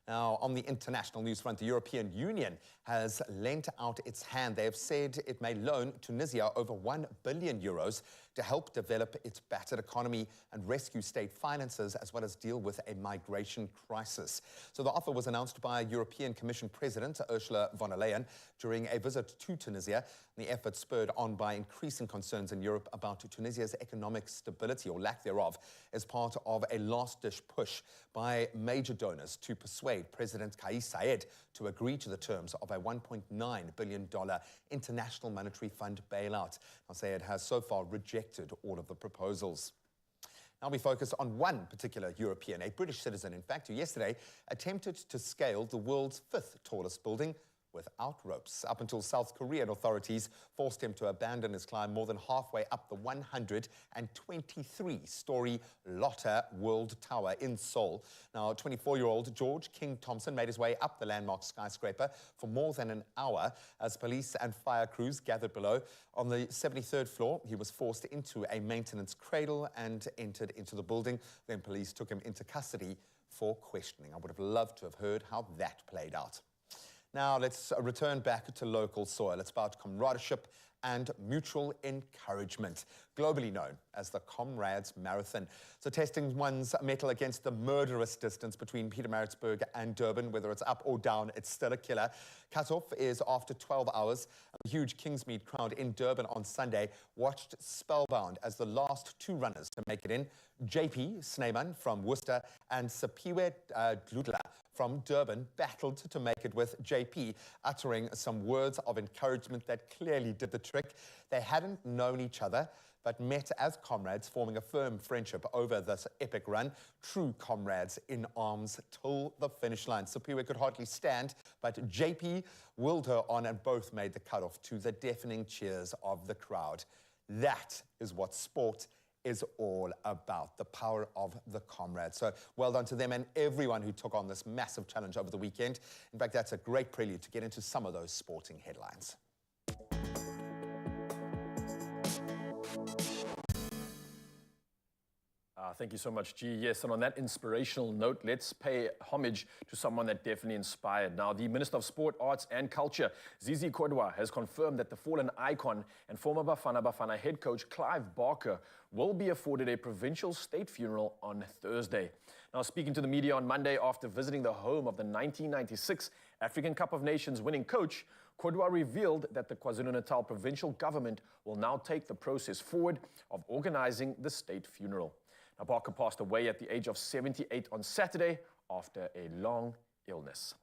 Now, on the international news front, the European Union has lent out its hand. They have said it may loan Tunisia over €1 billion to help develop its battered economy and rescue state finances, as well as deal with a migration crisis. So the offer was announced by European Commission President Ursula von der Leyen during a visit to Tunisia. The effort spurred on by increasing concerns in Europe about Tunisia's economic stability, or lack thereof, as part of a last-ditch push by major donors to persuade President Kais Saied to agree to the terms of a $1.9 billion International Monetary Fund bailout. Now, Saied has so far rejected all of the proposals. Now we focus on one particular European, a British citizen, in fact, who yesterday attempted to scale the world's 5th tallest building without ropes, up until South Korean authorities forced him to abandon his climb more than halfway up the 123-story Lotte World Tower in Seoul. Now, 24-year-old George King Thompson made his way up the landmark skyscraper for more than an hour as police and fire crews gathered below. On the 73rd floor, he was forced into a maintenance cradle and entered into the building. Then police took him into custody for questioning. I would have loved to have heard how that played out. Now, let's return back to local soil. It's about comradeship and mutual encouragement, globally known as the Comrades Marathon. So testing one's mettle against the murderous distance between Pietermaritzburg and Durban, whether it's up or down, it's still a killer. Cut-off is after 12 hours. A huge Kingsmead crowd in Durban on Sunday watched spellbound as the last 2 runners to make it in, JP Snyman from Worcester and Sipiwe Dludla from Durban, battled to make it, with JP uttering some words of encouragement that clearly did the trick. They hadn't known each other, but met as comrades, forming a firm friendship over this epic run. True comrades in arms till the finish line. Sipiwe could hardly stand, but JP willed her on, and both made the cutoff to the deafening cheers of the crowd. That is what sport is all about, the power of the comrades. So well done to them and everyone who took on this massive challenge over the weekend. In fact, that's a great prelude to get into some of those sporting headlines. Thank you so much, G. Yes, and on that inspirational note, let's pay homage to someone that definitely inspired. Now, the Minister of Sport, Arts and Culture, Zizi Kodwa, has confirmed that the fallen icon and former Bafana Bafana head coach Clive Barker will be afforded a provincial state funeral on Thursday. Now, speaking to the media on Monday after visiting the home of the 1996 African Cup of Nations winning coach, Kodwa revealed that the KwaZulu-Natal provincial government will now take the process forward of organizing the state funeral. Now, Barker passed away at the age of 78 on Saturday after a long illness.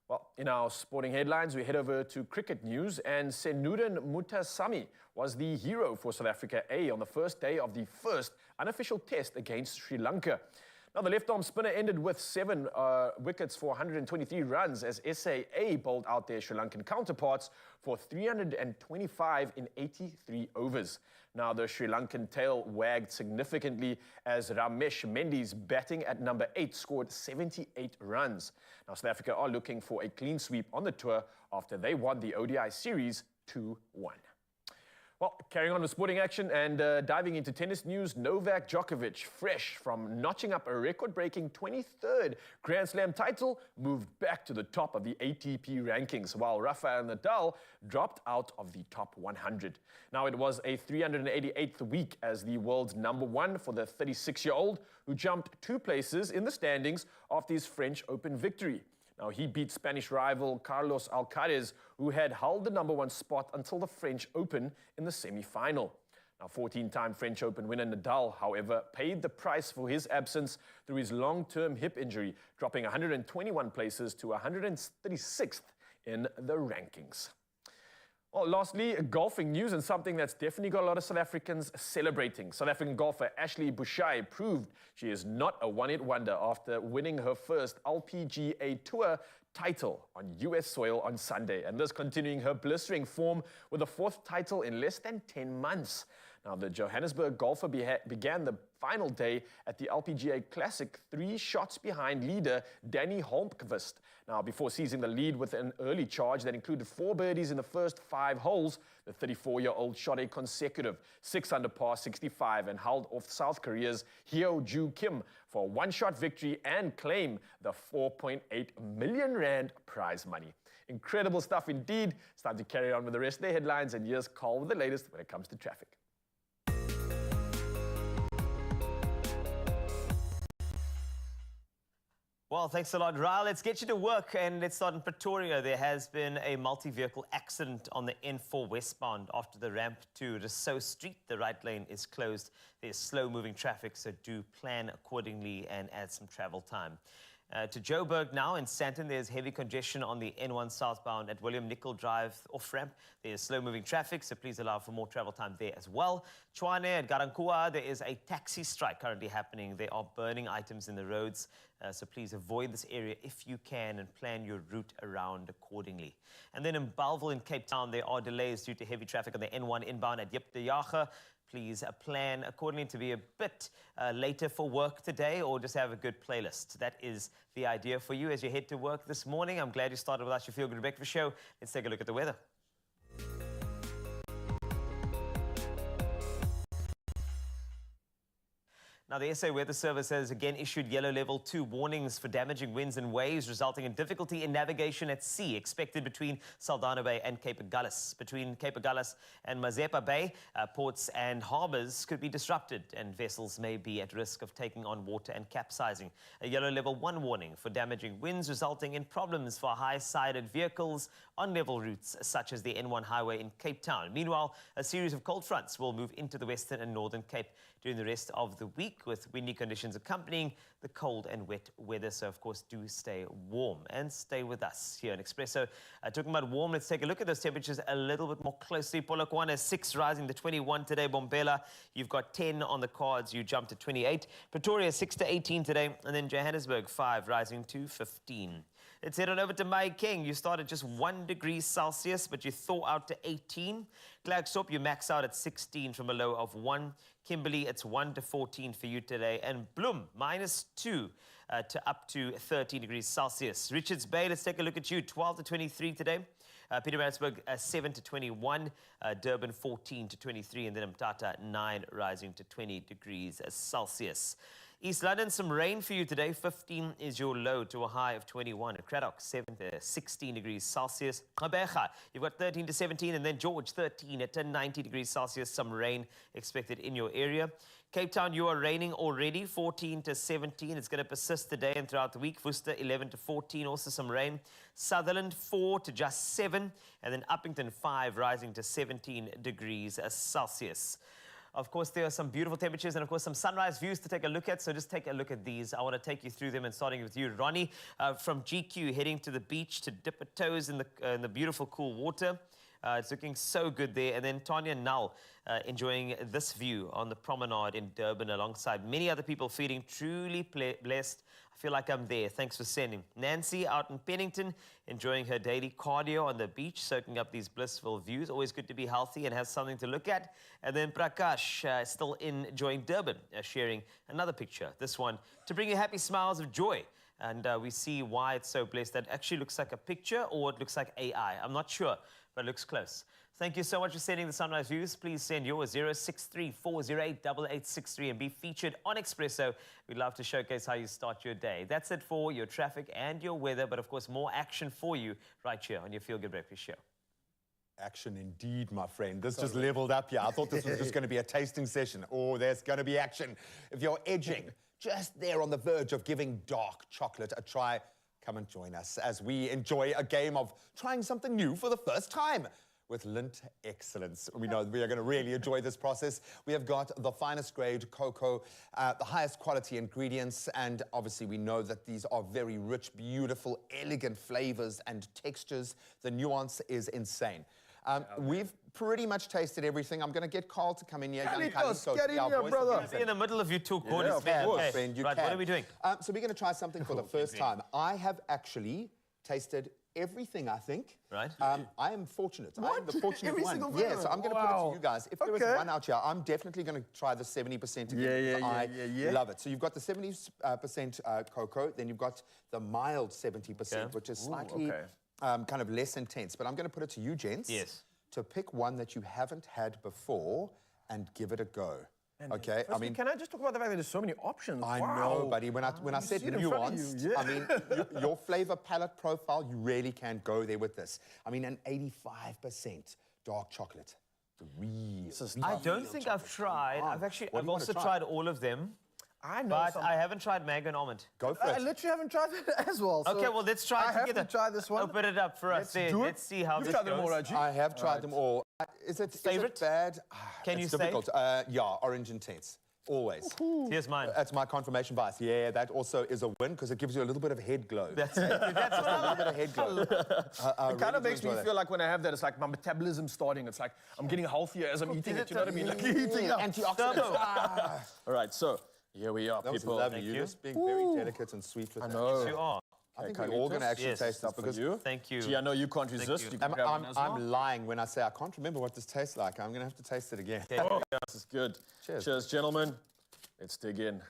Well, in our sporting headlines, we head over to cricket news, and Senuden Mutasamy was the hero for South Africa A on the first day of the first unofficial test against Sri Lanka. Now, the left-arm spinner ended with 7 wickets for 123 runs as SAA bowled out their Sri Lankan counterparts for 325 in 83 overs. Now, the Sri Lankan tail wagged significantly as Ramesh Mendy's batting at number 8 scored 78 runs. Now, South Africa are looking for a clean sweep on the tour after they won the ODI series 2-1. Well, carrying on with sporting action and diving into tennis news, Novak Djokovic, fresh from notching up a record-breaking 23rd Grand Slam title, moved back to the top of the ATP rankings, while Rafael Nadal dropped out of the top 100. Now, it was a 388th week as the world's #1 for the 36-year-old, who jumped 2 places in the standings after his French Open victory. Now, he beat Spanish rival Carlos Alcaraz, who had held the #1 spot until the French Open in the semi-final. Now, 14-time French Open winner Nadal, however, paid the price for his absence through his long-term hip injury, dropping 121 places to 136th in the rankings. Well, lastly, golfing news, and something that's definitely got a lot of South Africans celebrating. South African golfer Ashley Bouchai proved she is not a one-hit wonder after winning her first LPGA Tour title on US soil on Sunday, and this continuing her blistering form with a 4th title in less than 10 months. Now, the Johannesburg golfer began the final day at the LPGA Classic 3 shots behind leader Danny Holmqvist. Now, before seizing the lead with an early charge that included 4 birdies in the first 5 holes, the 34-year-old shot a consecutive 6 under par 65 and held off South Korea's Hyo Joo Kim for a one-shot victory and claim the 4.8 million rand prize money. Incredible stuff indeed. It's time to carry on with the rest of the headlines, and here's Carl with the latest when it comes to traffic. Well, thanks a lot, Ra. Let's get you to work, and let's start in Pretoria. There has been a multi-vehicle accident on the N4 westbound after the ramp to Rousseau Street. The right lane is closed. There's slow-moving traffic, so do plan accordingly and add some travel time. To Joburg now in Sandton, there's heavy congestion on the N1 southbound at William Nicol Drive off-ramp. There's slow-moving traffic, so please allow for more travel time there as well. Tshwane at Garankuwa, there is a taxi strike currently happening. They are burning items in the roads, so please avoid this area if you can and plan your route around accordingly. And then in Bellville in Cape Town, there are delays due to heavy traffic on the N1 inbound at Jip de Jager. Please plan accordingly to be a bit later for work today, or just have a good playlist. That is the idea for you as you head to work this morning. I'm glad you started with us, your Feel Good Breakfast Show. Let's take a look at the weather. Now, the SA Weather Service has again issued yellow level 2 warnings for damaging winds and waves, resulting in difficulty in navigation at sea, expected between Saldanha Bay and Cape Agulhas. Between Cape Agulhas and Mazeppa Bay, ports and harbours could be disrupted, and vessels may be at risk of taking on water and capsizing. A yellow level 1 warning for damaging winds, resulting in problems for high-sided vehicles on level routes such as the N1 highway in Cape Town. Meanwhile, a series of cold fronts will move into the Western and Northern Cape during the rest of the week, with windy conditions accompanying the cold and wet weather. So, of course, do stay warm and stay with us here in Expresso. Talking about warm, let's take a look at those temperatures a little bit more closely. Polokwane is 6, rising to 21 today. Bombela, you've got 10 on the cards. You jumped to 28. Pretoria, 6 to 18 today. And then Johannesburg, 5, rising to 15. Let's head on over to Mai King. You started just 1 degree Celsius, but you thaw out to 18. Klerksdorp, you max out at 16 from a low of 1. Kimberley, it's 1 to 14 for you today. And Bloem, -2 to up to 13 degrees Celsius. Richards Bay, let's take a look at you. 12 to 23 today. Pietermaritzburg, 7 to 21. Durban, 14 to 23. And then Mthatha, 9, rising to 20 degrees Celsius. East London, some rain for you today. 15 is your low to a high of 21. At Cradock, 7 to 16 degrees Celsius. Gqeberha, you've got 13 to 17. And then George, 13 at 90 degrees Celsius. Some rain expected in your area. Cape Town, you are raining already. 14 to 17. It's going to persist today and throughout the week. Worcester, 11 to 14. Also some rain. Sutherland, 4 to just 7. And then Uppington, 5, rising to 17 degrees Celsius. Of course, there are some beautiful temperatures and, of course, some sunrise views to take a look at. So just take a look at these. I want to take you through them, and starting with you, Ronnie, from GQ, heading to the beach to dip her toes in the beautiful, cool water. It's looking so good there. And then Tanya Null enjoying this view on the promenade in Durban alongside many other people feeling truly blessed. I feel like I'm there. Thanks for sending. Nancy out in Pennington enjoying her daily cardio on the beach, soaking up these blissful views. Always good to be healthy and have something to look at. And then Prakash still enjoying Durban, sharing another picture. This one to bring you happy smiles of joy. And we see why it's so blessed. That actually looks like a picture or it looks like AI. I'm not sure, but it looks close. Thank you so much for sending the sunrise views. Please send yours 063-408-8863 and be featured on Expresso. We'd love to showcase how you start your day. That's it for your traffic and your weather, but of course more action for you right here on your Feel Good Breakfast Show. Action indeed, my friend. This just leveled up here. I thought this was just going to be a tasting session. Oh, there's going to be action. If you're edging, just there on the verge of giving dark chocolate a try, come and join us as we enjoy a game of trying something new for the first time with Lint Excellence. We know we are going to really enjoy this process. We have got the finest grade cocoa, the highest quality ingredients, and obviously we know that these are very rich, beautiful, elegant flavors and textures. The nuance is insane. We've pretty much tasted everything. I'm going to get Carl to come in here. Get in here, brother. Be in the middle of you two Yeah, corners, of man. course, Okay. friend, you Right, can. what are we doing? So we're going to try something for the first time. I have actually tasted everything, I think. Right. I am fortunate. I am the fortunate Every one. single Yeah, flavor? so I'm going to put it to you guys. If there is Okay. one out here, I'm definitely going to try the 70% again. I love it. So you've got the 70% cocoa, then you've got the mild 70%, which is slightly kind of less intense. But I'm going to put it to you, gents. Yes. To pick one that you haven't had before and give it a go. Okay, I mean, can I just talk about the fact that there's so many options? I Wow. know, buddy. When I said see it in front of nuanced, you, yeah. I mean, your flavor palette profile, you really can go there with this. I mean, an 85% dark chocolate. The real. I don't think I've tried. I've also tried all of them. I know But some- I haven't tried mango and almond. Go for I it. literally haven't tried it as well. So Okay, well, let's try it I together. have to try this one. Open it up for us. Let's There. do it. Let's see how You've this tried them all, goes. right, G? I have tried them all. Is it Favorite? bad? Can you it's say? difficult. Yeah, orange intense. Always. Here's mine. That's my confirmation bias. Yeah, that also is a win because it gives you a little bit of head glow. That's it. That's Just a little bit of head glow. It kind of makes me feel like when I have that, it's like my metabolism starting. It's like I'm getting healthier as I'm eating it. You know what I mean? Like eating up. Antioxidants. All right, so here we are, That was people. lovely. You're just being very delicate and sweet with I that. know. You are. I think we're all going to actually taste this because you. Thank you. Gee, I know you can't resist. you. You can grab one as well. I'm lying when I say I can't remember what this tastes like. I'm going to have to taste it again. Oh, this is good. Cheers. Cheers, gentlemen. Let's dig in.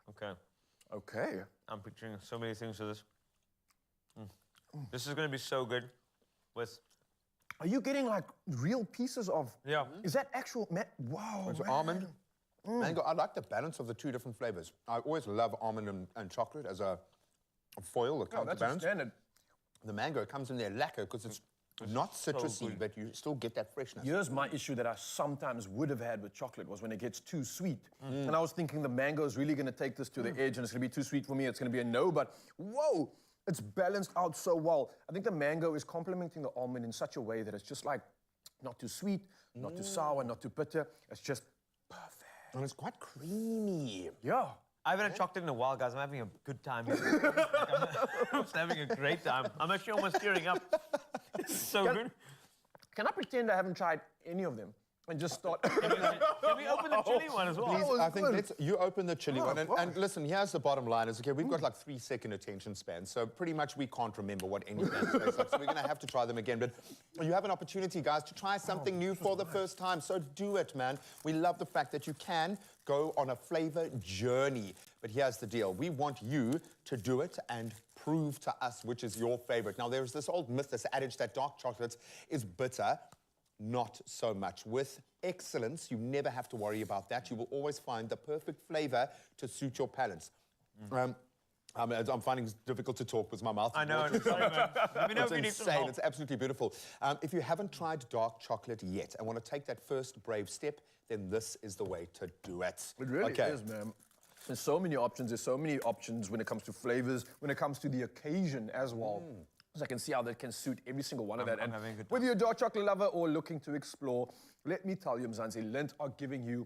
Okay. Okay. I'm picturing so many things for this. This is going to be so good with... Are you getting like real pieces of? Yeah. Is that actual? Wow. It's man. almond, mango. I like the balance of the two different flavors. I always love almond and chocolate as a foil, a Oh, that's a counterbalance. standard. The mango comes in there lacquer because it's not citrusy, but you still get that freshness. Here's my issue that I sometimes would have had with chocolate was when it gets too sweet. And I was thinking the mango is really going to take this to the edge and it's going to be too sweet for me. It's going to be a no, but whoa, it's balanced out so well. I think the mango is complementing the almond in such a way that it's just like not too sweet, not too sour, not too bitter. It's just perfect. And it's quite creamy. Yeah. I haven't had chocolate in a while, guys. I'm having a good time here. I'm just having a great time. I'm actually almost tearing up. It's so good. Can I pretend I haven't tried any of them and just start? Can we open the chili one as well? Please, I think you open the chili one. And listen, here's the bottom line is, okay, we've got like 3-second attention span. So pretty much we can't remember what anything tastes like. So we're going to have to try them again. But you have an opportunity, guys, to try something new for the first time. So do it, man. We love the fact that you can go on a flavor journey. But here's the deal. We want you to do it and prove to us which is your favorite. Now, there's this old myth, this adage that dark chocolate is bitter. Not so much. With Excellence, you never have to worry about that. You will always find the perfect flavor to suit your palates. I'm finding it difficult to talk with my mouth. I know. Sorry, man. Let me know It's if you need some insane. help. It's absolutely beautiful. If you haven't tried dark chocolate yet and want to take that first brave step, then this is the way to do it. It really is, man. There's so many options. There's so many options when it comes to flavors, when it comes to the occasion as well. So I can see how that can suit every single one of that. And having a good whether you're a dark chocolate lover or looking to explore, let me tell you, Mzansi, Lint are giving you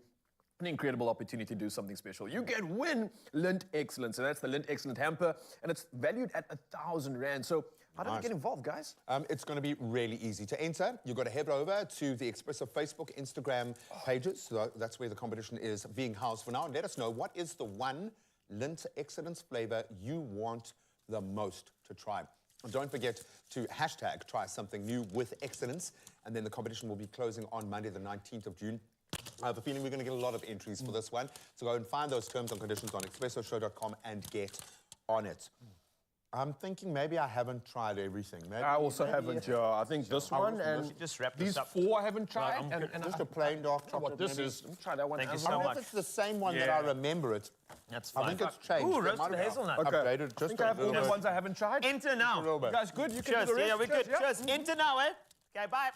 an incredible opportunity to do something special. You can win Lint Excellence, and that's the Lint Excellence hamper, and it's valued at R1,000. So how do we get involved, guys? It's going to be really easy to enter. You've got to head over to the Expresso Facebook, Instagram pages. So that's where the competition is being housed for now. And let us know, what is the one Lint Excellence flavor you want the most to try? And don't forget to hashtag try something new with excellence. And then the competition will be closing on Monday, the 19th of June. I have a feeling we're going to get a lot of entries for this one. So go and find those terms and conditions on expressoshow.com and get on it. I'm thinking maybe I haven't tried everything. Maybe, I also haven't, Joe. I think this one and just wrap these this up. 4 I haven't tried. And just a plain dark chocolate. What this maybe. is, let me try that one. Thank you I so don't know much. if it's the same one that I remember it. That's fine. I think it's changed. Ooh, It roasted might have hazelnut. updated just I think I a have all little the bit. ones I haven't tried. Enter now. A little bit. You guys good? You can Cheers, do the rest? yeah, we're good. Cheers, yeah? Cheers. Enter now, eh? Okay, bye.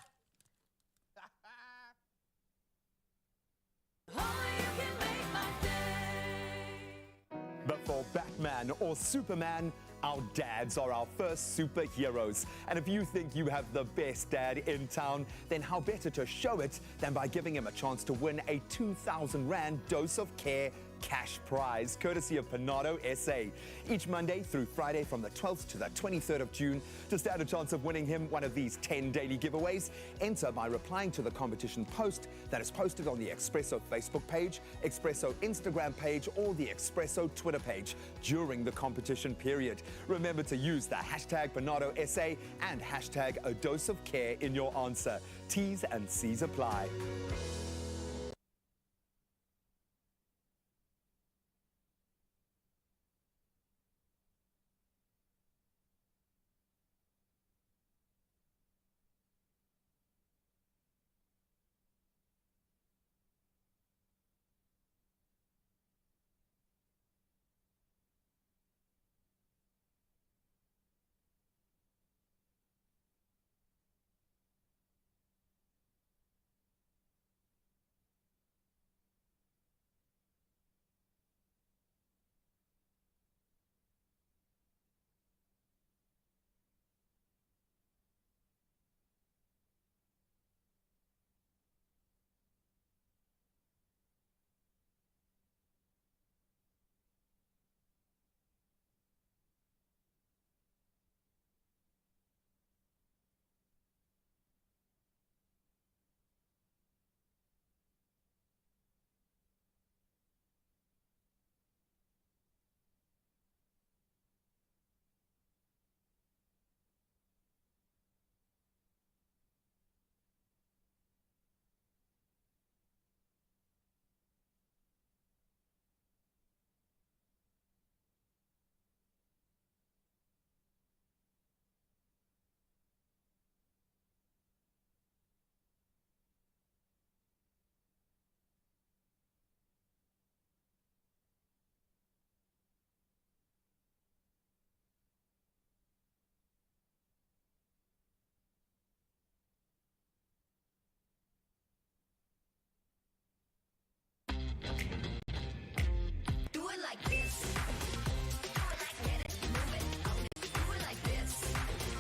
Before Batman or Superman, our dads are our first superheroes. And if you think you have the best dad in town, then how better to show it than by giving him a chance to win a 2,000 Rand Dose of Care cash prize, courtesy of Panado SA. Each Monday through Friday from the 12th to the 23rd of June, to stand a chance of winning him one of these 10 daily giveaways, enter by replying to the competition post that is posted on the Expresso Facebook page, Expresso Instagram page, or the Expresso Twitter page during the competition period. Remember to use the hashtag Panado SA and hashtag A Dose of Care in your answer. T's and C's apply.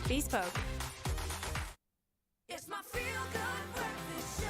Bespoke. It's my feel-good breakfast show.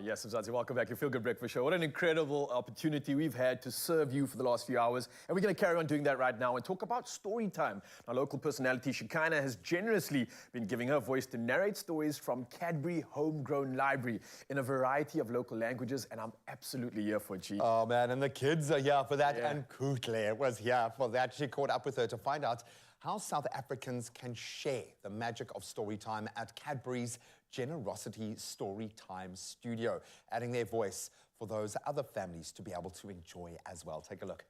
Yes, Mzansi, welcome back. Your Feel Good Breakfast Show. What an incredible opportunity we've had to serve you for the last few hours. And we're going to carry on doing that right now and talk about story time. Our local personality, Shekinah, has generously been giving her voice to narrate stories from Cadbury Homegrown Library in a variety of local languages, and I'm absolutely here for it, G. Oh, man, and the kids are here for that, and Kutle was here for that. She caught up with her to find out how South Africans can share the magic of Storytime at Cadbury's Generosity Storytime Studio, adding their voice for those other families to be able to enjoy as well. Take a look.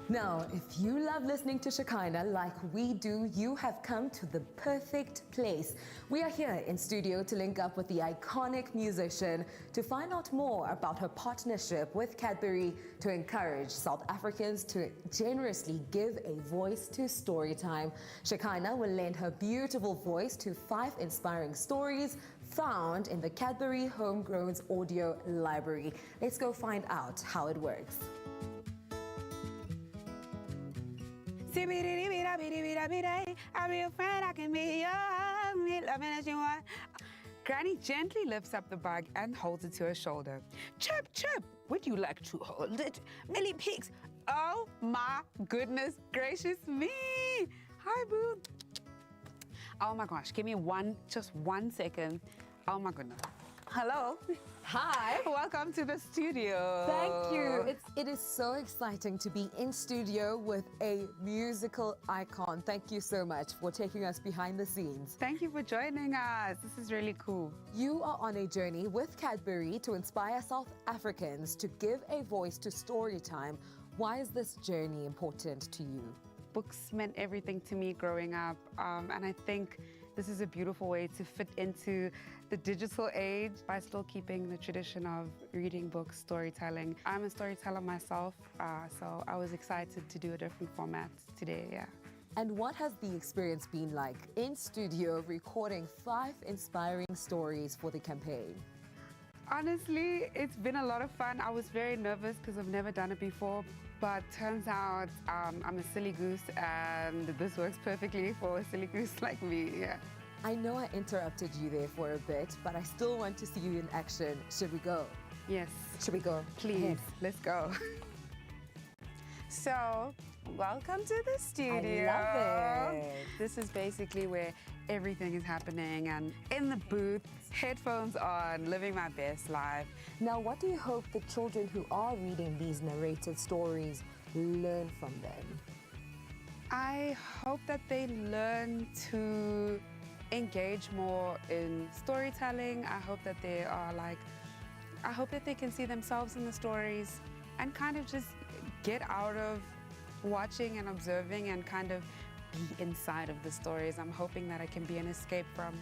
Now, if you love listening to Shekinah like we do, you have come to the perfect place. We are here in studio to link up with the iconic musician to find out more about her partnership with Cadbury to encourage South Africans to generously give a voice to Storytime. Shekinah will lend her beautiful voice to 5 inspiring stories found in the Cadbury Homegrown's audio library. Let's go find out how it works. I'm real friend, I can be yours. Granny gently lifts up the bug and holds it to her shoulder. Chirp, chirp, would you like to hold it? Millie Pigs. Oh my goodness gracious me. Hi, boo. Oh my gosh, give me just one second. Oh my goodness. Hello. Hi. Welcome to the studio. Thank you. It is so exciting to be in studio with a musical icon. Thank you so much for taking us behind the scenes. Thank you for joining us. This is really cool. You are on a journey with Cadbury to inspire South Africans to give a voice to Storytime. Why is this journey important to you? Books meant everything to me growing up, and I think this is a beautiful way to fit into the digital age by still keeping the tradition of reading books, storytelling. I'm a storyteller myself, so I was excited to do a different format today, yeah. And what has the experience been like in studio recording 5 inspiring stories for the campaign? Honestly, it's been a lot of fun. I was very nervous because I've never done it before, but turns out I'm a silly goose and this works perfectly for a silly goose like me, yeah. I know I interrupted you there for a bit, but I still want to see you in action. Should we go? Yes. Should we go? Please, Ahead. let's go. So, welcome to the studio. I love it. This is basically where everything is happening, and in the booth, headphones on, living my best life. Now, what do you hope the children who are reading these narrated stories learn from them? I hope that they learn to engage more in storytelling. I hope that I hope that they can see themselves in the stories and kind of just get out of watching and observing and kind of be inside of the stories. I'm hoping that I can be an escape from,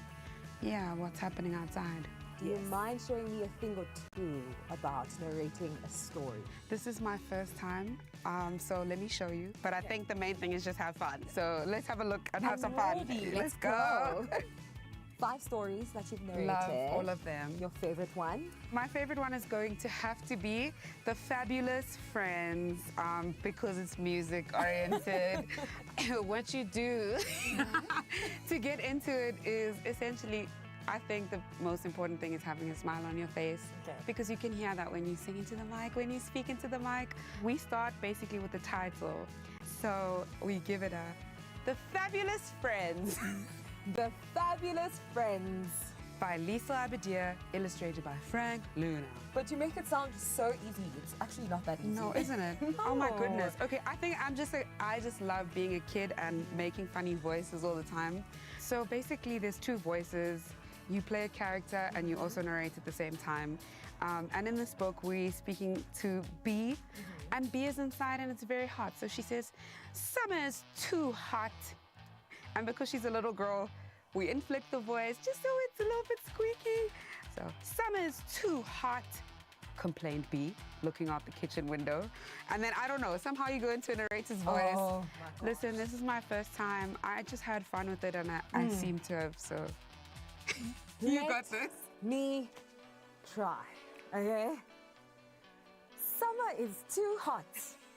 what's happening outside. Do you mind showing me a thing or two about narrating a story? This is my first time, so let me show you. But I think the main thing is just have fun. So let's have a look and have some fun. Let's go. 5 stories that you've narrated. Love all of them. Your favorite one? My favorite one is going to have to be The Fabulous Friends, because it's music oriented. What you do to get into it is essentially, I think the most important thing is having a smile on your face, because you can hear that when you sing into the mic, when you speak into the mic. We start basically with the title, so we give it The Fabulous Friends. The Fabulous Friends. By Lisa Abadir, illustrated by Frank Luna. But you make it sound so easy. It's actually not that easy. No, isn't it? No. Oh my goodness. Okay, I think I just love being a kid and making funny voices all the time. So basically there's 2 voices. You play a character and you also narrate at the same time. And in this book, we're speaking to B, and B is inside and it's very hot. So she says, "Summer's too hot." And because she's a little girl, we inflict the voice just so it's a little bit squeaky. So, "Summer's too hot," complained B, looking out the kitchen window. And then, I don't know, somehow you go into a narrator's voice. Oh, my Listen, this is my first time. I just had fun with it and I seem to have, so. You got this. Me try, okay? Summer is too hot,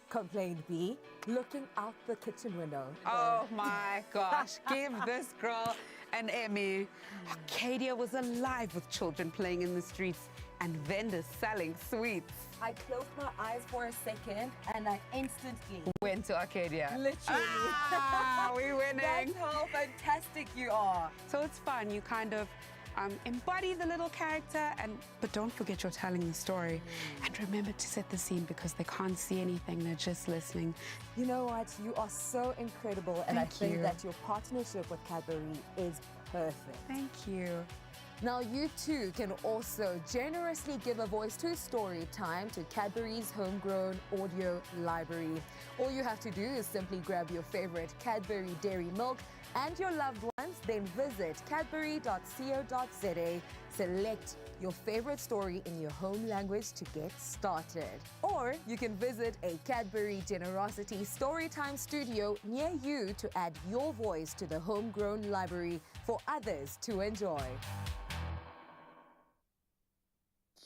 complained B, looking out the kitchen window. Oh my gosh, give this girl an Emmy. Arcadia was alive with children playing in the streets and vendors selling sweets. I closed my eyes for a second and I instantly went to Arcadia. Literally. We're winning. That's how fantastic you are. So it's fun. You kind of embody the little character, but don't forget you're telling the story. And remember to set the scene because they can't see anything, they're just listening. You know what? You are so incredible, and I think you. that your partnership with Cadbury is perfect. Thank you. Now you too can also generously give a voice to Storytime to Cadbury's homegrown audio library. All you have to do is simply grab your favorite Cadbury Dairy Milk and your loved ones, then visit cadbury.co.za, select your favorite story in your home language to get started. Or you can visit a Cadbury Generosity Storytime studio near you to add your voice to the homegrown library for others to enjoy.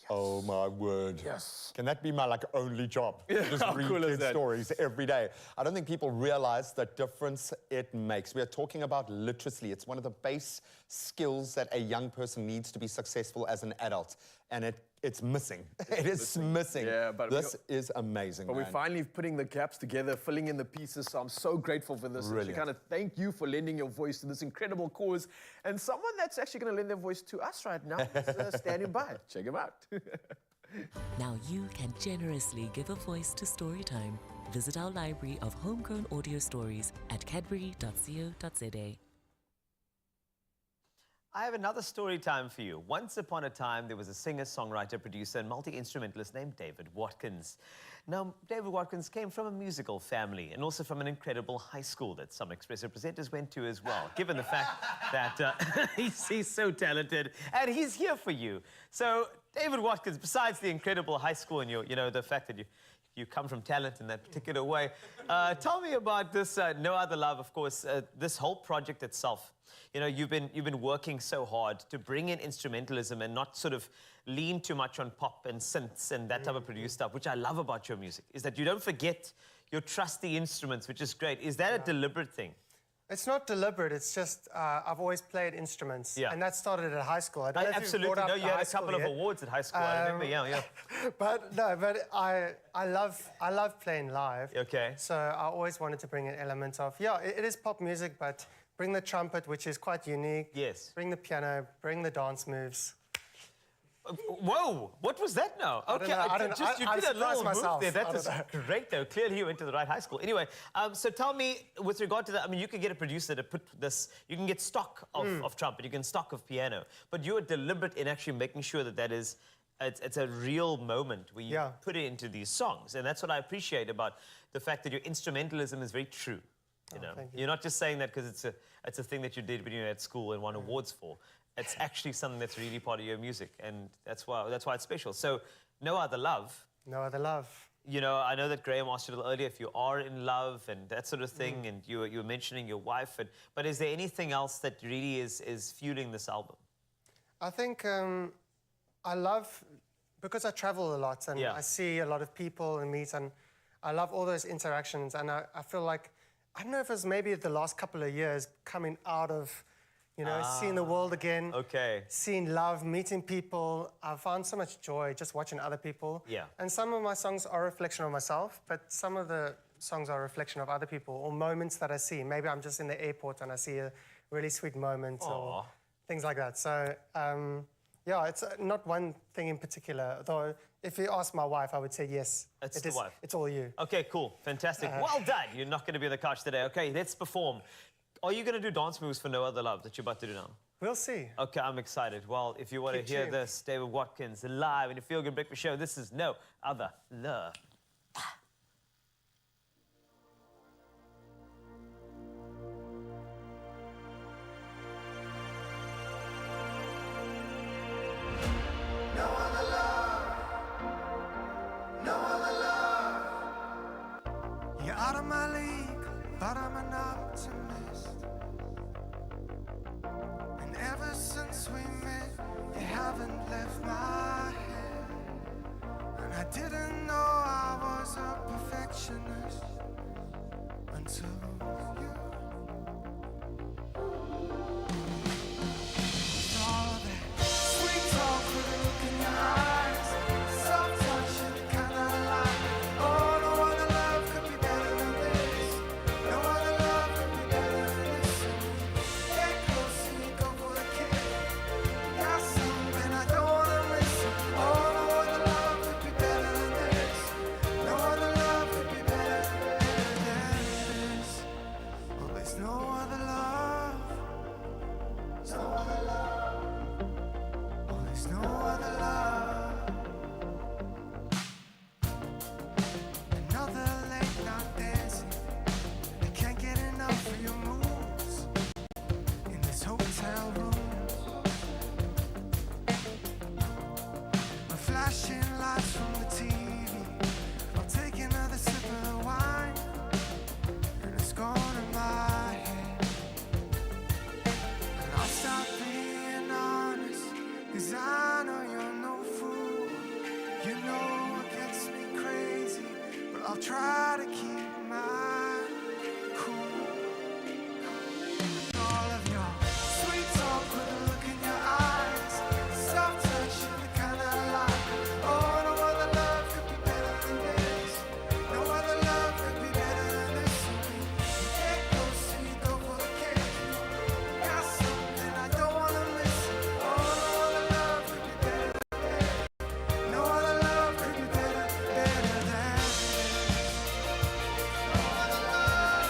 Oh my word. Yes. Can that be my only job? Just How read cool is kids' that? stories every day. I don't think people realize the difference it makes. We are talking about literacy. It's one of the base skills that a young person needs to be successful as an adult. And it's missing. It is missing. Yeah, but this is amazing, But we're man. finally putting the gaps together, filling in the pieces. So I'm so grateful for this. Brilliant. Shekinah, thank you for lending your voice to this incredible cause. And someone that's actually going to lend their voice to us right now is standing by. Check him out. Now you can generously give a voice to Storytime. Visit our library of homegrown audio stories at cadbury.co.za. I have another story time for you. Once upon a time, there was a singer, songwriter, producer, and multi-instrumentalist named David Watkins. Now, David Watkins came from a musical family and also from an incredible high school that some Expresso presenters went to as well, given the fact that he's so talented and he's here for you. So, David Watkins, besides the incredible high school and the fact that you come from talent in that particular way, tell me about this No Other Love, of course, this whole project itself. You've been working so hard to bring in instrumentalism and not sort of lean too much on pop and synths and that type of produced stuff, which I love about your music, is that you don't forget your trusty instruments, which is great. Is that a deliberate thing? It's not deliberate. It's just I've always played instruments, and that started at high school. I don't know if you've Absolutely. brought up No, you the had high a couple school of yet. awards at high school. I remember. Yeah. But I love playing live. Okay. So I always wanted to bring an element of it is pop music, but bring the trumpet, which is quite unique. Yes. Bring the piano. Bring the dance moves. Whoa! What was that now? I don't know, I don't know. You I'm did a little surprised myself. move there. That I is don't great, though. Clearly, you went to the right high school. Anyway, so tell me, with regard to that, I mean, you could get a producer to put this. You can get stock of trumpet. You can stock of piano, but you are deliberate in actually making sure that is. It's a real moment where you put it into these songs, and that's what I appreciate about the fact that your instrumentalism is very true. Thank you. You're not just saying that because it's a thing that you did when you were at school and won awards for. It's actually something that's really part of your music, and that's why it's special. So, No Other Love. No Other Love. I know that Graham asked you a little earlier if you are in love and that sort of thing, and you were mentioning your wife. But is there anything else that really is fueling this album? I think I love, because I travel a lot and I see a lot of people and meet, and I love all those interactions. And I feel like, I don't know if it's maybe the last couple of years coming out of, seeing the world again, seeing love, meeting people. I found so much joy just watching other people. Yeah. And some of my songs are a reflection of myself, but some of the songs are a reflection of other people or moments that I see. Maybe I'm just in the airport and I see a really sweet moment or things like that. So, it's not one thing in particular, though if you ask my wife, I would say yes. It's the wife. It's all you. Okay, cool. Fantastic. Well done. You're not going to be on the couch today. Okay, let's perform. Are you going to do dance moves for No Other Love that you're about to do now? We'll see. Okay, I'm excited. Well, if you want to Keep hear tuned. this, David Watkins, live in the Feel Good Breakfast Show, this is No Other Love. No other love, no other love. You're out of my league, but I'm an optimist. And ever since we met, you haven't left my head. And I didn't know I was a perfectionist until you. All that sweet talk with a look in your eyes, soft touch and kind of like, oh, no other love could be better than this. No other love could be better than this. Get close and you go for the kiss. Got something I don't wanna miss. Oh, no other love could be better than this. No other love could be better than this. All of your sweet talk with a look in your eyes, soft touch, the kind I like. Oh, no other love could be better than this. No other love could be better than this. You get close and you go for the kiss. Got something I don't wanna miss. Oh, no other love could be better than this. No other love could be better than this. No other love.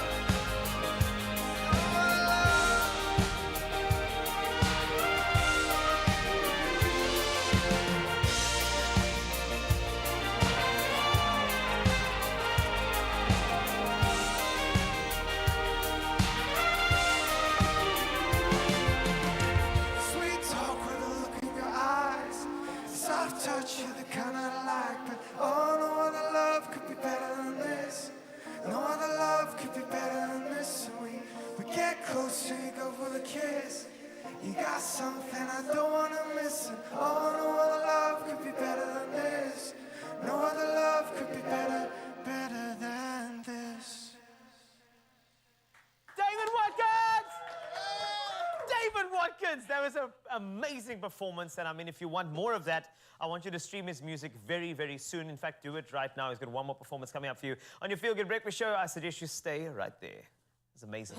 Sweet talk with a look in your eyes, soft touch, you're the kind I like. But oh, no other love could be better than this. No other love could be better than this. And we get closer, you go for the kiss. You got something I don't wanna miss. And oh, no other love could be better than this. No other love could be better than this. David Watkins! David Watkins! That was an amazing performance. And I mean, if you want more of that, I want you to stream his music very, very soon. In fact, do it right now. He's got one more performance coming up for you on your Feel Good Breakfast Show. I suggest you stay right there. It's amazing.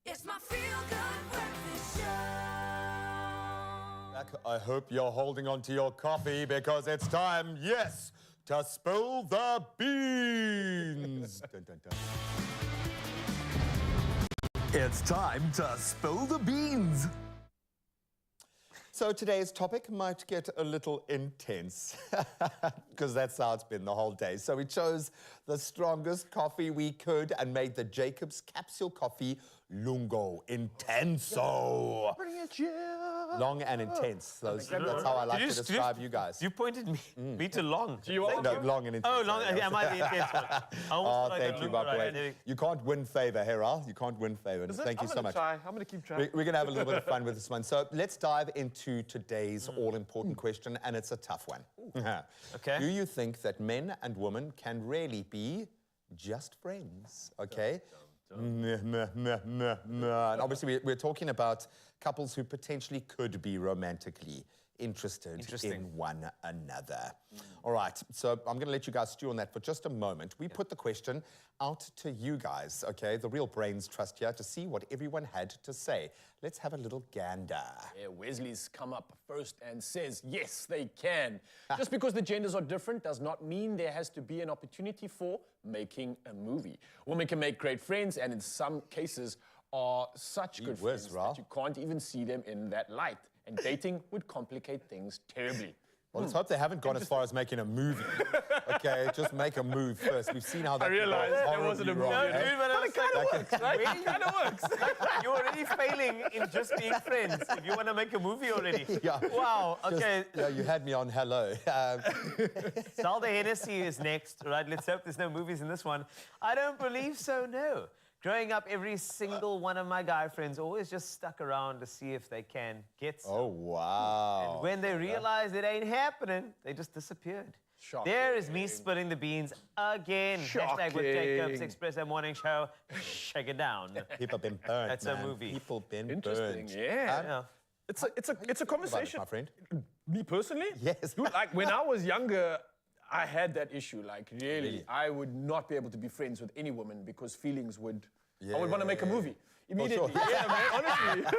It's my Feel Good Breakfast Show. I hope you're holding on to your coffee because it's time, yes, to spill the beans. Dun, dun, dun. It's time to spill the beans. So today's topic might get a little intense because that's how it's been the whole day. So we chose the strongest coffee we could and made the Jacob's Capsule Coffee Lungo Intenso. Bring it, yeah. Long and intense. That's how I like to describe you guys. You pointed me to long. No, long and intense. Oh, long. Am I the intense one? Oh, thank you, by the way. You can't win favor, Heral. You can't win favor. Thank you so much. I'm going to keep trying. We're going to have a little bit of fun with this one. So let's dive into today's all-important question, and it's a tough one. Okay. Do you think that men and women can really be just friends? Okay. And obviously, we're talking about couples who potentially could be romantically interested in one another. All right, so I'm going to let you guys stew on that for just a moment. We put the question out to you guys, okay, the real brains trust here, to see what everyone had to say. Let's have a little gander. Yeah, Wesley's come up first and says, yes, they can. Just because the genders are different does not mean there has to be an opportunity for making a movie. Women can make great friends, and in some cases are such good friends that you can't even see them in that light. And dating would complicate things terribly. Well, let's hope they haven't gone as far as making a movie. Okay, just make a move first. We've seen how that I realized there wasn't a movie. wrong, No, dude, but it kind of works, right? It kind of works. You're already failing in just being friends if you want to make a movie already. Yeah. Wow, okay. Yeah, you had me on hello. Sal de Hennessy is next, right? Let's hope there's no movies in this one. I don't believe so, no. Growing up, every single one of my guy friends always just stuck around to see if they can get some. Oh, wow. And when they realized it ain't happening, they just disappeared. Shocking. There is me spilling the beans again. Hashtag with Jacobs, Expresso Morning Show. Shake it down. People been burned, That's man. a movie. People been Interesting, burned. yeah. It's a conversation. My friend. Me personally? Yes. Dude, like when I was younger, I had that issue. Like really, I would not be able to be friends with any woman because feelings would. I would want to make a movie immediately. sure. Yeah, man, honestly.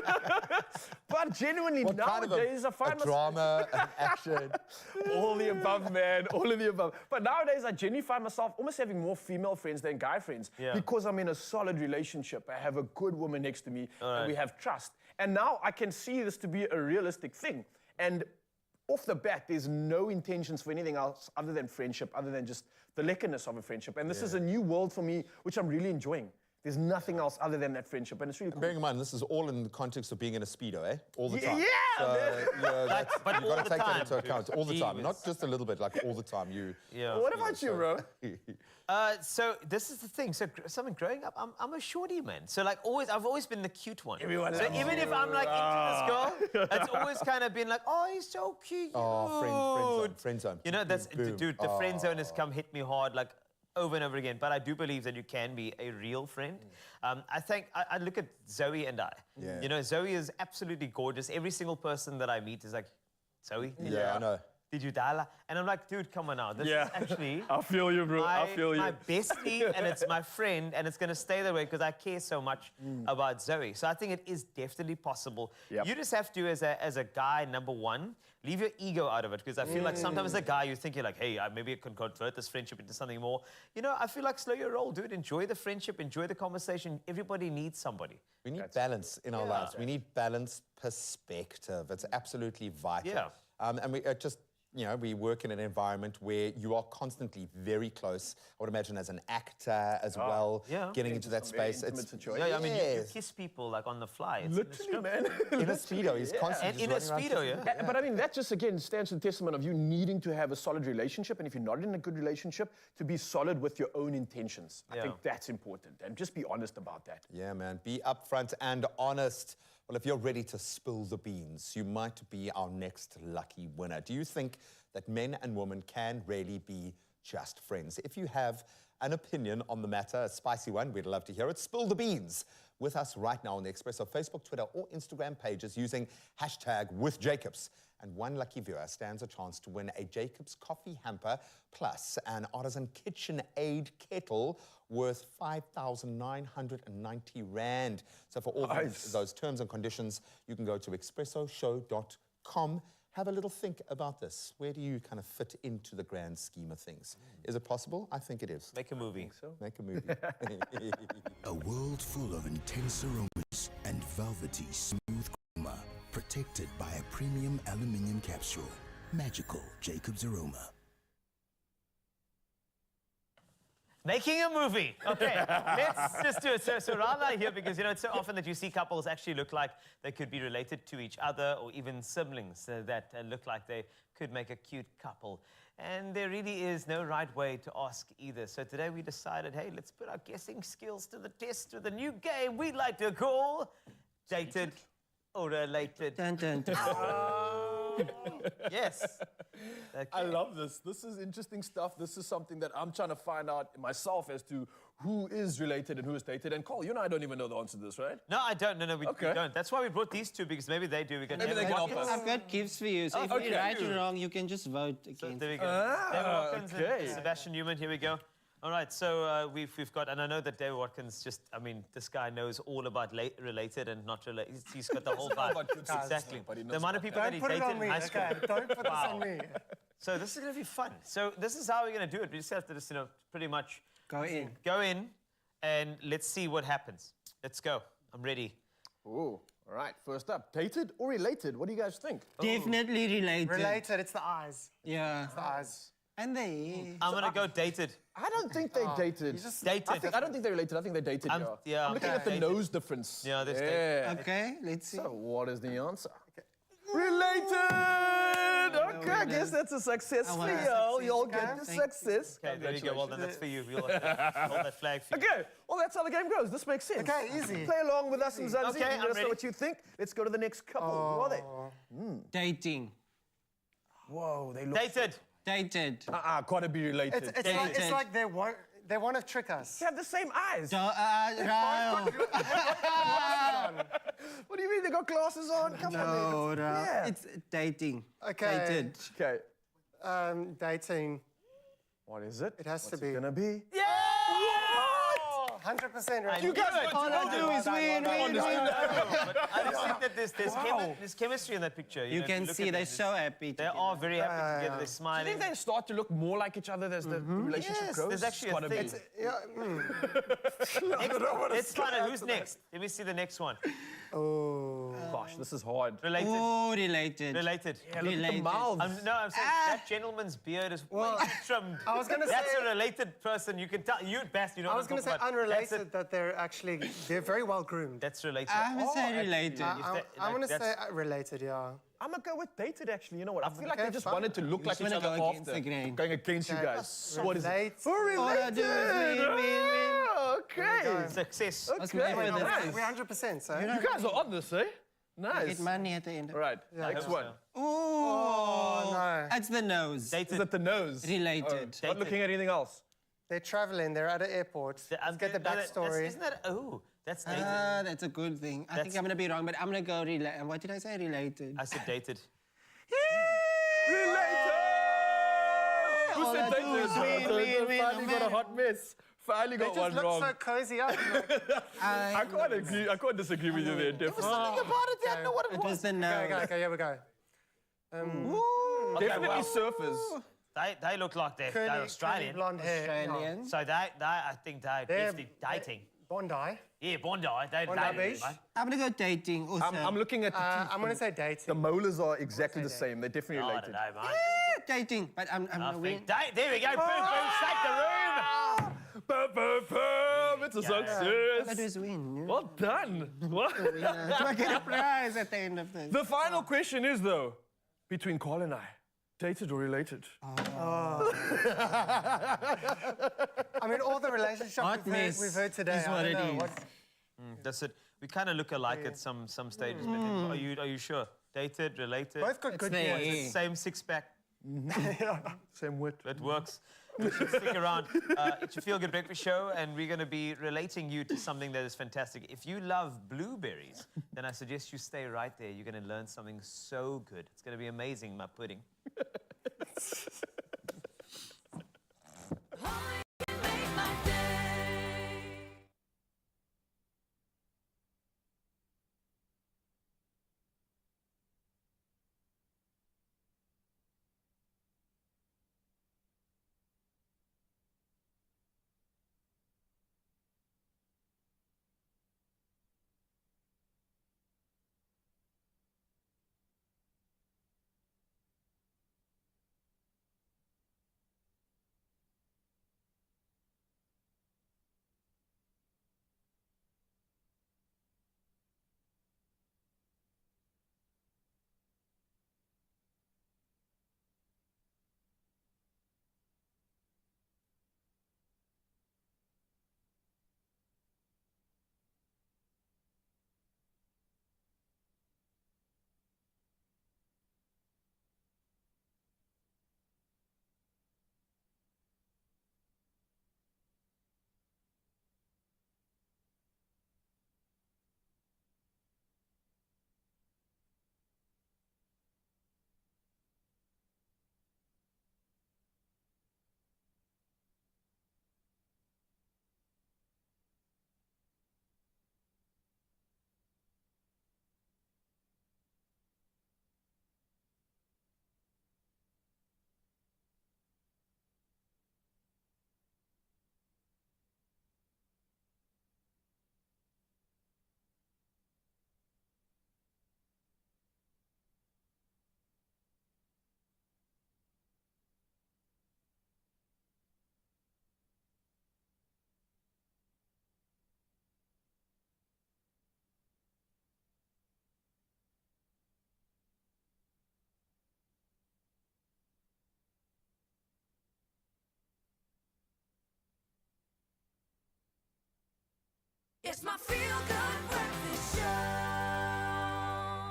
But genuinely, What kind of nowadays I find a drama, an action? all the above, man. All of the above. But nowadays, I genuinely find myself almost having more female friends than guy friends because I'm in a solid relationship. I have a good woman next to me, and we have trust. And now I can see this to be a realistic thing. And off the bat, there's no intentions for anything else other than friendship, other than just the lekkerness of a friendship. And this is a new world for me, which I'm really enjoying. There's nothing else other than that friendship, and it's really cool. Bearing in mind, this is all in the context of being in a Speedo, eh? All the time. Yeah, so, man. But you've all got to the take time. that into account. All the time, Jeez. not just a little bit, like all the time. What about you, bro? So this is the thing. So growing up, I'm a shorty, man. So like I've always been the cute one. Everyone so loves even you. if I'm like into this girl, it's always kind of been like, oh, he's so cute. Oh, friend zone. You know, that's Boom. dude. The friend zone has come hit me hard, like over and over again. But I do believe that you can be a real friend. I think I look at Zoe and I. Yeah. You know, Zoe is absolutely gorgeous. Every single person that I meet is like, Zoe. Yeah, I know. Did you dial? And I'm like, dude, come on now. This is actually I feel you, bro. I feel you. my bestie, and it's my friend, and it's going to stay that way because I care so much about Zoe. So I think it is definitely possible. Yep. You just have to, as a guy, number one, leave your ego out of it, because I feel like sometimes as a guy, you think you're like, hey, maybe I can convert this friendship into something more. You know, I feel like slow your roll, dude. Enjoy the friendship, enjoy the conversation. Everybody needs somebody. We need balance in our lives. We need balanced perspective. It's absolutely vital. Yeah. And we just, you know, we work in an environment where you are constantly very close. I would imagine as an actor as well, getting into that space. I mean, you kiss people like on the fly. It's literally, man. In a Speedo, he's constantly And in a Speedo, But I mean, that just, again, stands a testament of you needing to have a solid relationship. And if you're not in a good relationship, to be solid with your own intentions. I think that's important. And just be honest about that. Yeah, man. Be upfront and honest. Well, if you're ready to spill the beans, you might be our next lucky winner. Do you think that men and women can really be just friends? If you have an opinion on the matter, a spicy one, we'd love to hear it. Spill the beans with us right now on the Expresso Facebook, Twitter, or Instagram pages using #WithJacobs. And one lucky viewer stands a chance to win a Jacobs coffee hamper plus an artisan KitchenAid kettle worth 5,990 Rand. So for all those terms and conditions, you can go to expressoshow.com. Have a little think about this. Where do you kind of fit into the grand scheme of things? Is it possible? I think it is. Make a movie. Make a movie. A world full of intense aromas and velvety smooth chroma, protected by a premium aluminium capsule. Magical Jacobs aroma. Making a movie. Okay, let's just do it. So Rana here, because, you know, it's so often that you see couples actually look like they could be related to each other, or even siblings that look like they could make a cute couple. And there really is no right way to ask either. So today we decided, hey, let's put our guessing skills to the test with a new game we like to call Dated or Related. Dun, dun, dun. Yes. I love this. This is interesting stuff. This is something that I'm trying to find out myself as to who is related and who is dated. And Cole, you and I don't even know the answer to this, right? No, I don't. No, we don't. That's why we brought these two, because maybe they do. We can Maybe they can help us. I've got gifts for you. So if you're right or wrong, you can just vote against. So there we go. David Watkins okay. and Sebastian Newman. Here we go. All right, so we've got, and I know that David Watkins this guy knows all about related and not related. He's got the whole vibe. Exactly. The amount of people that he dated in high school. Don't put this on me. So this is going to be fun. So this is how we're going to do it. We just have to just, pretty much go in, and let's see what happens. Let's go. I'm ready. Ooh, all right. First up, dated or related? What do you guys think? Definitely related. Related, it's the eyes. Yeah. It's the eyes. And they. I'm going to go dated. I don't think they dated. Dated. I don't think they're related. I think they dated. I'm looking at the nose difference. Yeah, there's Okay, let's see. So what is the answer? Related! Okay, I guess that's a success for y'all. You'll get the success. Okay, there you go. Well, then that's for you. We'll hold that flag for you. Okay, well, that's how the game goes. This makes sense. Okay, easy. Play along with us in Zanzibar. Okay, Let us know ready. what you think. Let's go to the next couple. Who are they? Dating. Whoa, they look... Dated. Dated. Gotta be related. It's like they want to trick us. They have the same eyes. Ryle. What do you mean? They got glasses on? Come on. Yeah. It's dating. Okay. Dated. Okay. Dating. What is it? It has to What's be. it gonna be? Yeah! 100% right. You guys All I do is win. I just think that there's chemistry in that picture. You can see they're so happy. They are very happy together. They're Do you smiling. think they start to look more like each other as the relationship Yes, grows? there's actually a Gotta thing. be. Let's find out who's next. Let me see the next one. Oh. Gosh, this is hard. Related. Oh, related. Related. Yeah, look at the mouths. I'm saying that gentleman's beard is way trimmed. I was gonna That's say- a related person. You can tell. You best. You know. I was going to say unrelated, that they're very well groomed. That's related. I'm going to say related. I'm going to say related, yeah. I'm gonna go with dated, actually. You know what? I feel like Okay, they just fine. wanted to look like each wanna other go against after. the grain. Going against you guys. What is it? Relate. Oh, All I do is win. Okay. Success. Okay, We're nice. 100%, so. You guys are on this, eh? Nice. Get money at the end. All right, next one. Oh, no. That's the nose. Is it the nose? Related. Not looking at anything else. They're traveling, they're at an airport. Let's get the backstory. Isn't that? Oh, that's dated. That's a good thing. I think I'm going to be wrong, but I'm going to go related. What did I say? Related. I said dated. Related! Who All said I do is dated? win, Finally got a hot mess. Finally They got just one look wrong. so cozy up. I can't agree. I can't disagree with you there, definitely. Something about it. I know what It was the nose. Okay, here we go. Definitely surfers. They look like they're Curly Australian. blonde hair. Australian. So I think they're definitely dating. Bondi. Yeah, Bondi. They Bondi dating, Beach. mate. I'm going to go dating also. I'm looking at the teeth. I'm going to say dating. The molars are exactly the same. They're definitely Oh, I related. don't know, mate. Dating, but I'm going to win. There we go. Boom, boom. Shake the room. Boom, boom, boom. It's a All I do success. is win. Well done. Do I get a prize at the end of this? The final question is, though, between Carl and I, dated or related? I mean, all the relationships Hot mess we've heard today. is I what don't it know is. That's it. We kind of look alike at some stages. But are you sure? Dated, related? Both got good there. voices. Same six-pack. Same wit. It works. You should stick around. It's your Feel Good Breakfast Show, and we're going to be relating you to something that is fantastic. If you love blueberries, then I suggest you stay right there. You're going to learn something so good. It's going to be amazing, my pudding. It's my feel-good breakfast show.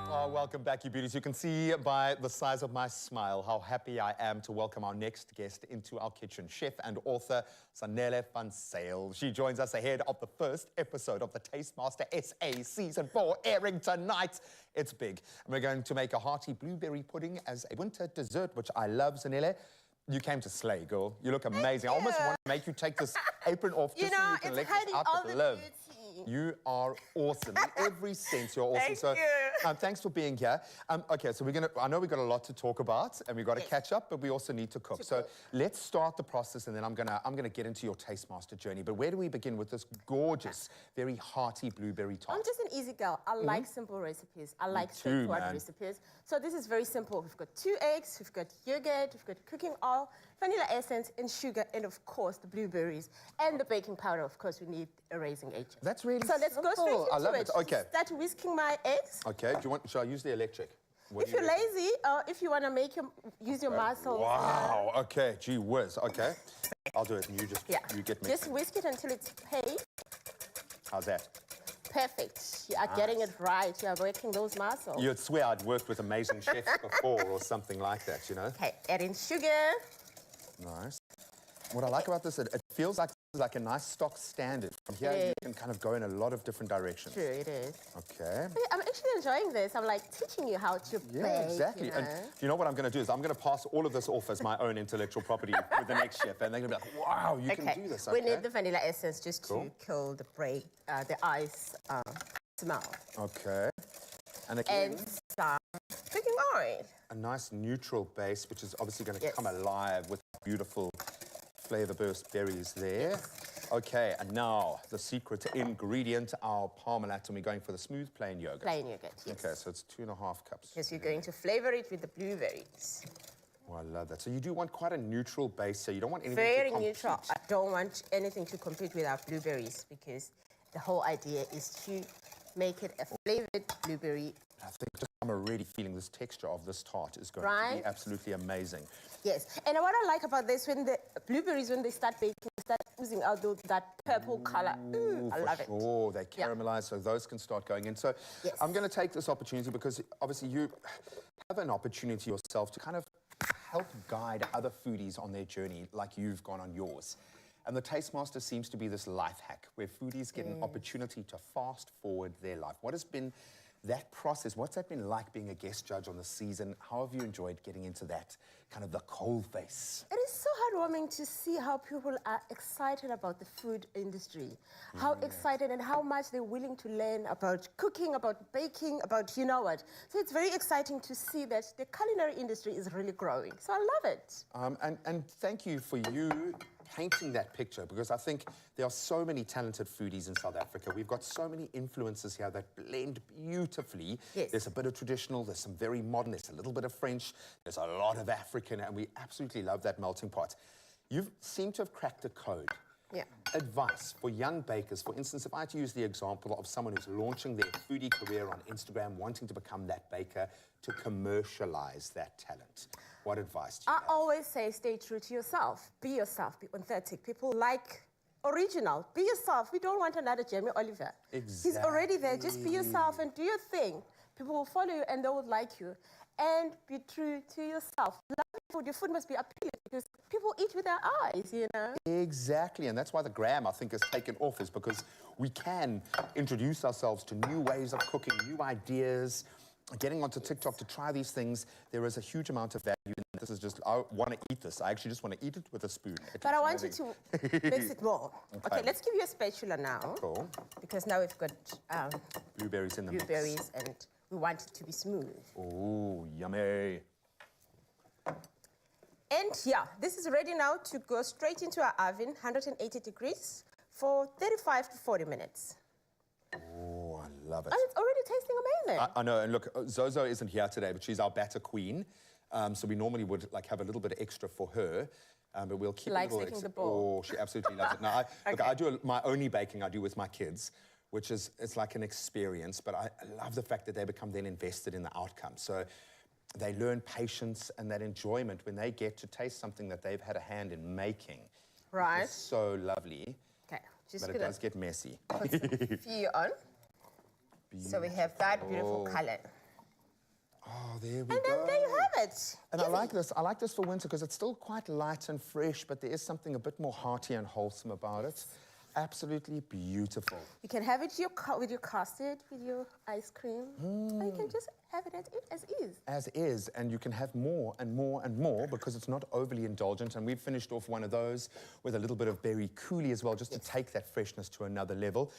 Oh, welcome back, you beauties. You can see by the size of my smile how happy I am to welcome our next guest into our kitchen. Chef and author, Zanele van Zyl. She joins us ahead of the first episode of the Tastemaster SA Season 4, airing tonight. It's big. And we're going to make a hearty blueberry pudding as a winter dessert, which I love, Zanele. You came to slay, girl. You look amazing. I almost want to make you take this apron off just so you can let this outfit live. You are awesome. In every sense, you're awesome. Thank you. Thanks for being here. Okay, so I know we've got a lot to talk about and we've got to catch up, but we also need to cook. So let's start the process and then I'm gonna get into your Tastemaster journey. But where do we begin with this gorgeous, very hearty blueberry tart? I'm just an easy girl. I like simple recipes. I like straightforward recipes. So this is very simple. We've got 2 eggs, we've got yogurt, we've got cooking oil, vanilla essence, and sugar, and of course the blueberries and the baking powder. Of course, we need a raising agent. That's really so let's go straight into I love it. it. Okay. Start whisking my eggs. Okay. Shall I use the electric? If you're lazy, or if you want to use your muscles. Wow. Okay. Gee whiz. Okay. I'll do it, and you get me. Just whisk it until it's pale. How's that? Perfect. You are getting it right. You are working those muscles. You'd swear I'd worked with amazing chefs before or something like that, you know? Okay, add in sugar. Nice. What I like about this, it feels like a nice stock standard. From here, you can kind of go in a lot of different directions. True, it is. Okay. I'm actually enjoying this. I'm like teaching you how to bake. Yeah, exactly. You know? And you know what I'm going to do is I'm going to pass all of this off as my own intellectual property with the next chef. And they're going to be like, wow, you can do this. We need the vanilla essence just to kill the ice smell. Okay. And again, and some cooking oil. A nice neutral base, which is obviously going to come alive with beautiful flavor burst berries there. Okay, and now the secret ingredient, our Parmalat, and we're going for the smooth plain yogurt. Plain yogurt, yes. Okay, so it's 2.5 cups. Yes, you're going to flavor it with the blueberries. Oh, I love that. So you do want quite a neutral base, so you don't want anything Very to compete. neutral. I don't want anything to compete with our blueberries because the whole idea is to make it a flavored blueberry. I think I'm already feeling this texture of this tart is going to be absolutely amazing. Yes, and what I like about this, when the blueberries, when they start baking, start oozing out that purple color. I love it. Oh, they caramelize, so those can start going in. So I'm going to take this opportunity because obviously you have an opportunity yourself to kind of help guide other foodies on their journey like you've gone on yours. And the Tastemaster seems to be this life hack where foodies get an opportunity to fast forward their life. What has been that process? What's that been like being a guest judge on the season? How have you enjoyed getting into that kind of the cold face? It is so heartwarming to see how people are excited about the food industry, how excited and how much they're willing to learn about cooking, about baking, about you know what. So it's very exciting to see that the culinary industry is really growing. So I love it. And thank you for you painting that picture, because I think there are so many talented foodies in South Africa. We've got so many influences here that blend beautifully. Yes. There's a bit of traditional, there's some very modern, there's a little bit of French, there's a lot of African, and we absolutely love that melting pot. You seem to have cracked a code. Yeah. Advice for young bakers, for instance, if I had to use the example of someone who's launching their foodie career on Instagram, wanting to become that baker, to commercialize that talent, what advice do you have? I always say stay true to yourself. Be yourself, be authentic. People like original. Be yourself. We don't want another Jamie Oliver. Exactly. He's already there. Just be yourself and do your thing. People will follow you and they will like you. And be true to yourself. Love your food. Your food must be appealing because people eat with their eyes, you know? Exactly, and that's why the gram, I think, has taken off, is because we can introduce ourselves to new ways of cooking, new ideas, getting onto TikTok to try these things. There is a huge amount of value in this. Is just, I want to eat this. I actually just want to eat it with a spoon. But I want you to mix it more. Okay, let's give you a spatula now. Cool. Because now we've got blueberries in the mix. Blueberries, and we want it to be smooth. Ooh, yummy. And yeah, this is ready now to go straight into our oven, 180 degrees, for 35 to 40 minutes. Oh, I love it. And it's already tasting amazing. I know, and look, Zozo isn't here today, but she's our batter queen. So we normally would like have a little bit of extra for her, but we'll keep Likes a little licking extra. the bowl. Oh, she absolutely loves it. Now, look, I do my only baking I do with my kids, which is, it's like an experience, but I love the fact that they become then invested in the outcome. So they learn patience and that enjoyment when they get to taste something that they've had a hand in making. Right. It's so lovely. Okay. Just but it gonna does get messy. put some few on. So we have that beautiful color. Oh, there we go. And then there you have it. And I like this. I like this for winter because it's still quite light and fresh, but there is something a bit more hearty and wholesome about it. Absolutely beautiful. You can have it with your custard, with your ice cream. Or you can just have it as is. As is, and you can have more and more and more because it's not overly indulgent. And we've finished off one of those with a little bit of berry coulis as well, just to take that freshness to another level.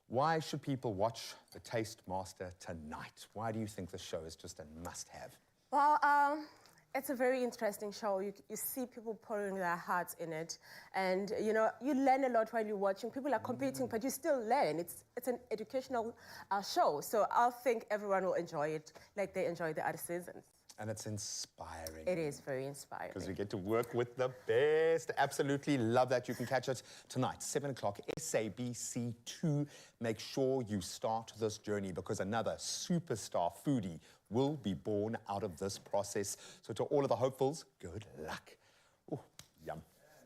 Why should people watch The Taste Master tonight? Why do you think the show is just a must-have? Well, it's a very interesting show. You see people pouring their hearts in it. And, you know, you learn a lot while you're watching. People are competing, but you still learn. It's an educational show. So I think everyone will enjoy it like they enjoy the other seasons. And it's inspiring. It is very inspiring. Because we get to work with the best. Absolutely love that. You can catch it tonight, 7 o'clock, SABC 2. Make sure you start this journey because another superstar foodie will be born out of this process. So to all of the hopefuls, good luck. Ooh, yum.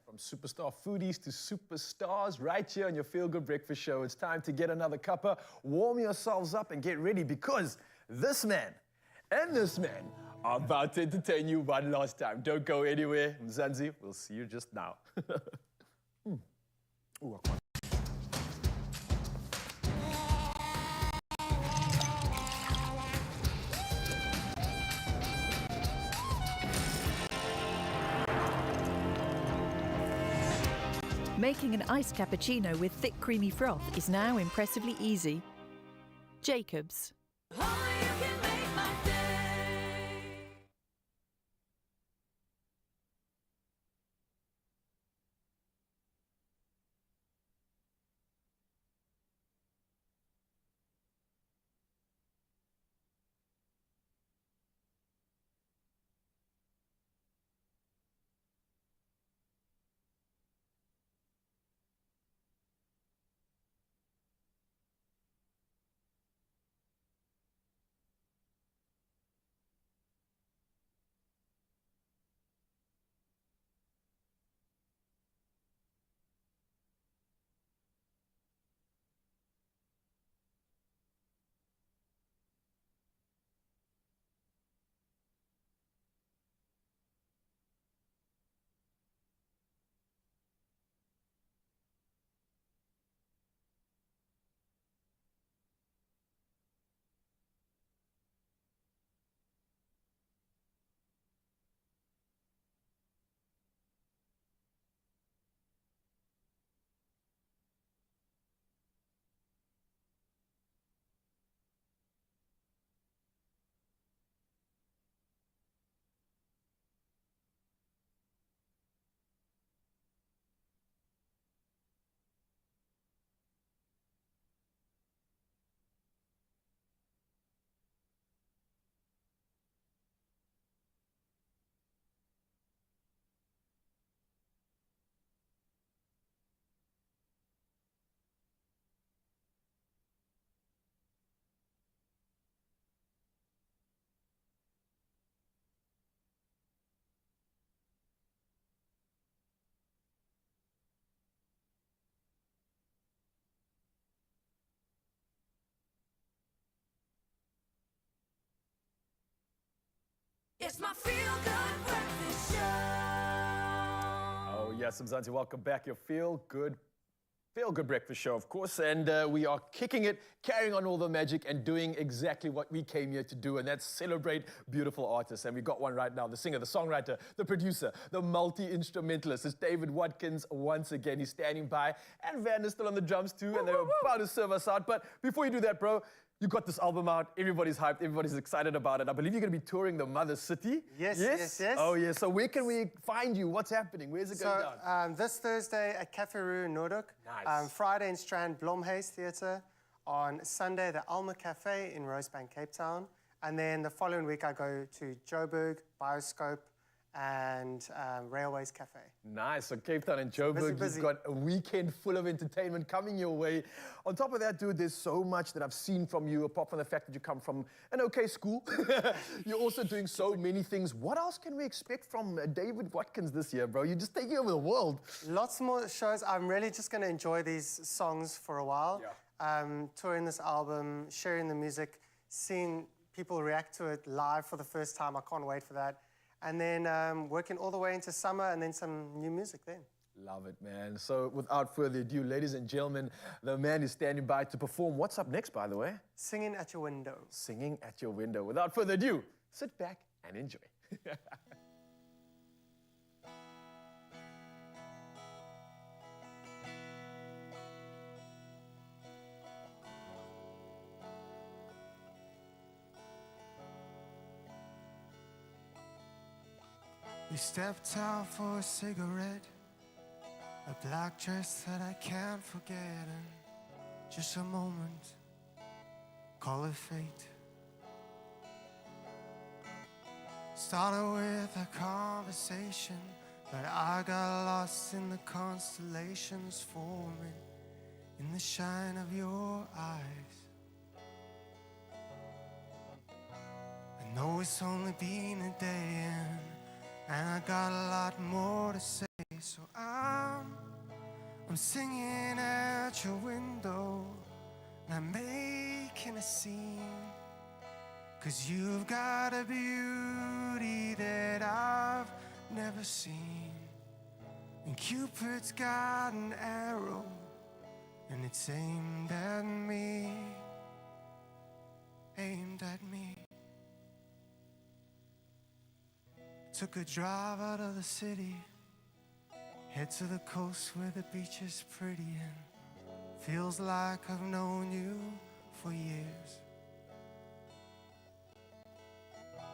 From superstar foodies to superstars, right here on your Feel Good Breakfast Show. It's time to get another cuppa, warm yourselves up and get ready because this man and this man are about to entertain you one last time. Don't go anywhere. Mzansi, we'll see you just now. Ooh, I can't. Making an iced cappuccino with thick creamy froth is now impressively easy. Jacobs. It's my Feel Good Breakfast Show. Oh, yes, Mzansi, welcome back. Your Feel Good Breakfast Show, of course. And we are kicking it, carrying on all the magic and doing exactly what we came here to do, and that's celebrate beautiful artists. And we got one right now, the singer, the songwriter, the producer, the multi-instrumentalist. It's David Watkins once again. He's standing by. And Van is still on the drums too, and they're about to serve us out. But before you do that, bro, you got this album out. Everybody's hyped. Everybody's excited about it. I believe you're going to be touring the mother city. Yes. Oh, yeah. So where can we find you? What's happening? Where's it going down? This Thursday at Cafe Roo in Noordhoek. Nice. Friday in Strand Blomhuis Theatre. On Sunday, the Alma Cafe in Rosebank, Cape Town. And then the following week, I go to Joburg, Bioscope, and Railways Cafe. Nice. So Cape Town and Joburg, Busy. you've got a weekend full of entertainment coming your way. On top of that, dude, there's so much that I've seen from you, apart from the fact that you come from an okay school. You're also doing so many things. What else can we expect from David Watkins this year, bro? You're just taking over the world. Lots more shows. I'm really just going to enjoy these songs for a while. Touring this album, sharing the music, seeing people react to it live for the first time. I can't wait for that. And then working all the way into summer and then some new music then. Love it, man. So without further ado, ladies and gentlemen, the man is standing by to perform. What's up next, by the way? Singing at Your Window. Singing at Your Window. Without further ado, sit back and enjoy. You stepped out for a cigarette, a black dress that I can't forget, and just a moment, call it fate. Started with a conversation, but I got lost in the constellations forming in the shine of your eyes. I know it's only been a day and I got a lot more to say, so I'm singing at your window, and I'm making a scene, 'cause you've got a beauty that I've never seen. And Cupid's got an arrow, and it's aimed at me, aimed at me. Took a drive out of the city, head to the coast where the beach is pretty, and feels like I've known you for years.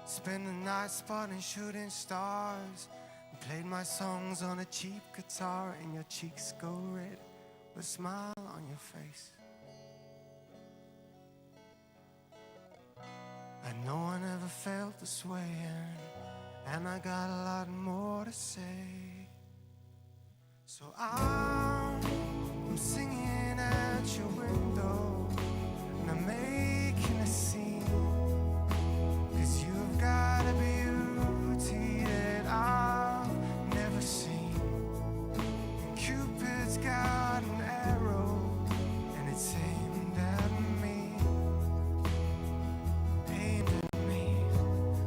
Spent the night spotting shooting stars, and played my songs on a cheap guitar, and your cheeks go red with a smile on your face. I know I never felt this way, and I got a lot more to say. So I'm singing at your window, and I'm making a scene, 'cause you've got a beauty that I've never seen. And Cupid's got an arrow, and it's aimed at me, aimed at me.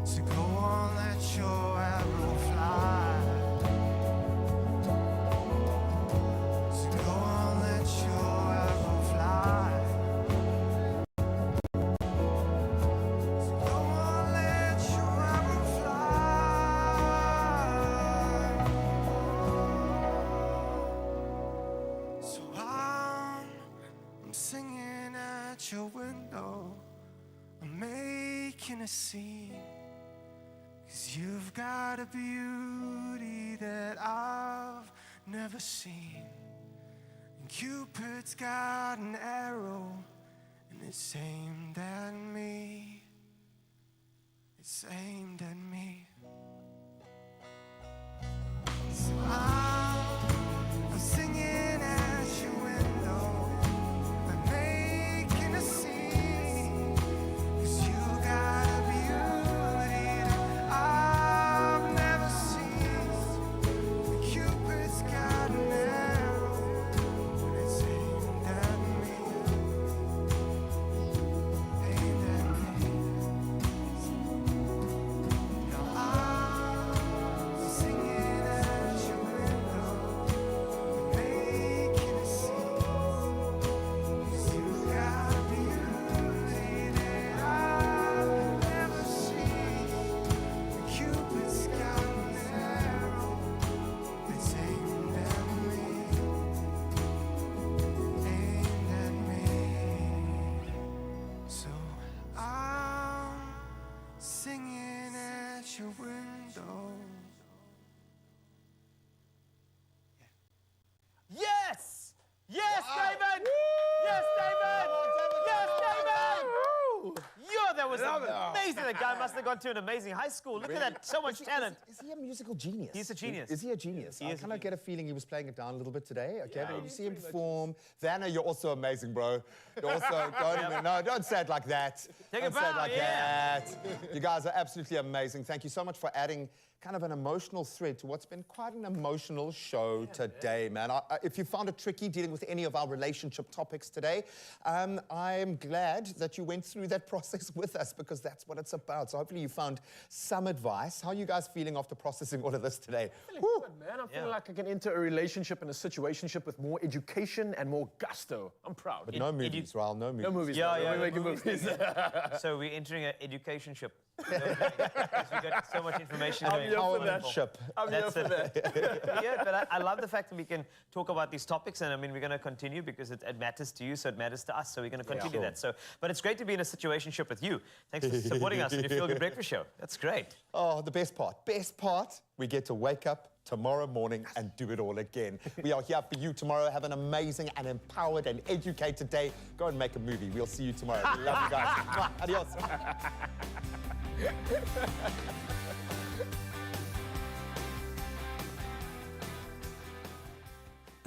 So go on, let your arrow fly. So go on, let your arrow fly. So go on, let your arrow fly. So I'm singing at your window, I'm making a scene, 'cause you've got a beauty that I've never seen. And Cupid's got an arrow, and it's aimed at me. It's aimed at me. So I'm singing at your window, I'm making a scene, 'cause you got a beauty that I've never seen. And Cupid's got an arrow, and it's aimed at me. amazing. The guy must have gone to an amazing high school. Look at that, so much talent. Is he a musical genius? He's a genius. Is he a genius? I is a kind of get a feeling he was playing it down a little bit today. Okay, Yeah. but you see him perform. Vanna, you're also amazing, bro. You're also don't say it like that. Take don't a say it bow, like yeah. that. You guys are absolutely amazing. Thank you so much for adding kind of an emotional thread to what's been quite an emotional show today, man. If you found it tricky dealing with any of our relationship topics today, I'm glad that you went through that process with us, because that's what it's about. So hopefully you found some advice. How are you guys feeling after processing all of this today? Good, man. I'm feeling like I can enter a relationship and a situationship with more education and more gusto. I'm proud. But no movies, Raul, no movies. No movies. Yeah, no, yeah, we're making movies. So we're entering an educationship. Because we got so much information. I'm here for that. I'm here That's for it. that. Yeah, but I love the fact that we can talk about these topics, and I mean, we're going to continue because it matters to you, so it matters to us, so we're going to continue that. So, but it's great to be in a situationship with you. Thanks for supporting us in the Feel Good Breakfast Show. That's great. Oh, the best part. Best part, we get to wake up tomorrow morning and do it all again. We are here for you tomorrow. Have an amazing and empowered and educated day. Go and make a movie. We'll see you tomorrow. We love you guys. Adios.